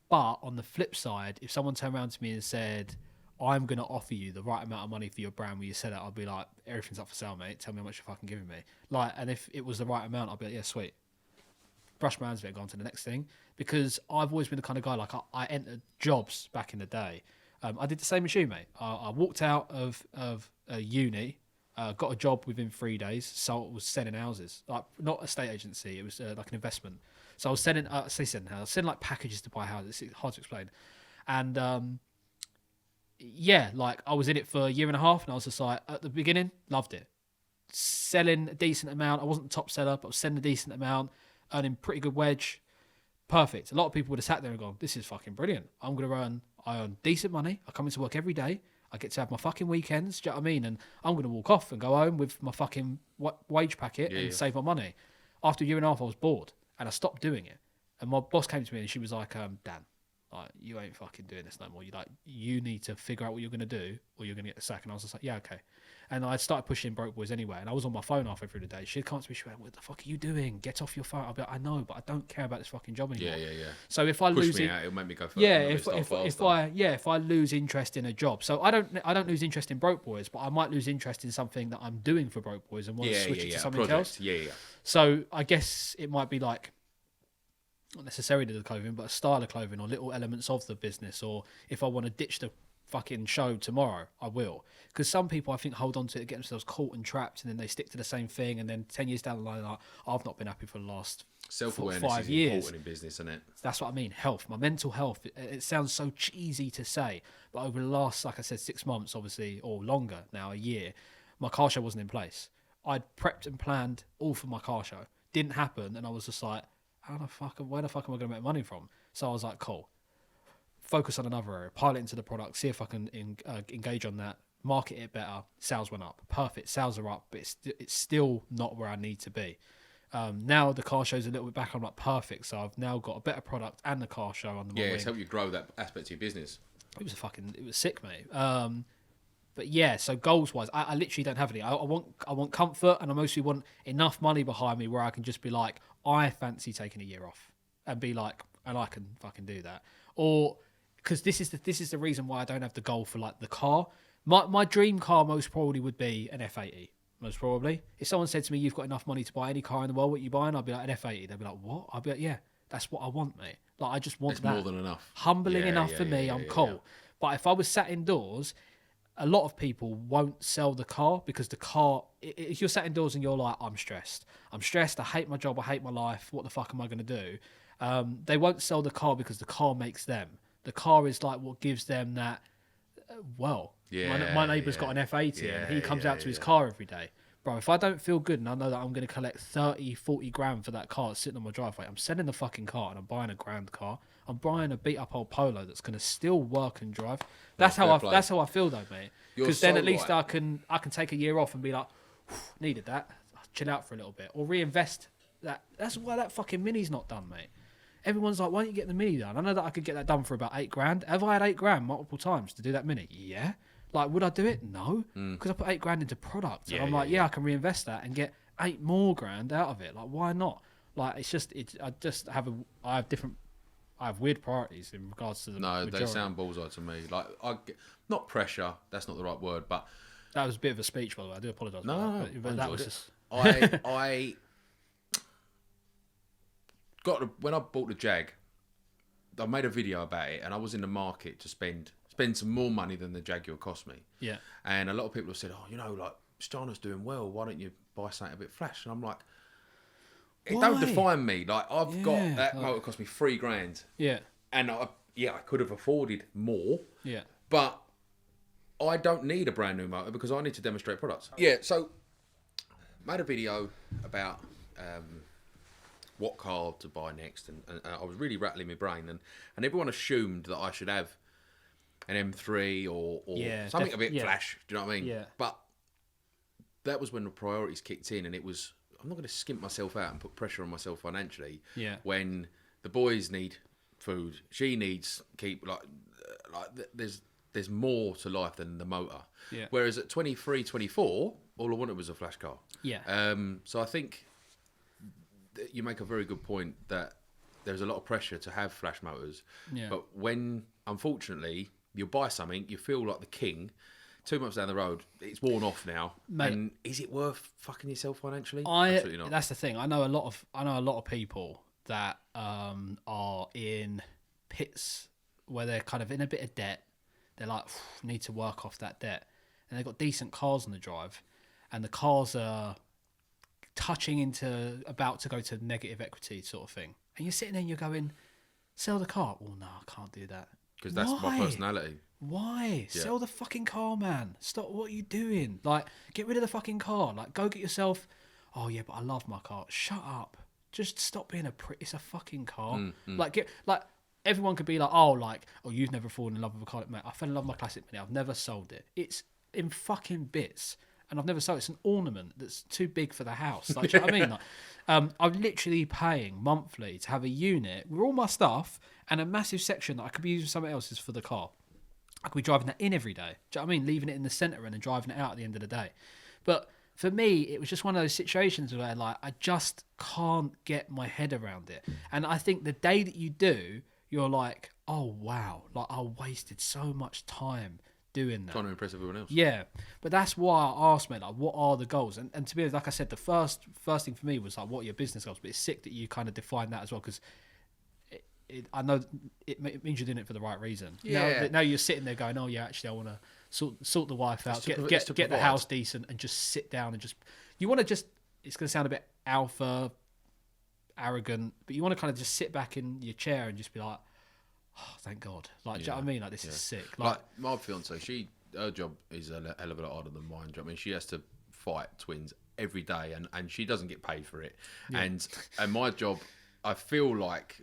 Speaker 2: But on the flip side, if someone turned around to me and said, I'm going to offer you the right amount of money for your brand where you set it, I'd be like, everything's up for sale, mate. Tell me how much you're fucking giving me. Like, and if it was the right amount, I'd be like, yeah, sweet. Brush my hands of it and go on to the next thing. Because I've always been the kind of guy, like, I entered jobs back in the day. I did the same as you, mate. I walked out of uni, got a job within 3 days, so I was selling houses. Like, not a estate agency, it was like an investment. So I was selling, I was selling like packages to buy houses. It's hard to explain. And, yeah, like I was in it for a year and a half and I was just like, at the beginning, loved it. Selling a decent amount. I wasn't the top seller, but I was selling a decent amount, earning pretty good wedge. Perfect. A lot of people would have sat there and gone, this is fucking brilliant. I earn decent money. I come into work every day. I get to have my fucking weekends. Do you know what I mean? And I'm going to walk off and go home with my fucking wage packet and save my money. After a year and a half, I was bored and I stopped doing it. And my boss came to me and she was like, Dan, like, you ain't fucking doing this no more. You need to figure out what you're going to do or you're going to get the sack. And I was just like, yeah, okay. And I started pushing Broke Boys anyway. And I was on my phone halfway through the day. She'd come to me, she went, what the fuck are you doing? Get off your phone. I'll be like, I know, but I don't care about this fucking job anymore.
Speaker 3: Yeah.
Speaker 2: So if I lose it,
Speaker 3: it'll make me go for
Speaker 2: if I lose interest in a job. So I don't lose interest in Broke Boys, but I might lose interest in something that I'm doing for Broke Boys and want to switch it to something else.
Speaker 3: Yeah.
Speaker 2: So I guess it might be like, not necessarily the clothing, but a style of clothing or little elements of the business. Or if I want to ditch the fucking show tomorrow, I will. Because some people, I think, hold on to it, get themselves caught and trapped, and then they stick to the same thing. And then 10 years down the line, like, I've not been happy for the last
Speaker 3: self-awareness
Speaker 2: 5
Speaker 3: is
Speaker 2: years.
Speaker 3: important in business, isn't it?
Speaker 2: That's what I mean. Health, my mental health. It sounds so cheesy to say, but over the last, like I said, 6 months, obviously, or longer now, a year, my car show wasn't in place. I'd prepped and planned all for my car show. Didn't happen, and I was just like, where the fuck am I going to make money from? So I was like, cool. Focus on another area, pilot into the product, see if I can engage on that, market it better. Sales went up. Perfect. Sales are up, but it's still not where I need to be. Now the car show's a little bit back. I'm like, perfect. So I've now got a better product and the car show on the wing.
Speaker 3: Yeah, it's helped you grow that aspect of your business.
Speaker 2: It was sick, mate. But yeah, so goals wise, I literally don't have any. I want comfort, and I mostly want enough money behind me where I can just be like, I fancy taking a year off, and be like, and I can fucking do that. Or because this is the reason why I don't have the goal for like the car. My dream car most probably would be an F80. Most probably, if someone said to me, "You've got enough money to buy any car in the world, what are you buying?" I'd be like, an F80. They'd be like, "What?" I'd be like, "Yeah, that's what I want, mate. Like, I just want
Speaker 3: it's
Speaker 2: that.
Speaker 3: More than enough.
Speaker 2: Humbling enough for me. I'm cool." Yeah. But if I was sat indoors, a lot of people won't sell the car because the car, if you're sat indoors and you're like, I'm stressed, I hate my job, I hate my life, what the fuck am I going to do? They won't sell the car because the car makes them. The car is like what gives them that, my neighbour's got an F80 and he comes out to his car every day. Bro, if I don't feel good and I know that I'm going to collect 30, 40 grand for that car sitting on my driveway, I'm selling the fucking car and I'm buying a grand car. I'm buying a beat up old Polo that's going to still work and drive. That's how I feel though, mate. Because then at least I can take a year off and be like, needed that. I'll chill out for a little bit or reinvest that. That's why that fucking Mini's not done, mate. Everyone's like, why don't you get the Mini done? I know that I could get that done for about 8 grand. Have I had 8 grand multiple times to do that Mini? Yeah. Like, would I do it? No. Because I put 8 grand into product. And I'm like, I can reinvest that and get 8 more grand out of it. Like, why not? Like, I have weird priorities in regards to the majority.
Speaker 3: They sound bullseye to me. Like, not pressure, that's not the right word, but...
Speaker 2: That was a bit of a speech, by the way. I do apologise.
Speaker 3: No,
Speaker 2: but that was just...
Speaker 3: I when I bought the Jag, I made a video about it, and I was in the market to spend some more money than the Jaguar cost me. Yeah. And a lot of people have said, like, Stana's doing well, why don't you buy something a bit flash? And I'm like, it don't define me. Like, I've got that motor cost me 3 grand. Yeah. And I could have afforded more. Yeah. But I don't need a brand new motor because I need to demonstrate products. Yeah, so made a video about what car to buy next, and I was really rattling my brain, and everyone assumed that I should have an M3 or something a bit flash. Do you know what I mean? Yeah. But that was when the priorities kicked in, and it was, I'm not going to skimp myself out and put pressure on myself financially. Yeah. When the boys need food, she needs there's more to life than the motor. Yeah. Whereas at 23, 24, all I wanted was a flash car. Yeah. So I think you make a very good point that there's a lot of pressure to have flash motors.
Speaker 2: Yeah.
Speaker 3: But when, unfortunately, you buy something, you feel like the king. 2 months down the road, it's worn off now.
Speaker 2: Mate,
Speaker 3: and is it worth fucking yourself financially?
Speaker 2: Absolutely
Speaker 3: not.
Speaker 2: That's the thing. I know a lot of people that are in pits where they're kind of in a bit of debt. They're like, need to work off that debt, and they've got decent cars on the drive, and the cars are touching into about to go to negative equity sort of thing. And you're sitting there and you're going, sell the car. Oh no, I can't do that.
Speaker 3: Because that's my personality.
Speaker 2: Why?
Speaker 3: Yeah.
Speaker 2: Sell the fucking car, man. Stop. What are you doing? Like, get rid of the fucking car. Like, go get yourself. Oh yeah, but I love my car. Shut up. Just stop being a prick. It's a fucking car. Like, everyone could be like, oh, you've never fallen in love with a car. Mate, I fell in love with my Classic Mini. I've never sold it. It's in fucking bits, and I've never sold it. It's an ornament that's too big for the house. Like, do you know what I mean? Like, I'm literally paying monthly to have a unit with all my stuff and a massive section that I could be using something else's for the car. I could be driving that in every day. Do you know what I mean? Leaving it in the centre and then driving it out at the end of the day. But for me, it was just one of those situations where I just can't get my head around it. And I think the day that you do, you're like, oh wow, I wasted so much time doing that.
Speaker 3: Trying to impress everyone else.
Speaker 2: Yeah, but that's why I asked, mate, what are the goals? And to be honest, like I said, the first thing for me was what are your business goals? But it's sick that you kind of define that as well, because I know it means you're doing it for the right reason.
Speaker 3: Yeah.
Speaker 2: Now you're sitting there going, oh yeah, actually I want to sort the wife out, get the house decent, and just sit down and you want to it's going to sound a bit alpha, arrogant, but you want to kind of just sit back in your chair and just be like, oh, thank God. Do you know what I mean? This is sick.
Speaker 3: Like my fiance, her job is a hell of a lot harder than mine. Do you know what I mean? She has to fight twins every day, and she doesn't get paid for it. Yeah. And my job, I feel like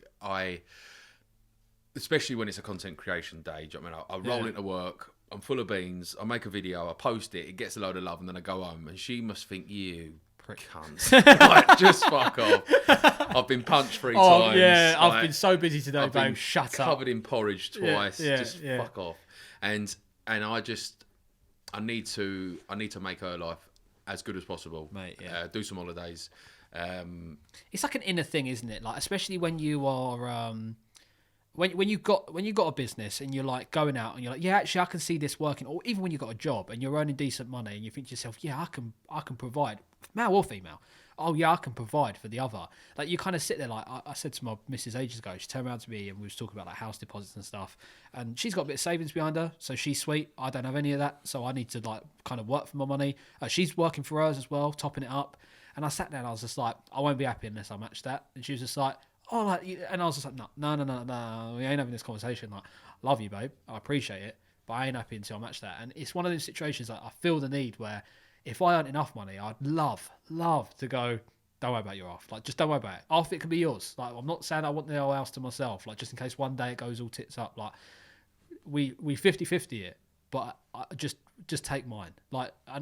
Speaker 3: especially when it's a content creation day, do you know what I mean? I roll into work, I'm full of beans, I make a video, I post it, it gets a load of love, and then I go home, and she must think, you prick cunt. Just fuck off. I've been punched 3 times.
Speaker 2: Oh yeah, I've been so busy today, babe. Shut up.
Speaker 3: Covered in porridge twice. Just
Speaker 2: yeah.
Speaker 3: fuck off. And I need to make her life as good as possible,
Speaker 2: mate. Yeah.
Speaker 3: Do some holidays.
Speaker 2: It's like an inner thing, isn't it? Like, especially when you are when you got a business and you're like going out and you're like, yeah, actually I can see this working. Or even when you got a job and you're earning decent money and you think to yourself, yeah, I can provide, male or female. Oh yeah, I can provide for the other. Like, you kind of sit there like, I said to my missus ages ago, she turned around to me and we was talking about house deposits and stuff, and she's got a bit of savings behind her, so she's sweet. I don't have any of that, so I need to kind of work for my money. She's working for hers as well, topping it up. And I sat there and I was just like, I won't be happy unless I match that. And she was just like, oh, and I was just like, no, we ain't having this conversation. Like, I love you, babe, I appreciate it, but I ain't happy until I match that. And it's one of those situations that I feel the need where if I earned enough money, I'd love to go, don't worry about your half. Just don't worry about it. Half it can be yours. I'm not saying I want the whole house to myself. Just in case one day it goes all tits up. We 50-50 it, but I just take mine.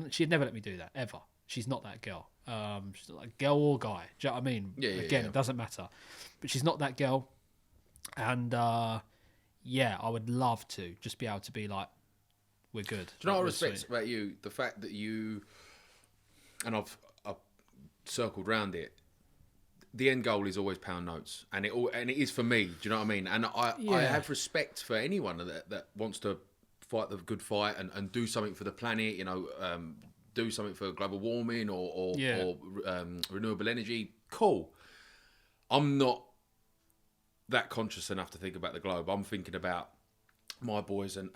Speaker 2: She'd never let me do that, ever. She's not that girl. She's not like girl or guy. Do you know what I mean?
Speaker 3: Yeah,
Speaker 2: Again, it doesn't matter. But she's not that girl. And I would love to just be able to be like, we're good.
Speaker 3: Do you know what I respect about you? The fact that you, and I've circled round it, the end goal is always pound notes, and it is for me. Do you know what I mean? And I have respect for anyone that wants to fight the good fight and do something for the planet. Do something for global warming or renewable energy. Cool. I'm not that conscious enough to think about the globe. I'm thinking about my boys and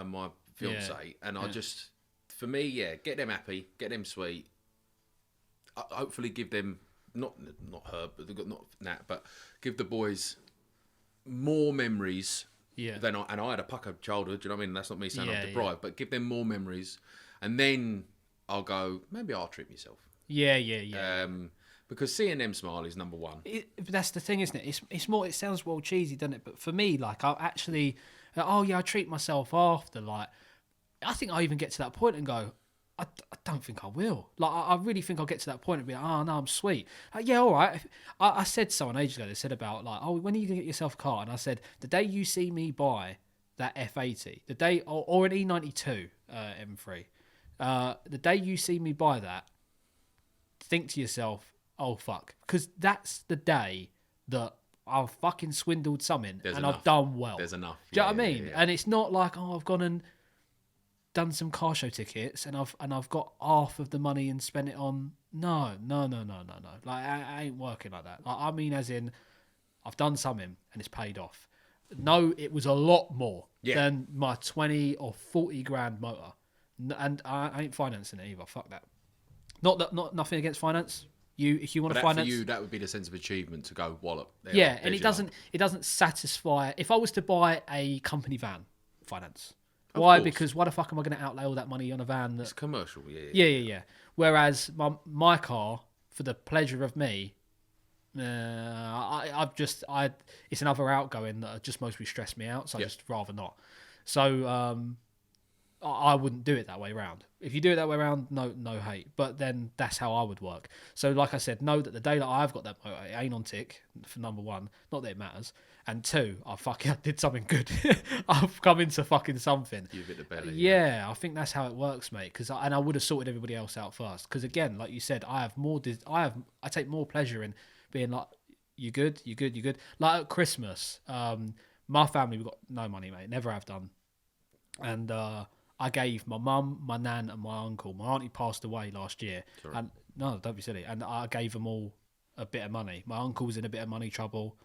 Speaker 3: my fiance, and I just, for me, get them happy, get them sweet. Hopefully, give them not her, but they've got not Nat, but give the boys more memories.
Speaker 2: Yeah.
Speaker 3: And I had a pucker childhood. Do you know what I mean? That's not me saying I'm deprived, but give them more memories, and then I'll go, maybe I'll treat myself.
Speaker 2: Yeah.
Speaker 3: Because seeing them smile is number one.
Speaker 2: That's the thing, isn't it? It's more, it sounds well cheesy, doesn't it? But for me, I actually, I treat myself after. I think I even get to that point and go, I don't think I will. I really think I'll get to that point and be like, oh no, I'm sweet. All right. I said someone ages ago, they said about when are you going to get yourself a car? And I said, the day you see me buy that F80, the day, or an E92 M3, the day you see me buy that, think to yourself, oh fuck, because that's the day that I've fucking swindled something
Speaker 3: There's
Speaker 2: and
Speaker 3: enough.
Speaker 2: I've done well.
Speaker 3: There's enough.
Speaker 2: Do you know what I
Speaker 3: Yeah,
Speaker 2: mean?
Speaker 3: yeah.
Speaker 2: And it's not like, oh, I've gone and done some car show tickets and I've got half of the money and spent it on. No. Like, I ain't working like that. Like, I mean, as in, I've done something and it's paid off. No, it was a lot more than my 20 or 40 grand motor. And I ain't financing it either. Fuck that. Nothing against finance. If you want to finance,
Speaker 3: for you, that would be the sense of achievement to go wallop.
Speaker 2: And it doesn't satisfy. If I was to buy a company van, finance. Why?
Speaker 3: Course.
Speaker 2: Because why the fuck am I going to outlay all that money on a van?
Speaker 3: It's commercial,
Speaker 2: Yeah. Whereas my car, for the pleasure of me, it's another outgoing that just mostly stress me out. So I just rather not. So I wouldn't do it that way around. If you do it that way around, no hate. But then that's how I would work. So like I said, know that the day that I've got that motor, it ain't on tick, for number one. Not that it matters. And two, I did something good. I've come into fucking something.
Speaker 3: You've hit the belly.
Speaker 2: Yeah, I think that's how it works, mate. I would have sorted everybody else out first. Because again, like you said, I take more pleasure in being like, you good? Like at Christmas, my family, we've got no money, mate. Never have done. And I gave my mum, my nan, and my uncle. My auntie passed away last year.
Speaker 3: Sorry.
Speaker 2: And no, don't be silly. And I gave them all a bit of money. My uncle was in a bit of money trouble,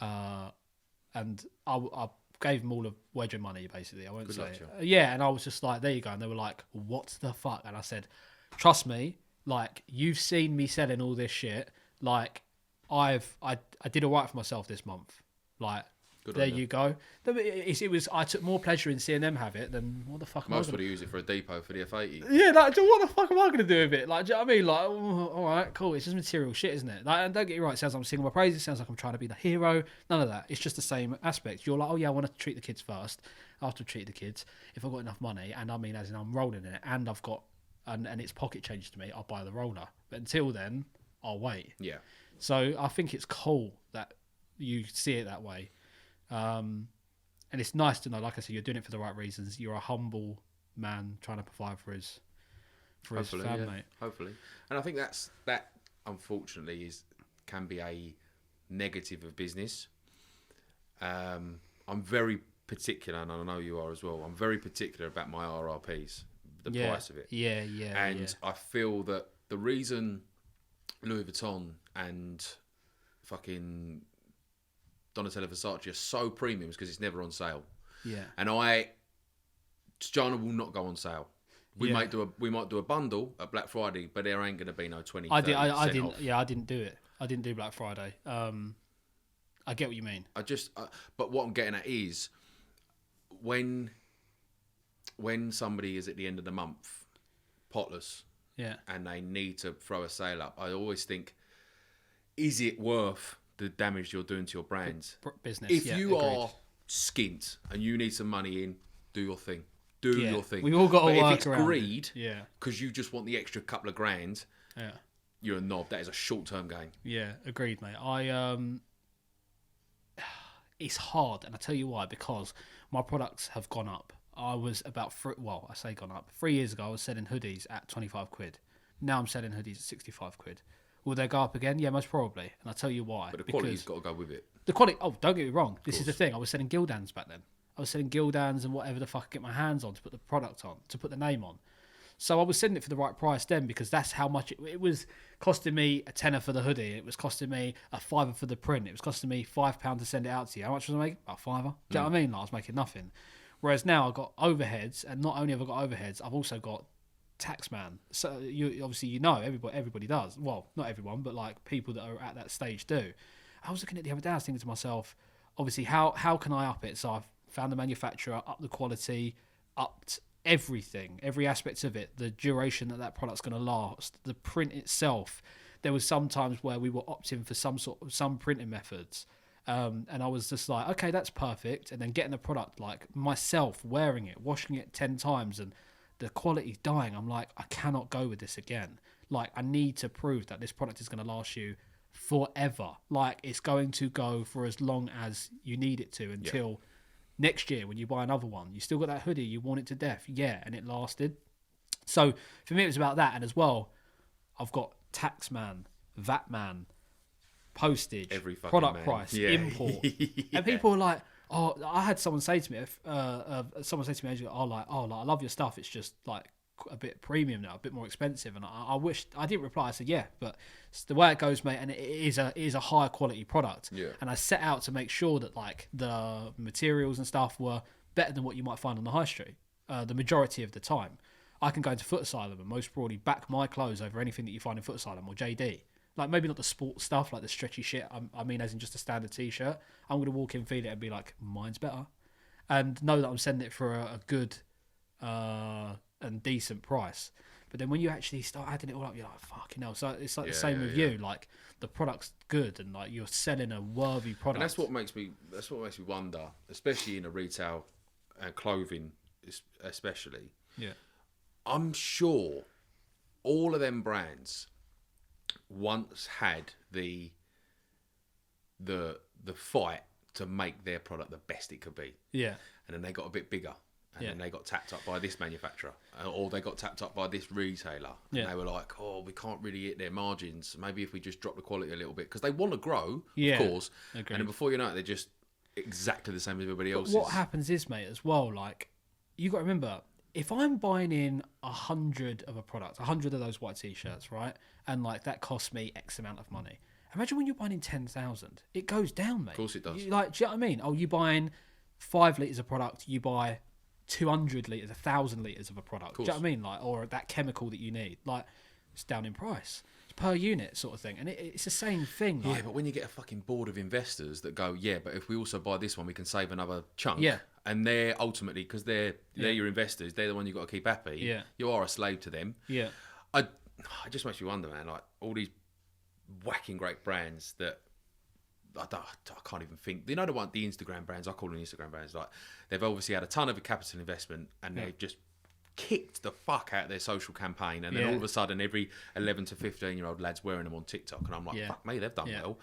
Speaker 2: and I gave them all a wedge of money. Basically, I won't
Speaker 3: Good
Speaker 2: say.
Speaker 3: luck,
Speaker 2: Yeah, and I was just like, there you go. And they were like, what the fuck? And I said, trust me. Like, you've seen me selling all this shit. Like, I did all right for myself this month. Like.
Speaker 3: Good
Speaker 2: There you go. It was. I took more pleasure in seeing them have it than what the fuck.
Speaker 3: Most would use it for a depot for the F80.
Speaker 2: Yeah, like, what the fuck am I going to do with it? Like, do you know what I mean? Like, oh, all right, cool. It's just material shit, isn't it? Like, and don't get me right. It sounds like I'm singing my praises. It sounds like I'm trying to be the hero. None of that. It's just the same aspect. You're like, oh yeah, I want to treat the kids first. After I treat the kids, if I've got enough money, and I mean, as in I'm rolling in it, and I've got, and it's pocket change to me, I'll buy the roller. But until then, I'll wait.
Speaker 3: Yeah.
Speaker 2: So I think it's cool that you see it that way. And it's nice to know, like I said, you're doing it for the right reasons. You're a humble man trying to provide for his family.
Speaker 3: Hopefully. And I think that unfortunately can be a negative of business. I'm very particular, and I know you are as well. I'm very particular about my RRPs, the price of it.
Speaker 2: Yeah.
Speaker 3: And I feel that the reason Louis Vuitton and fucking Donatella Versace are so premium is because it's never on sale.
Speaker 2: Yeah.
Speaker 3: And Jana will not go on sale. We might do a bundle at Black Friday, but there ain't going to be no 20%. I didn't.
Speaker 2: Off. Yeah, I didn't do it. I didn't do Black Friday. I get what you mean.
Speaker 3: But what I'm getting at is when somebody is at the end of the month potless, and they need to throw a sale up, I always think, is it worth the damage you're doing to your brand?
Speaker 2: Business.
Speaker 3: If you are skint and you need some money in, do your thing. Do your thing.
Speaker 2: We've all got to work
Speaker 3: if it's
Speaker 2: around
Speaker 3: greed,
Speaker 2: it.
Speaker 3: because you just want the extra couple of grand, you're a knob. That is a short-term gain.
Speaker 2: Yeah, agreed, mate. It's hard, and I tell you why, because my products have gone up. I was about 3 years ago, I was selling hoodies at 25 quid. Now I'm selling hoodies at 65 quid. Will they go up again? Yeah, most probably. And I'll tell you why.
Speaker 3: But the quality's got to go with it.
Speaker 2: The quality, don't get me wrong. This is the thing. I was selling Gildans back then. I was selling Gildans and whatever the fuck I get my hands on to put the product on, to put the name on. So I was selling it for the right price then, because that's how much it was costing me. A tenner for the hoodie. It was costing me a £5 for the print. It was costing me £5 to send it out to you. How much was I making? About £5. Do you know what I mean? Like, I was making nothing. Whereas now I've got overheads, and not only have I got overheads, I've also got taxman. So everybody does. Well, not everyone, but like people that are at that stage do. I was looking at the other day, I was thinking to myself, obviously, how can I up it? So I've found the manufacturer, upped the quality, upped everything, every aspect of it, the duration that product's going to last, the print itself. There was some times where we were opting for some printing methods. And I was just like, okay, that's perfect. And then getting the product, like myself wearing it, washing it 10 times, and the quality's dying. I'm like, I cannot go with this again. Like, I need to prove that this product is going to last you forever. Like, it's going to go for as long as you need it to until next year when you buy another one. You still got that hoodie, you worn it to death. Yeah, and it lasted. So for me, it was about that. And as well, I've got Taxman, Vatman, postage,
Speaker 3: Every fucking
Speaker 2: product
Speaker 3: man.
Speaker 2: price,
Speaker 3: Yeah.
Speaker 2: import, and people are like, "Oh, I had someone say to me, oh, like, I love your stuff. It's just like a bit premium now, a bit more expensive." And I wish I didn't reply. I said, "Yeah, but it's the way it goes, mate, and it is a higher quality product."
Speaker 3: Yeah.
Speaker 2: And I set out to make sure that like the materials and stuff were better than what you might find on the high street. The majority of the time, I can go into Foot Asylum and most probably back my clothes over anything that you find in Foot Asylum or JD. Like, maybe not the sports stuff, like the stretchy shit. I mean, as in just a standard T-shirt. I'm going to walk in, feel it, and be like, mine's better. And know that I'm sending it for a good and decent price. But then when you actually start adding it all up, you're like, fucking hell. So it's like the same with you. Like, the product's good and like you're selling a worthy product.
Speaker 3: And that's what makes me wonder, especially in a retail clothing, especially.
Speaker 2: Yeah.
Speaker 3: I'm sure all of them brands once had the fight to make their product the best it could be.
Speaker 2: Yeah.
Speaker 3: And then they got a bit bigger. And then they got tapped up by this manufacturer. Or they got tapped up by this retailer. And they were like, oh, we can't really hit their margins. Maybe if we just drop the quality a little bit. Because they want to grow, of course.
Speaker 2: Agreed.
Speaker 3: And then before you know it, they're just exactly the same as everybody else.
Speaker 2: What happens is, mate, as well, like, you got to remember, if I'm buying in 100 of a product, 100 of those white T-shirts, right? And, like, that costs me X amount of money. Imagine when you're buying in 10,000. It goes down, mate. Of
Speaker 3: course it does.
Speaker 2: Do you know what I mean? Oh, you buying 5 litres of product, you buy 200 litres, 1,000 litres of a product. Do you know what I mean? Like, or that chemical that you need. Like, it's down in price. It's per unit sort of thing. And it's the same thing.
Speaker 3: Yeah,
Speaker 2: like,
Speaker 3: but when you get a fucking board of investors that go, yeah, but if we also buy this one, we can save another chunk.
Speaker 2: Yeah.
Speaker 3: And they're ultimately, because they're your investors, they're the one you've got to keep happy.
Speaker 2: Yeah.
Speaker 3: You are a slave to them.
Speaker 2: Yeah.
Speaker 3: It just makes me wonder, man, like all these whacking great brands that I can't even think. You know the Instagram brands, I call them Instagram brands, like they've obviously had a ton of capital investment and they've just kicked the fuck out of their social campaign, and then all of a sudden every 11 to 15-year-old lad's wearing them on TikTok, and I'm like, fuck me, they've done well.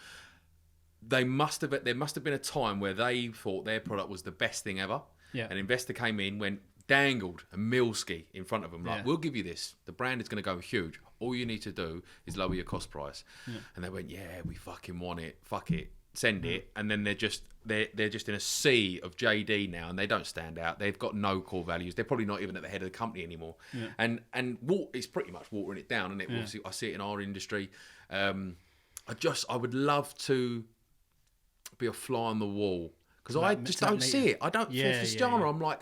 Speaker 3: There must have been a time where they thought their product was the best thing ever. Yeah. An investor came in, dangled a Milski in front of them, like, we'll give you this. The brand is going to go huge. All you need to do is lower your cost price. Yeah. And they went, yeah, we fucking want it. Fuck it. Send it. And then they're just in a sea of JD now, and they don't stand out. They've got no core values. They're probably not even at the head of the company anymore. Yeah. And it's pretty much watering it down. And obviously, I see it in our industry. I would love to be a fly on the wall, because I just don't see it. I don't. For this genre, I'm like,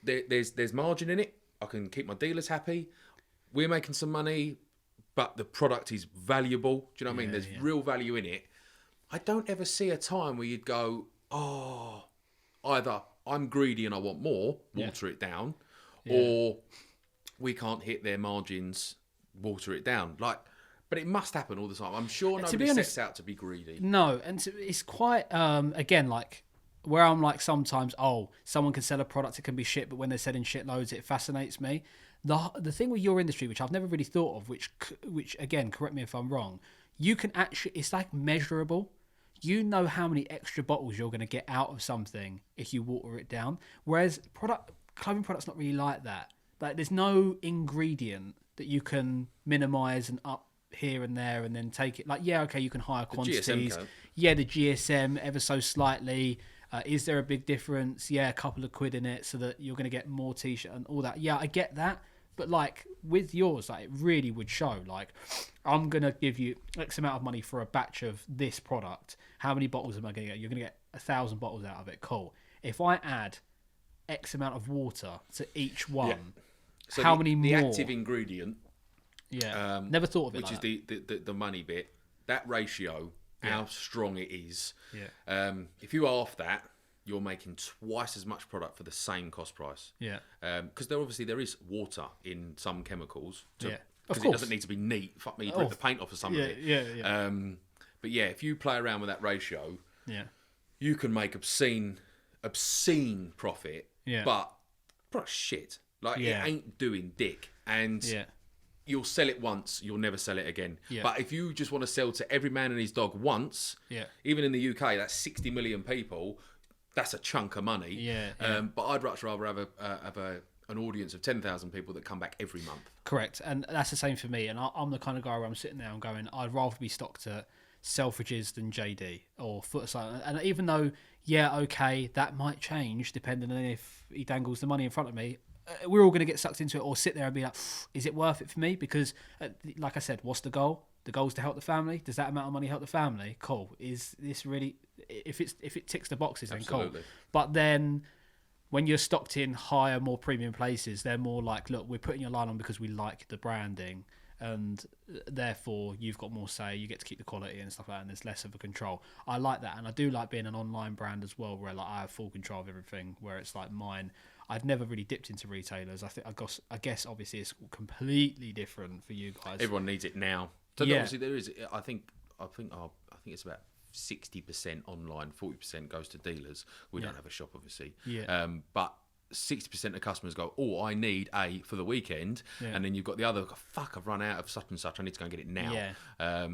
Speaker 3: there's margin in it. I can keep my dealers happy. We're making some money, but the product is valuable. Do you know what I mean? There's real value in it. I don't ever see a time where you'd go, oh, either I'm greedy and I want more, water it down, or we can't hit their margins, water it down. Like, but it must happen all the time. I'm sure nobody sets out to be greedy.
Speaker 2: No, and it's quite, again, like, where I'm like sometimes, someone can sell a product, it can be shit, but when they're selling shitloads, it fascinates me. The thing with your industry, which I've never really thought of, which again, correct me if I'm wrong, you can actually, it's like measurable. You know how many extra bottles you're going to get out of something if you water it down. Whereas clothing products not really like that. Like, there's no ingredient that you can minimise and up here and there and then take it. Like, you can hire quantities. The GSM ever so slightly. Is there a big difference? Yeah, a couple of quid in it so that you're going to get more t-shirt and all that. Yeah, I get that. But, like, with yours, like, it really would show. Like, I'm going to give you X amount of money for a batch of this product. How many bottles am I going to get? You're going to get 1,000 bottles out of it. Cool. If I add X amount of water to each one,
Speaker 3: so
Speaker 2: how many more?
Speaker 3: The active ingredient.
Speaker 2: Yeah. Never thought of it
Speaker 3: which
Speaker 2: like
Speaker 3: is the money bit. That ratio, how strong it is.
Speaker 2: Yeah.
Speaker 3: If you half that, you're making twice as much product for the same cost price.
Speaker 2: Yeah.
Speaker 3: Because there is water in some chemicals.
Speaker 2: Of course.
Speaker 3: It doesn't need to be neat. Fuck me, you rip the paint off of some of it.
Speaker 2: Yeah.
Speaker 3: But yeah, if you play around with that ratio, you can make obscene profit. Yeah. But product shit. Like, it ain't doing dick. And you'll sell it once, you'll never sell it again. Yeah. But if you just want to sell to every man and his dog once, even in the UK, that's 60 million people. That's a chunk of money. Yeah. But I'd much rather have an audience of 10,000 people that come back every month.
Speaker 2: Correct. And that's the same for me. And I'm the kind of guy where I'm sitting there and going, I'd rather be stocked at Selfridges than JD or Footaside. And even though, yeah, okay, that might change depending on if he dangles the money in front of me, we're all going to get sucked into it or sit there and be like, is it worth it for me? Because, like I said, what's the goal? The goal is to help the family. Does that amount of money help the family? Cool. Is this really... If it ticks the boxes, then cool. But then when you're stocked in higher, more premium places, they're more like, look, we're putting your line on because we like the branding, and therefore you've got more say, you get to keep the quality and stuff like that, and there's less of a control. I like that, and I do like being an online brand as well, where like I have full control of everything, where it's like mine. I've never really dipped into retailers. I guess obviously it's completely different for you guys.
Speaker 3: Everyone needs it now. So obviously there is. I think it's about 60% online, 40% goes to dealers. We don't have a shop, obviously. Yeah. But 60% of customers go, oh, I need a for the weekend, and then you've got the other. Fuck, I've run out of such and such. I need to go and get it now. Yeah.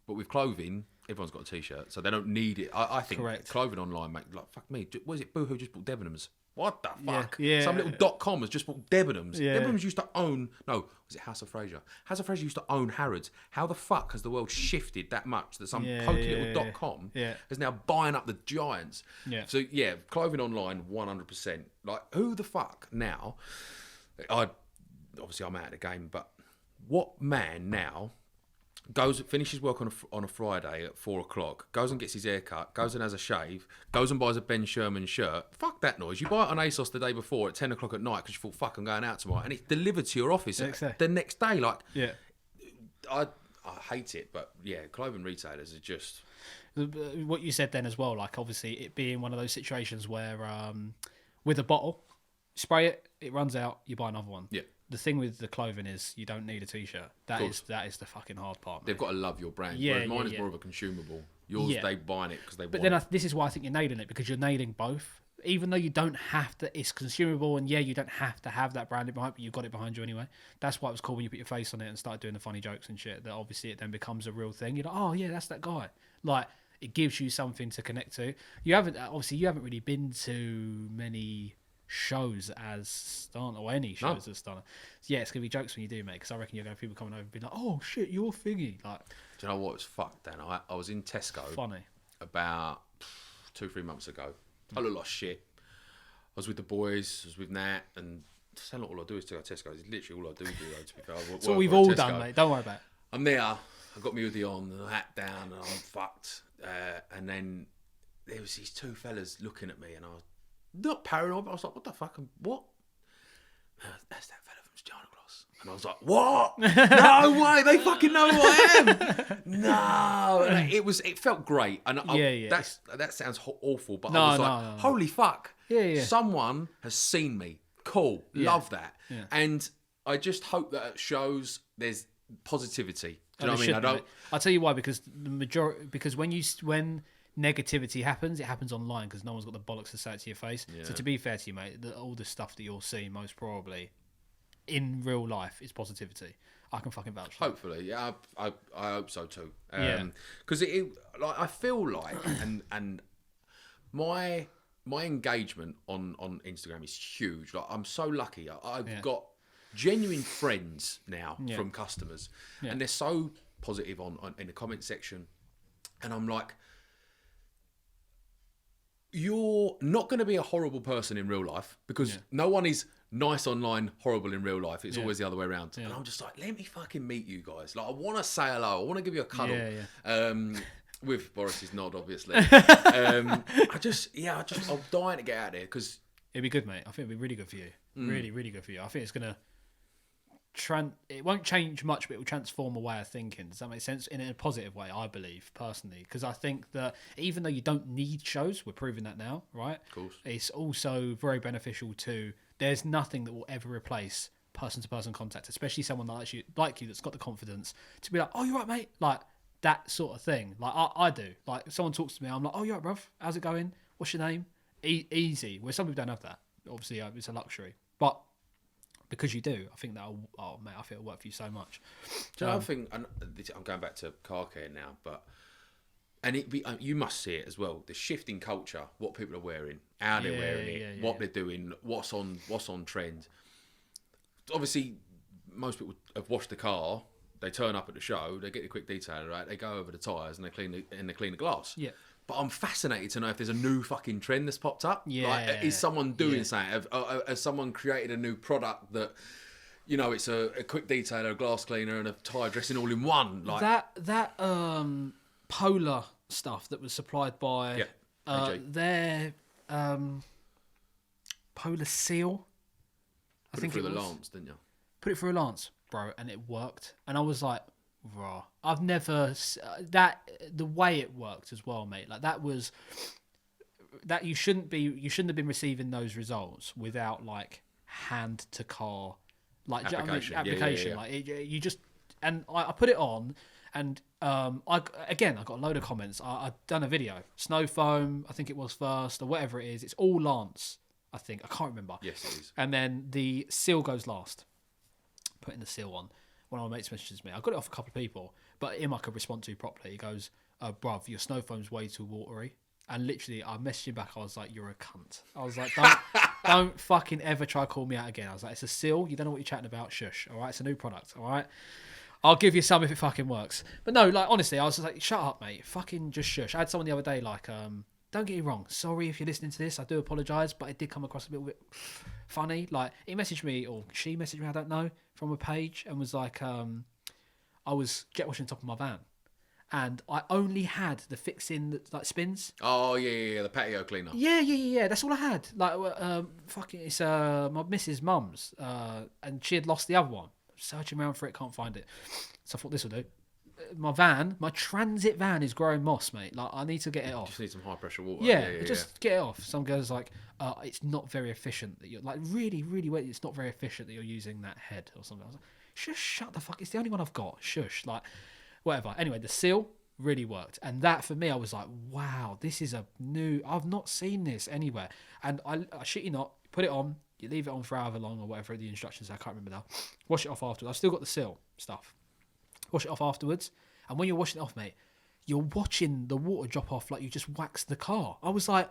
Speaker 3: But with clothing, everyone's got a t-shirt, so they don't need it. I think clothing online, mate. Like fuck me. What is it? Boohoo just bought Debenhams. What the fuck? Yeah. Some little .com has just bought Debenhams. Yeah. Debenhams used to own... No, was it House of Fraser? House of Fraser used to own Harrods. How the fuck has the world shifted that much that some pokey little .com is now buying up the giants? Yeah. So, yeah, clothing online, 100%. Like, who the fuck now... Obviously, I'm out of the game, but what man now... finishes work on a Friday at 4:00, goes and gets his hair cut, goes and has a shave, goes and buys a Ben Sherman shirt. Fuck that noise. You buy it on ASOS the day before at 10:00 at night because you thought, fuck, I'm going out tomorrow, and it's delivered to your office the next day. Like, I hate it, but yeah, clothing retailers are just...
Speaker 2: What you said then as well, like obviously it being one of those situations where with a bottle, spray it, it runs out, you buy another one. Yeah. The thing with the clothing is you don't need a t-shirt. That is the fucking hard part. Mate.
Speaker 3: They've got to love your brand. Yeah, whereas mine is more of a consumable. Yours, they buying it because they want it.
Speaker 2: But then this is why I think you're nailing it, because you're nailing both. Even though you don't have to, it's consumable, and you don't have to have that brand behind, but you've got it behind you anyway. That's why it was cool when you put your face on it and start doing the funny jokes and shit. That obviously it then becomes a real thing. You're like, oh yeah, that's that guy. Like, it gives you something to connect to. You haven't really been to many shows as Stunner, or any shows as Stunner. So yeah, it's gonna be jokes when you do, mate, because I reckon you're gonna have people coming over and be like, oh shit, you're thingy. Like,
Speaker 3: do you know what was fucked, Dan? I was in Tesco about 2-3 months ago. I look like shit. I was with the boys, I was with Nat, and that's not all I do is to go to Tesco. It's literally all I do, though, to be fair.
Speaker 2: That's what we've all done, mate. Don't worry about it.
Speaker 3: I'm there, I've got my hoodie on, and the hat down, and I'm fucked. And then there was these two fellas looking at me, and I was not paranoid, but I was like, what the fuck? What? That's that fella from Stunner Gloss. And I was like, what? No way, they fucking know who I am. No. And it felt great. And that sounds awful, but I was like, holy fuck. Yeah. Someone has seen me. Cool. Love that. Yeah. And I just hope that at shows there's positivity. Do you know what I mean?
Speaker 2: I'll tell you why, because when negativity happens, it happens online because no one's got the bollocks to say it to your face. Yeah. So to be fair to you, mate, all the stuff that you'll see most probably in real life is positivity. I can fucking vouch for
Speaker 3: Hopefully, yeah, I hope so too. Because I feel like, and my engagement on Instagram is huge. Like, I'm so lucky. I've got genuine friends now from customers, and they're so positive on in the comment section, and I'm like, you're not going to be a horrible person in real life, because no one is nice online, horrible in real life. It's always the other way around. And I'm just like, let me fucking meet you guys. Like, I want to say hello. I want to give you a cuddle. With Boris's nod, obviously. I'm dying to get out there, because
Speaker 2: it'd be good, mate. I think it'd be really good for you. Really, really good for you. I think it's going to... it won't change much, but it will transform a way of thinking. Does that make sense? In a positive way, I believe, personally. Because I think that even though you don't need shows, we're proving that now, right? Of course. It's also very beneficial to... There's nothing that will ever replace person-to-person contact, especially someone like you that's got the confidence to be like, oh, you're right, mate? Like, that sort of thing. Like, I do. Like, if someone talks to me, I'm like, oh, you're right, bruv? How's it going? What's your name? Easy. Where some people don't have that. Obviously, it's a luxury. But... because you do, I think that'll... Oh, mate, I think it'll work for you so much.
Speaker 3: Do you know, I think... I'm going back to car care now, but... And you must see it as well. The shift in culture, what people are wearing, how they're wearing it, what they're doing, what's on trend. Obviously, most people have washed the car They turn up at the show, they get the quick detailer, right? They go over the tyres and they clean the glass.
Speaker 2: Yeah.
Speaker 3: But I'm fascinated to know if there's a new fucking trend that's popped up.
Speaker 2: Yeah.
Speaker 3: Like, is someone doing something? Has someone created a new product that, you know, it's a quick detailer, a glass cleaner, and a tyre dressing all in one? Like
Speaker 2: that Polar stuff that was supplied by their Polar Seal. I think
Speaker 3: it through
Speaker 2: it
Speaker 3: the
Speaker 2: was.
Speaker 3: Lance, didn't you?
Speaker 2: Put it through a Lance, bro, and it worked. And I was like, raw. I've never that the way it worked as well, mate. Like that you shouldn't have been receiving those results without like hand to car like
Speaker 3: application.
Speaker 2: Application. Like you just and I put it on and I got a load of comments. I'd done a video, snow foam, I think it was first or whatever it is. It's all Lance, I think. I can't remember.
Speaker 3: Yes, it is.
Speaker 2: And then the seal goes last. Putting the seal on. One of my mates messages me. I got it off a couple of people, but him I could respond to properly. He goes, bruv, your snow foam's way too watery. And literally, I messaged him back. I was like, you're a cunt. I was like, don't fucking ever try to call me out again. I was like, it's a seal. You don't know what you're chatting about. Shush. All right, it's a new product. All right, I'll give you some if it fucking works. But no, like honestly, I was just like, shut up, mate. Fucking just shush. I had someone the other day like, don't get me wrong. Sorry if you're listening to this. I do apologise, but it did come across a little bit funny. Like he messaged me or she messaged me, I don't know, from a page and was like, I was jet washing the top of my van, and I only had the fixing that like spins.
Speaker 3: Oh yeah, the patio cleaner.
Speaker 2: Yeah. That's all I had. Like, fucking, it's my missus' mum's, and she had lost the other one. Searching around for it, can't find it. So I thought this will do. My transit van is growing moss, mate. Like I need to get it off.
Speaker 3: Just need some high pressure water.
Speaker 2: Yeah, just get it off. Some girls like, it's not very efficient that you're like really, wet. It's not very efficient that you're using that head or something. I was like, shush, shut the fuck. It's the only one I've got. Shush, like whatever. Anyway, the seal really worked, and that for me, I was like, wow, this is a new. I've not seen this anywhere. And I shit you not, put it on. You leave it on for however long or whatever the instructions are, I can't remember now. Wash it off afterwards. I've still got the seal stuff. Wash it off afterwards. And when you're washing it off, mate, you're watching the water drop off like you just waxed the car. I was like,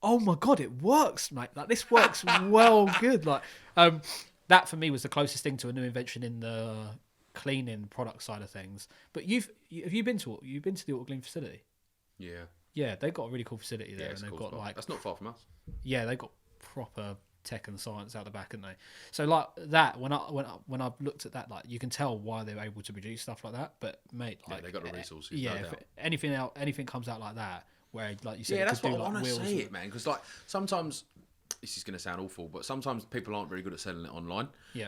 Speaker 2: oh my God, it works, mate. Like this works well good. Like that for me was the closest thing to a new invention in the cleaning product side of things. But have you been to the auto clean facility? Yeah, they've got a really cool facility there, and they've got like
Speaker 3: that's not far from us.
Speaker 2: Yeah, they've got proper tech and science out the back, haven't they? So like that, when I've looked at that, like you can tell why they're able to produce stuff like that. But mate, like
Speaker 3: they got the resources.
Speaker 2: Yeah,
Speaker 3: no
Speaker 2: if
Speaker 3: doubt.
Speaker 2: anything comes out like that, where like you said,
Speaker 3: yeah, that's what I
Speaker 2: want
Speaker 3: want to see it, man. Because like sometimes this is going to sound awful, but sometimes people aren't very good at selling it online.
Speaker 2: Yeah,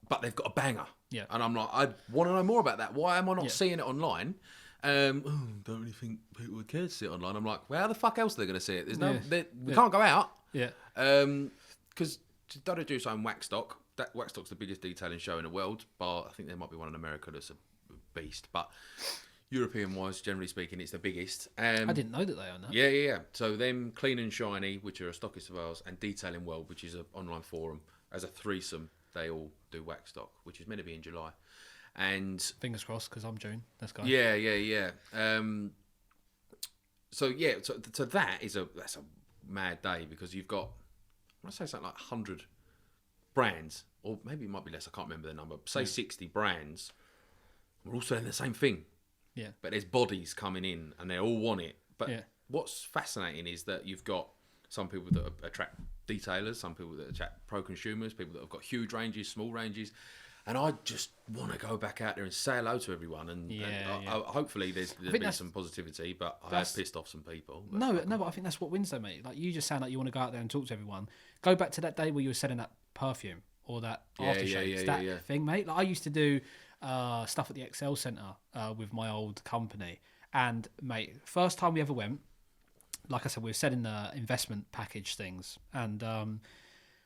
Speaker 3: but they've got a banger.
Speaker 2: Yeah,
Speaker 3: and I'm like, I want to know more about that. Why am I not seeing it online? Don't really think people would care to see it online. I'm like, well, how the fuck else are they going to see it? We can't go out.
Speaker 2: Yeah.
Speaker 3: Because Dudley Juice own Waxstock. That Waxstock's the biggest detailing show in the world, but I think there might be one in America that's a beast. But European-wise, generally speaking, it's the biggest.
Speaker 2: I didn't know that they own that.
Speaker 3: Yeah. So them Clean and Shiny, which are a stockist of ours, and Detailing World, which is an online forum, as a threesome, they all do Waxstock, which is meant to be in July. And
Speaker 2: fingers crossed, because I'm June. Let's go.
Speaker 3: Yeah. So that's a mad day, because you've got, I want to say something like 100 brands, or maybe it might be less. I can't remember the number. Say 60 brands. We're all selling the same thing.
Speaker 2: Yeah.
Speaker 3: But there's bodies coming in, and they all want it. But what's fascinating is that you've got some people that attract detailers, some people that attract pro consumers, people that have got huge ranges, small ranges. And I just want to go back out there and say hello to everyone. And hopefully there'll be some positivity, but I have pissed off some people.
Speaker 2: No, but I think that's what wins though, mate. Like you just sound like you want to go out there and talk to everyone. Go back to that day where you were selling that perfume or that aftershave, thing, mate. Like I used to do stuff at the Excel Centre with my old company. And mate, first time we ever went, like I said, we were selling the investment package things. And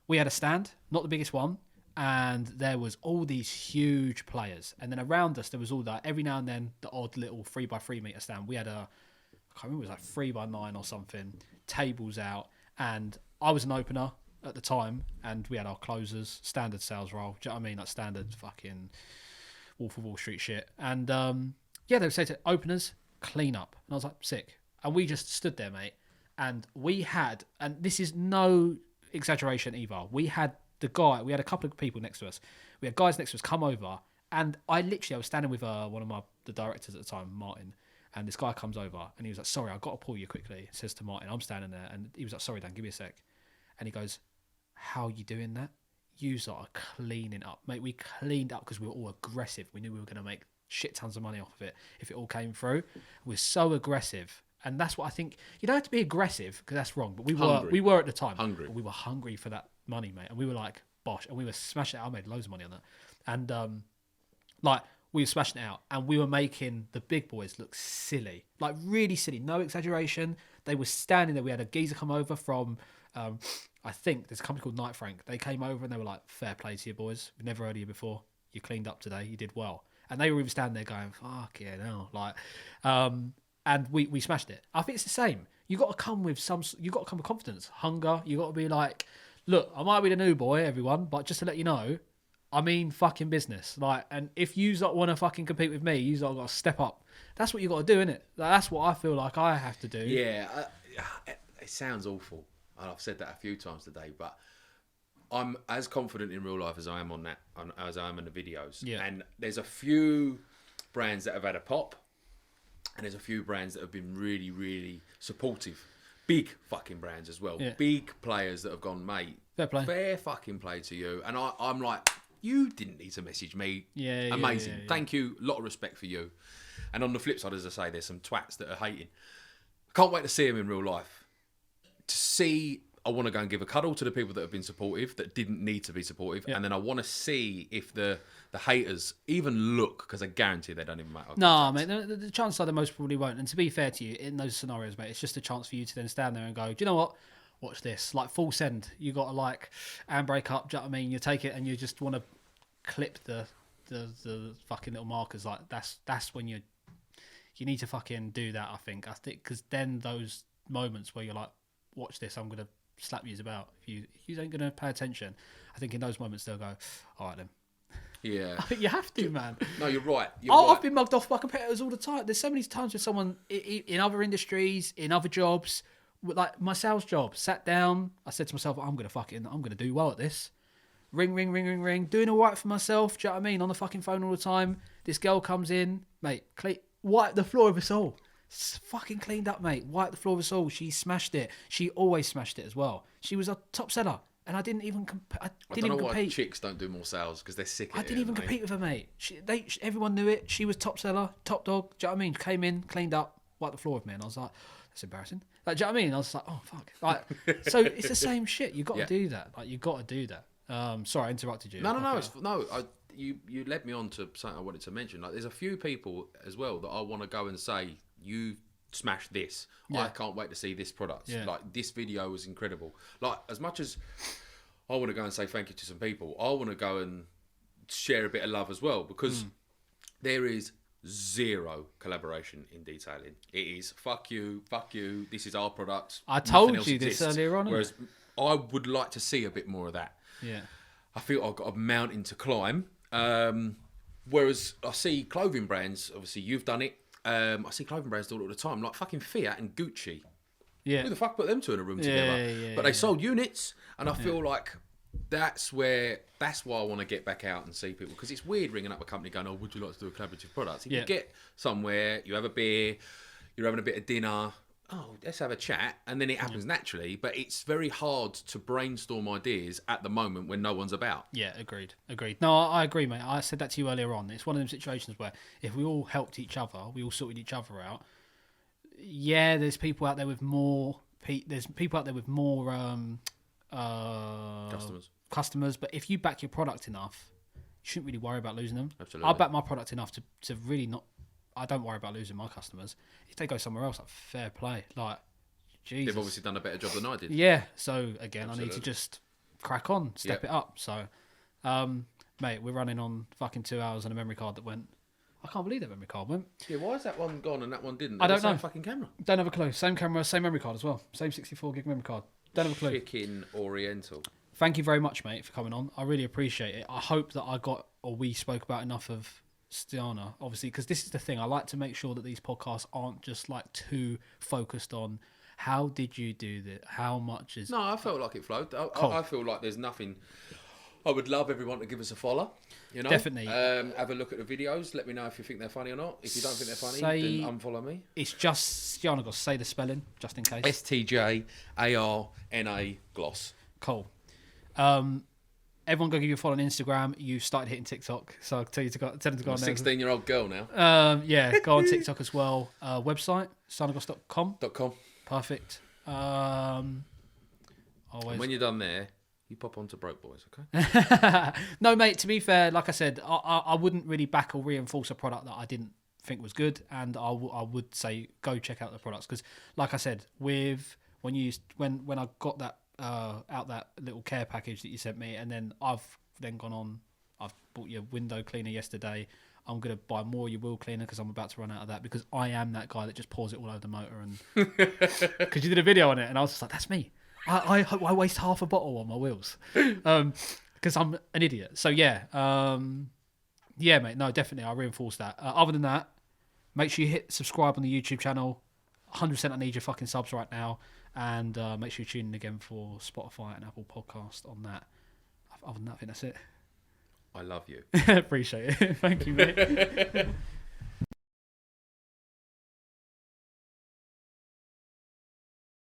Speaker 2: we had a stand, not the biggest one. And there was all these huge players, and then around us there was all that. Every now and then, the odd little 3x3 meter stand. We had I can't remember, it was like 3x9 or something. Tables out, and I was an opener at the time, and we had our closers, standard sales role. Do you know what I mean? Like standard fucking Wolf of Wall Street shit. And they would say to openers, clean up, and I was like, sick. And we just stood there, mate, and we had, and this is no exaggeration either. We had a couple of people next to us. We had guys next to us come over And I was standing with one of the directors at the time, Martin, and this guy comes over and he was like, sorry, I've got to pull you quickly. Says to Martin, I'm standing there, and he was like, sorry, Dan, give me a sec. And he goes, how are you doing that? You are cleaning up. Mate, we cleaned up because we were all aggressive. We knew we were going to make shit tons of money off of it if it all came through. We're so aggressive. And that's what I think. You don't have to be aggressive because that's wrong. But we were at the time.
Speaker 3: Hungry.
Speaker 2: We were hungry for that money, mate. And we were like, bosh. And we were smashing it out. I made loads of money on that. And we were smashing it out. And we were making the big boys look silly. Like really silly. No exaggeration. They were standing there. We had a geezer come over from, I think there's a company called Night Frank. They came over and they were like, fair play to you boys. We've never heard of you before. You cleaned up today. You did well. And they were even standing there going, fuck yeah, no. Like, and we smashed it. I think it's the same. You got to come with confidence, hunger. You got to be like, look, I might be the new boy, everyone, but just to let you know, I mean fucking business. Like, and if you want to fucking compete with me, you got to step up. That's what you got to do, innit? That's what I feel like I have to do.
Speaker 3: Yeah, it sounds awful. I've said that a few times today, but I'm as confident in real life as I am as I am in the videos.
Speaker 2: Yeah.
Speaker 3: And there's a few brands that have had a pop, and there's a few brands that have been really, really supportive. Big fucking brands as well.
Speaker 2: Yeah.
Speaker 3: Big players that have gone, mate.
Speaker 2: Fair play.
Speaker 3: Fair fucking play to you. And I'm like, you didn't need to message me.
Speaker 2: Yeah.
Speaker 3: Amazing.
Speaker 2: Yeah.
Speaker 3: Thank you. A lot of respect for you. And on the flip side, as I say, there's some twats that are hating. Can't wait to see them in real life. To see, I want to go and give a cuddle to the people that have been supportive, that didn't need to be supportive.
Speaker 2: Yep.
Speaker 3: And then I want to see if the haters even look, because I guarantee they don't even matter.
Speaker 2: No, mate, the chances are they most probably won't. And to be fair to you, in those scenarios, mate, it's just a chance for you to then stand there and go, do you know what? Watch this. Like full send. You got to like handbrake up, do you know what I mean? You take it and you just want to clip the fucking little markers. Like that's when you need to fucking do that, I think. Because then those moments where you're like, watch this, I'm going to slap you about. If you ain't going to pay attention, I think in those moments they'll go, all right then.
Speaker 3: Yeah.
Speaker 2: I think you have to, man.
Speaker 3: No, you're right.
Speaker 2: I've been mugged off by competitors all the time. There's so many times with someone in other industries, in other jobs, like my sales job, sat down, I said to myself, I'm going to do well at this. Ring, doing all right for myself, do you know what I mean? On the fucking phone all the time. This girl comes in, mate, wipe the floor of us all. It's fucking cleaned up, mate. Wipe the floor of us all. She smashed it. She always smashed it as well. She was a top seller. And I didn't even compete. I don't know why
Speaker 3: chicks don't do more sales, because they're sick of it.
Speaker 2: I didn't even compete with her, mate. Everyone knew it. She was top seller, top dog. Do you know what I mean? Came in, cleaned up, wiped the floor with me. And I was like, that's embarrassing. Like, do you know what I mean? I was like, oh, fuck. Like, so it's the same shit. You've got to do that. Like, you've got to do that. Sorry, I interrupted you.
Speaker 3: You led me on to something I wanted to mention. Like, there's a few people as well that I want to go and say, you smashed this. Yeah. I can't wait to see this product. Yeah. Like, this video was incredible. Like, as much as I want to go and say thank you to some people, I want to go and share a bit of love as well, because there is zero collaboration in detailing. It is fuck you, this is our product.
Speaker 2: I told you this earlier on.
Speaker 3: Whereas I would like to see a bit more of that.
Speaker 2: Yeah.
Speaker 3: I feel I've got a mountain to climb. Whereas I see clothing brands, obviously you've done it. I see clothing brands do it all the time, like fucking Fiat and Gucci. Yeah. Who the fuck put them two in a room together? But they sold units, and I feel like that's why I want to get back out and see people, because it's weird ringing up a company going, oh, would you like to do a collaborative product? If you get somewhere, you have a beer, you're having a bit of dinner, oh, let's have a chat, and then it happens naturally. But it's very hard to brainstorm ideas at the moment when no one's about.
Speaker 2: Yeah, agreed. No, I agree, mate. I said that to you earlier on. It's one of them situations where if we all helped each other, we all sorted each other out. Yeah, there's people out there with more. There's people out there with more customers. But if you back your product enough, you shouldn't really worry about losing them.
Speaker 3: Absolutely.
Speaker 2: I back my product enough to really not. I don't worry about losing my customers. If they go somewhere else, like, fair play. Like, Jesus.
Speaker 3: They've obviously done a better job than I did.
Speaker 2: Yeah. So again, I need to just crack on, step it up. So, mate, we're running on fucking 2 hours on a memory card that went. I can't believe that memory card went.
Speaker 3: Yeah, why is that one gone and that one didn't?
Speaker 2: I don't know.
Speaker 3: Same fucking camera.
Speaker 2: Don't have a clue. Same camera, same memory card as well. Same 64 gig memory card. Don't have a clue.
Speaker 3: Chicken Oriental.
Speaker 2: Thank you very much, mate, for coming on. I really appreciate it. I hope that we spoke about enough of Stiana, obviously, because this is the thing. I like to make sure that these podcasts aren't just like too focused on how did you do that, how much is.
Speaker 3: No, I felt like it flowed. I feel like there's nothing. I would love everyone to give us a follow. You know,
Speaker 2: Definitely.
Speaker 3: Have a look at the videos. Let me know if you think they're funny or not. If you don't think they're funny, then unfollow me.
Speaker 2: It's just Stianagos. Say the spelling, just in case.
Speaker 3: STJARNA gloss.
Speaker 2: Cool. Everyone go give you a follow on Instagram. You've started hitting TikTok, so I'll tell them to go
Speaker 3: I'm
Speaker 2: on
Speaker 3: a
Speaker 2: there.
Speaker 3: 16-year-old girl now.
Speaker 2: Yeah, go on TikTok as well. Website, stianagos.com.
Speaker 3: .com.
Speaker 2: Perfect.
Speaker 3: And
Speaker 2: Always.
Speaker 3: when you're done there, you pop on to Broke Boys, okay?
Speaker 2: No, mate, to be fair, like I said, I wouldn't really back or reinforce a product that I didn't think was good, and I would say go check out the products, because like I said, when I got that out that little care package that you sent me, and then I've bought your window cleaner yesterday. I'm going to buy more your wheel cleaner because I'm about to run out of that, because I am that guy that just pours it all over the motor, and because you did a video on it and I was just like, that's me. I waste half a bottle on my wheels because I'm an idiot. So yeah, mate, no, definitely I reinforce that. Other than that, make sure you hit subscribe on the YouTube channel. 100% I need your fucking subs right now, and make sure you tune in again for Spotify and Apple Podcast on that. Other than that, I think that's it.
Speaker 3: I love you.
Speaker 2: Appreciate it. Thank you, mate.